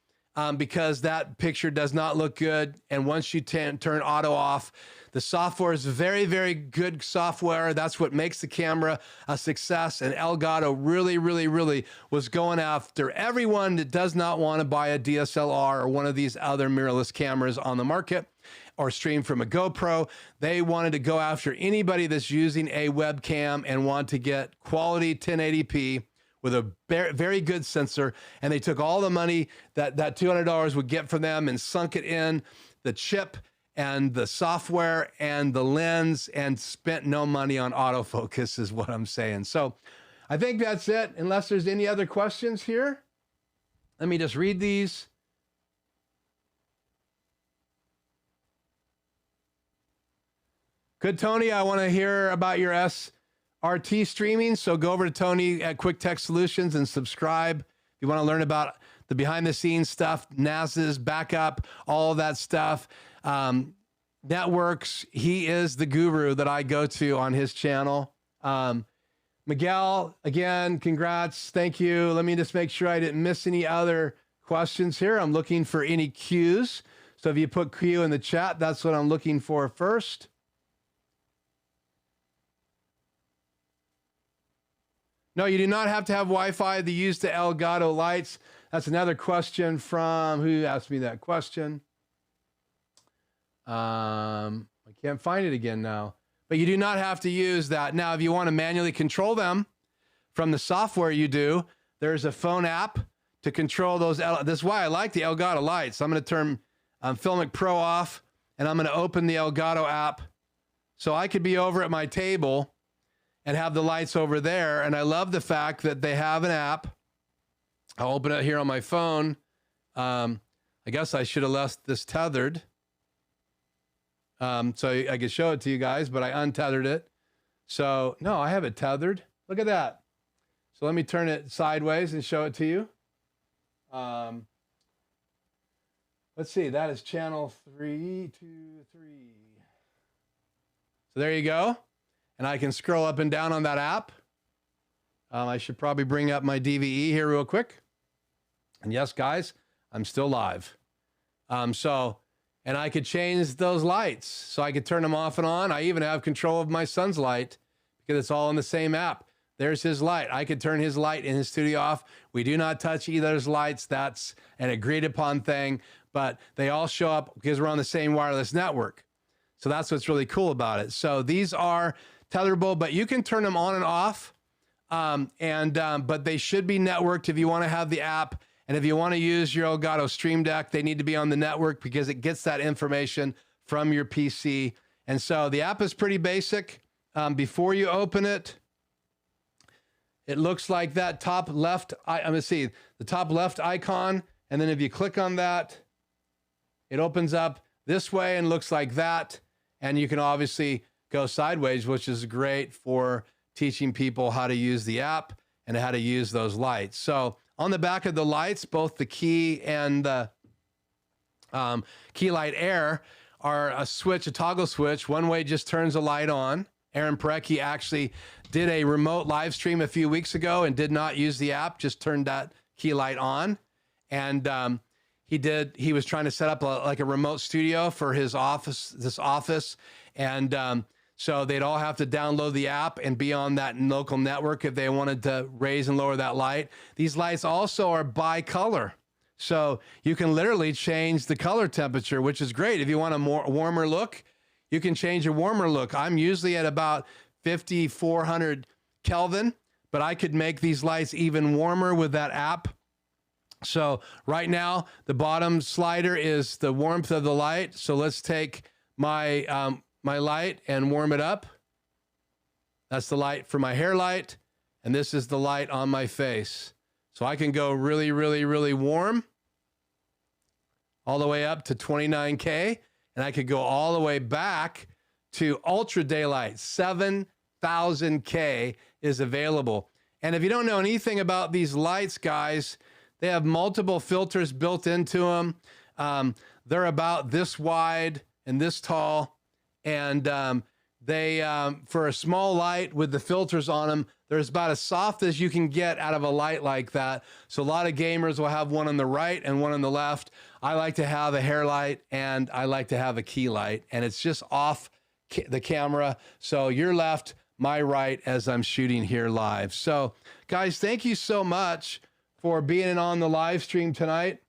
because that picture does not look good. And once you turn auto off, the software is very, very good software. That's what makes the camera a success. And Elgato really, really, really was going after everyone that does not want to buy a DSLR or one of these other mirrorless cameras on the market or stream from a GoPro. They wanted to go after anybody that's using a webcam and want to get quality 1080p with a very good sensor, and they took all the money that $200 would get from them and sunk it in the chip and the software and the lens and spent no money on autofocus is what I'm saying. So I think that's it, unless there's any other questions here. Let me just read these. Good, Tony, I want to hear about your SRT streaming. So go over to Tony at Quick Tech Solutions and subscribe. If you want to learn about the behind the scenes stuff, NAS's backup, all of that stuff. Networks, he is the guru that I go to on his channel. Miguel, again, congrats. Thank you. Let me just make sure I didn't miss any other questions here. I'm looking for any Qs. So if you put Q in the chat, that's what I'm looking for first. No, you do not have to have Wi-Fi to use the Elgato lights. That's another question from, who asked me that question? I can't find it again now. But you do not have to use that. Now, if you want to manually control them from the software you do, there's a phone app to control those. This is why I like the Elgato lights. I'm going to turn FilMic Pro off, and I'm going to open the Elgato app. So I could be over at my table and have the lights over there. And I love the fact that they have an app. I'll open it here on my phone. I guess I should have left this tethered. So I could show it to you guys, but I untethered it. So no, I have it tethered. Look at that. So let me turn it sideways and show it to you. Let's see, that is channel 323. So there you go. And I can scroll up and down on that app. I should probably bring up my DVE here real quick. And yes, guys, I'm still live. And I could change those lights. So I could turn them off and on. I even have control of my son's light because it's all in the same app. There's his light. I could turn his light in his studio off. We do not touch either of his lights. That's an agreed upon thing, but they all show up because we're on the same wireless network. So that's what's really cool about it. So these are tetherable, but you can turn them on and off. But they should be networked if you want to have the app. And if you want to use your Elgato Stream Deck, they need to be on the network because it gets that information from your PC. And so the app is pretty basic. Before you open it, it looks like that top left. I'm going to see the top left icon. And then if you click on that, it opens up this way and looks like that. And you can obviously go sideways, which is great for teaching people how to use the app and how to use those lights. So on the back of the lights, both the key and the key light air are a switch, a toggle switch. One way just turns a light on. Aaron Parecki actually did a remote live stream a few weeks ago and did not use the app, just turned that key light on. And he was trying to set up like a remote studio for his office, And so they'd all have to download the app and be on that local network if they wanted to raise and lower that light. These lights also are bi-color. So you can literally change the color temperature, which is great. If you want a more warmer look, you can change a warmer look. I'm usually at about 5,400 Kelvin, but I could make these lights even warmer with that app. So right now, the bottom slider is the warmth of the light. So let's take my my light and warm it up. That's the light for my hair light. And this is the light on my face. So I can go really, really, really warm all the way up to 29K. And I could go all the way back to ultra daylight. 7,000K is available. And if you don't know anything about these lights, guys, they have multiple filters built into them. They're about this wide and this tall. And for a small light with the filters on them, they're about as soft as you can get out of a light like that. So a lot of gamers will have one on the right and one on the left. I like to have a hair light and I like to have a key light, and it's just off the camera. So your left, my right, as I'm shooting here live. So guys, thank you so much for being on the live stream tonight.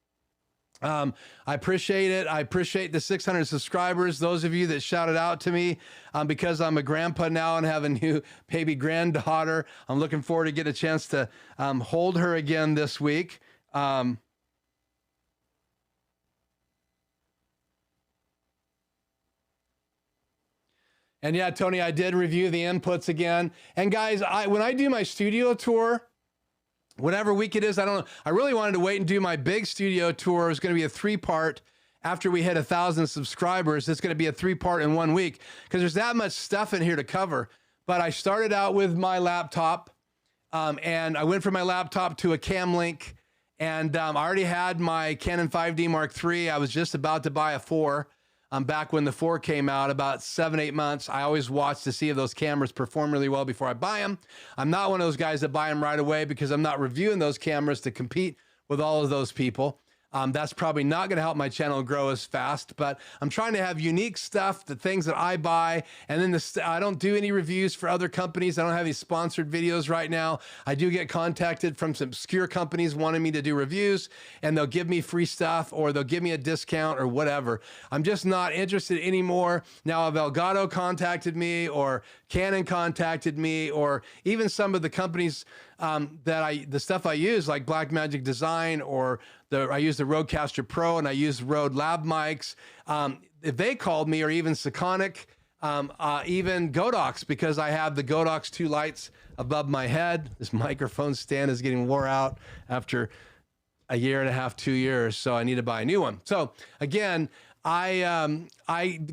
I appreciate it. I appreciate the 600 subscribers. Those of you that shouted out to me, because I'm a grandpa now and have a new baby granddaughter. I'm looking forward to get a chance to hold her again this week. And yeah, Tony, I did review the inputs again. And guys, when I do my studio tour, whatever week it is, I don't know. I really wanted to wait and do my big studio tour. It was going to be a 3-part after we hit 1,000 subscribers. It's going to be a 3-part in 1 week because there's that much stuff in here to cover. But I started out with my laptop, and I went from my laptop to a Cam Link, and I already had my Canon 5D Mark III. I was just about to buy a 4. Back when the 4 came out, about 7-8 months. I always watch to see if those cameras perform really well before I buy them. I'm not one of those guys that buy them right away because I'm not reviewing those cameras to compete with all of those people. That's probably not going to help my channel grow as fast, but I'm trying to have unique stuff, the things that I buy. And then I don't do any reviews for other companies. I don't have any sponsored videos right now. I do get contacted from some obscure companies wanting me to do reviews, and they'll give me free stuff or they'll give me a discount or whatever. I'm just not interested anymore. Now, if Elgato contacted me or Canon contacted me, or even some of the companies the stuff I use, like Blackmagic Design, or I use the Rodecaster Pro, and I use Rode Lab mics. If they called me, or even Sekonic, even Godox, because I have the Godox 2 lights above my head. This microphone stand is getting wore out after a year and a half, 2 years, so I need to buy a new one. So again, I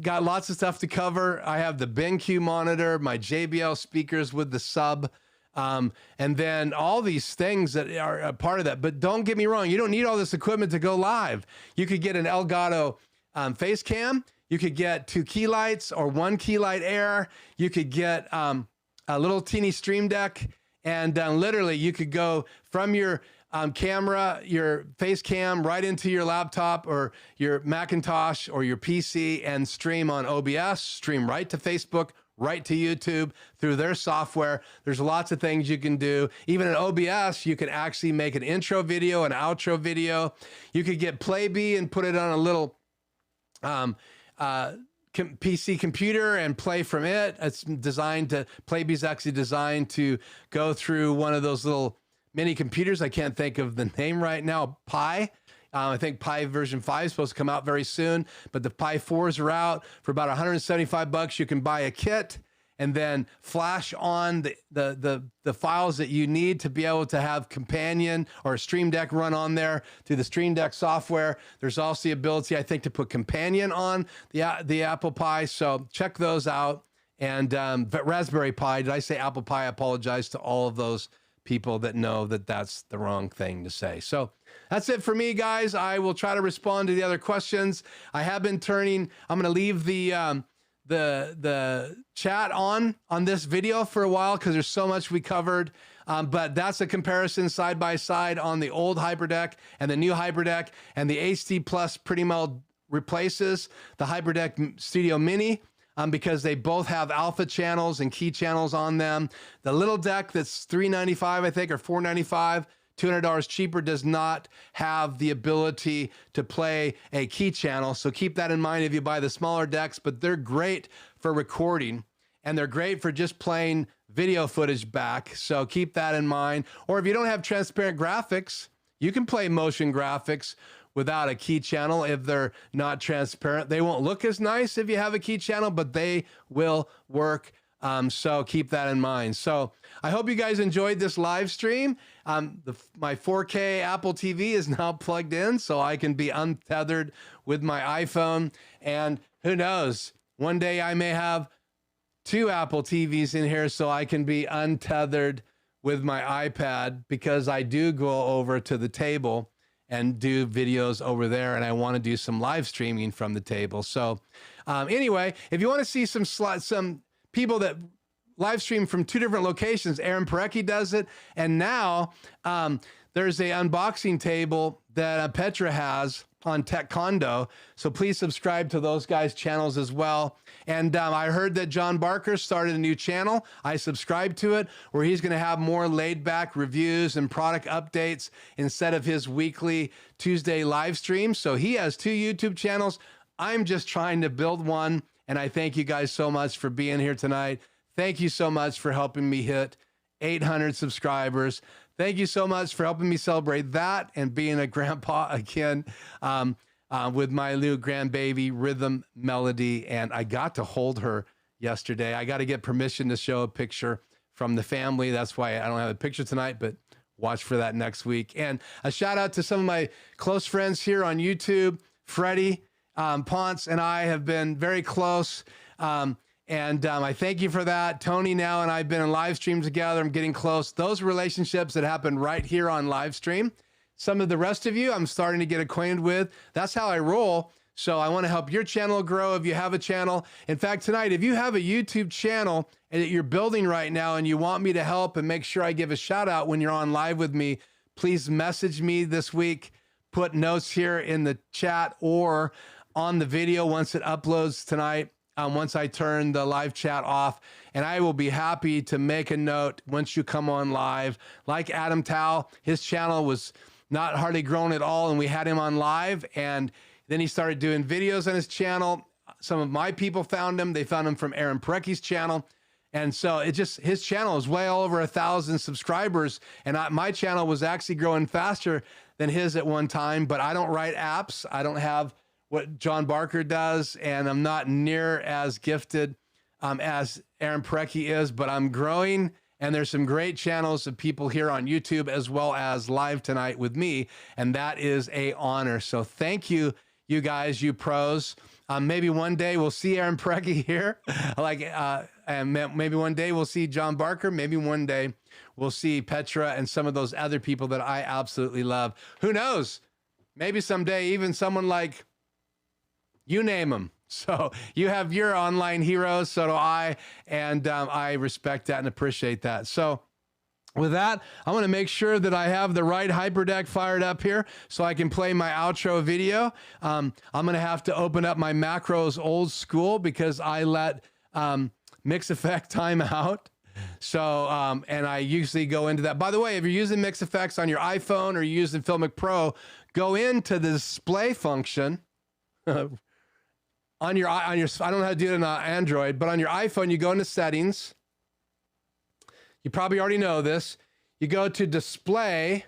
got lots of stuff to cover. I have the BenQ monitor, my JBL speakers with the sub, and then all these things that are a part of that. But don't get me wrong, you don't need all this equipment to go live. You could get an Elgato face cam. You could get 2 key lights or 1 key light Air. You could get a little teeny Stream Deck, and literally you could go from your camera, your face cam, right into your laptop or your Macintosh or your PC and stream on OBS, stream right to Facebook, right to YouTube through their software. There's lots of things you can do. Even in OBS, you can actually make an intro video, an outro video. You could get Playbee and put it on a little PC computer and play from it. It's designed to, Playbee's actually designed to go through one of those little mini computers. I can't think of the name right now. Pi. I think Pi version 5 is supposed to come out very soon, but the Pi 4s are out for about 175 bucks. You can buy a kit and then flash on the files that you need to be able to have Companion or Stream Deck run on there through the Stream Deck software. There's also the ability, I think, to put Companion on the Apple Pi. So check those out. And Raspberry Pi. Did I say Apple Pi? I apologize to all of those people that know that that's the wrong thing to say. So that's it for me, guys. I will try to respond to the other questions. I have been I'm going to leave the chat on this video for a while because there's so much we covered. But that's a comparison side by side on the old HyperDeck and the new HyperDeck, and the HD Plus pretty well replaces the HyperDeck Studio Mini. Because they both have alpha channels and key channels on them. The little deck that's $395, I think, or $495, $200 cheaper, does not have the ability to play a key channel. So keep that in mind if you buy the smaller decks, but they're great for recording and they're great for just playing video footage back. So keep that in mind. Or if you don't have transparent graphics, you can play motion graphics without a key channel. If they're not transparent, they won't look as nice if you have a key channel, but they will work. So keep that in mind. So I hope you guys enjoyed this live stream. My 4K Apple TV is now plugged in so I can be untethered with my iPhone. And who knows, one day I may have 2 Apple TVs in here so I can be untethered with my iPad, because I do go over to the table and do videos over there, and I want to do some live streaming from the table. So anyway, if you want to see some people that live stream from 2 different locations, Aaron Parecki does it, and now there's a unboxing table that Petra has on Tech Condo. So please subscribe to those guys' channels as well. And I heard that John Barker started a new channel. I subscribe to it, where he's going to have more laid back reviews and product updates instead of his weekly Tuesday live stream. So he has 2 YouTube channels. I'm just trying to build one. And I thank you guys so much for being here tonight. Thank you so much for helping me hit 800 subscribers. Thank you so much for helping me celebrate that and being a grandpa again with my new grandbaby, Rhythm Melody. And I got to hold her yesterday. I got to get permission to show a picture from the family. That's why I don't have a picture tonight, but watch for that next week. And a shout out to some of my close friends here on YouTube. Freddie Ponce and I have been very close. I thank you for that. Tony now and I have been in live stream together. I'm getting close. Those relationships that happen right here on live stream. Some of the rest of you I'm starting to get acquainted with. That's how I roll. So I want to help your channel grow if you have a channel. In fact, tonight, if you have a YouTube channel that you're building right now and you want me to help and make sure I give a shout out when you're on live with me, please message me this week. Put notes here in the chat or on the video once it uploads tonight. Once I turn the live chat off, and I will be happy to make a note once you come on live. Like Adam Tao, his channel was not hardly grown at all, and we had him on live, and then he started doing videos on his channel. Some of my people found him. They found him from Aaron Parecki's channel. And so his channel is way all over 1,000 subscribers, and my channel was actually growing faster than his at one time, but I don't write apps. I don't have what John Barker does, and I'm not near as gifted as Aaron Parecki is, but I'm growing, and there's some great channels of people here on YouTube as well as live tonight with me, and that is an honor. So thank you, you guys, you pros. Maybe one day we'll see Aaron Parecki here, and maybe one day we'll see John Barker. Maybe one day we'll see Petra and some of those other people that I absolutely love. Who knows? Maybe someday even someone like, you name them. So you have your online heroes, so do I, and I respect that and appreciate that. So with that, I want to make sure that I have the right HyperDeck fired up here so I can play my outro video. I'm going to have to open up my macros old school because I let Mix Effect time out. So, and I usually go into that. By the way, if you're using Mix Effects on your iPhone or you're using FilMic Pro, go into the display function. On your, I don't know how to do it on Android, but on your iPhone, you go into settings. You probably already know this. You go to display,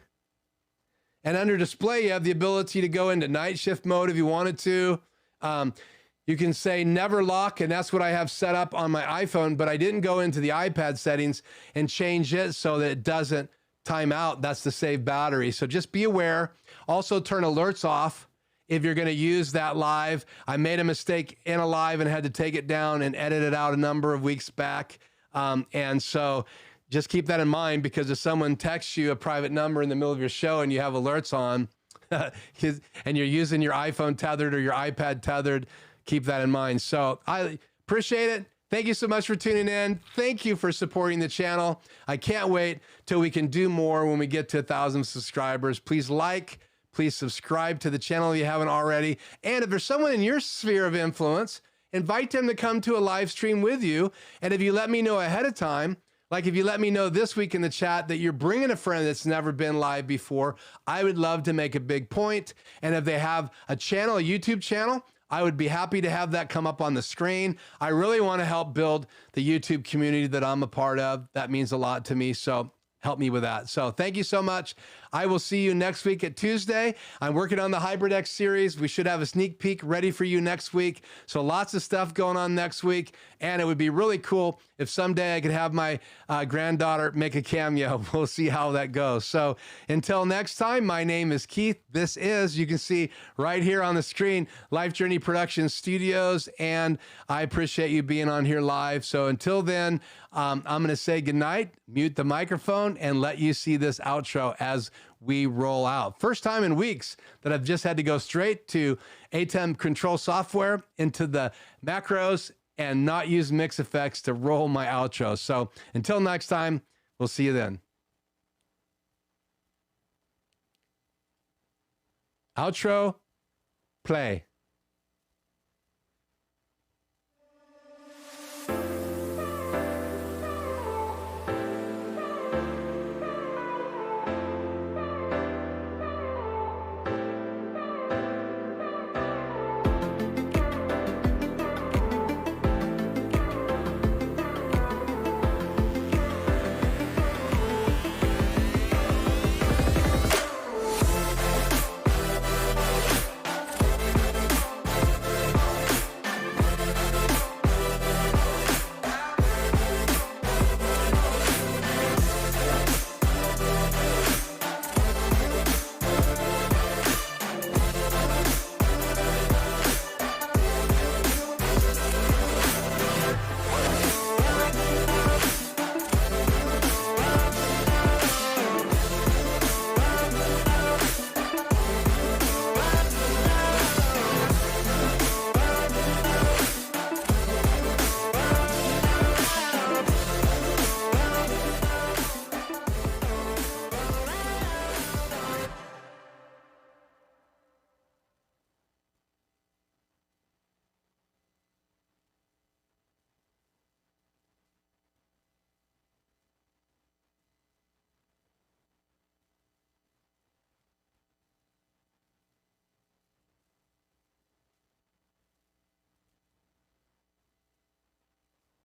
and under display, you have the ability to go into night shift mode if you wanted to. You can say never lock, and that's what I have set up on my iPhone, but I didn't go into the iPad settings and change it so that it doesn't time out. That's to save battery. So just be aware. Also turn alerts off if you're going to use that live. I made a mistake in a live and had to take it down and edit it out a number of weeks back. And so just keep that in mind, because if someone texts you a private number in the middle of your show and you have alerts on and you're using your iPhone tethered or your iPad tethered, keep that in mind. So I appreciate it. Thank you so much for tuning in. Thank you for supporting the channel. I can't wait till we can do more when we get to 1,000 subscribers. Please like, please subscribe to the channel if you haven't already. And if there's someone in your sphere of influence, invite them to come to a live stream with you. And if you let me know ahead of time, like if you let me know this week in the chat that you're bringing a friend that's never been live before, I would love to make a big point. And if they have a channel, a YouTube channel, I would be happy to have that come up on the screen. I really want to help build the YouTube community that I'm a part of. That means a lot to me. So help me with that. So thank you so much. I will see you next week at Tuesday. I'm working on the HyperDeck series. We should have a sneak peek ready for you next week. So lots of stuff going on next week. And it would be really cool if someday I could have my granddaughter make a cameo. We'll see how that goes. So until next time, my name is Keith. This is, you can see right here on the screen, Life Journey Production Studios. And I appreciate you being on here live. So until then, I'm going to say goodnight, mute the microphone, and let you see this outro as we roll out. First time in weeks that I've just had to go straight to ATEM control software into the macros and not use Mix Effects to roll my outro. So until next time, we'll see you then. Outro Play.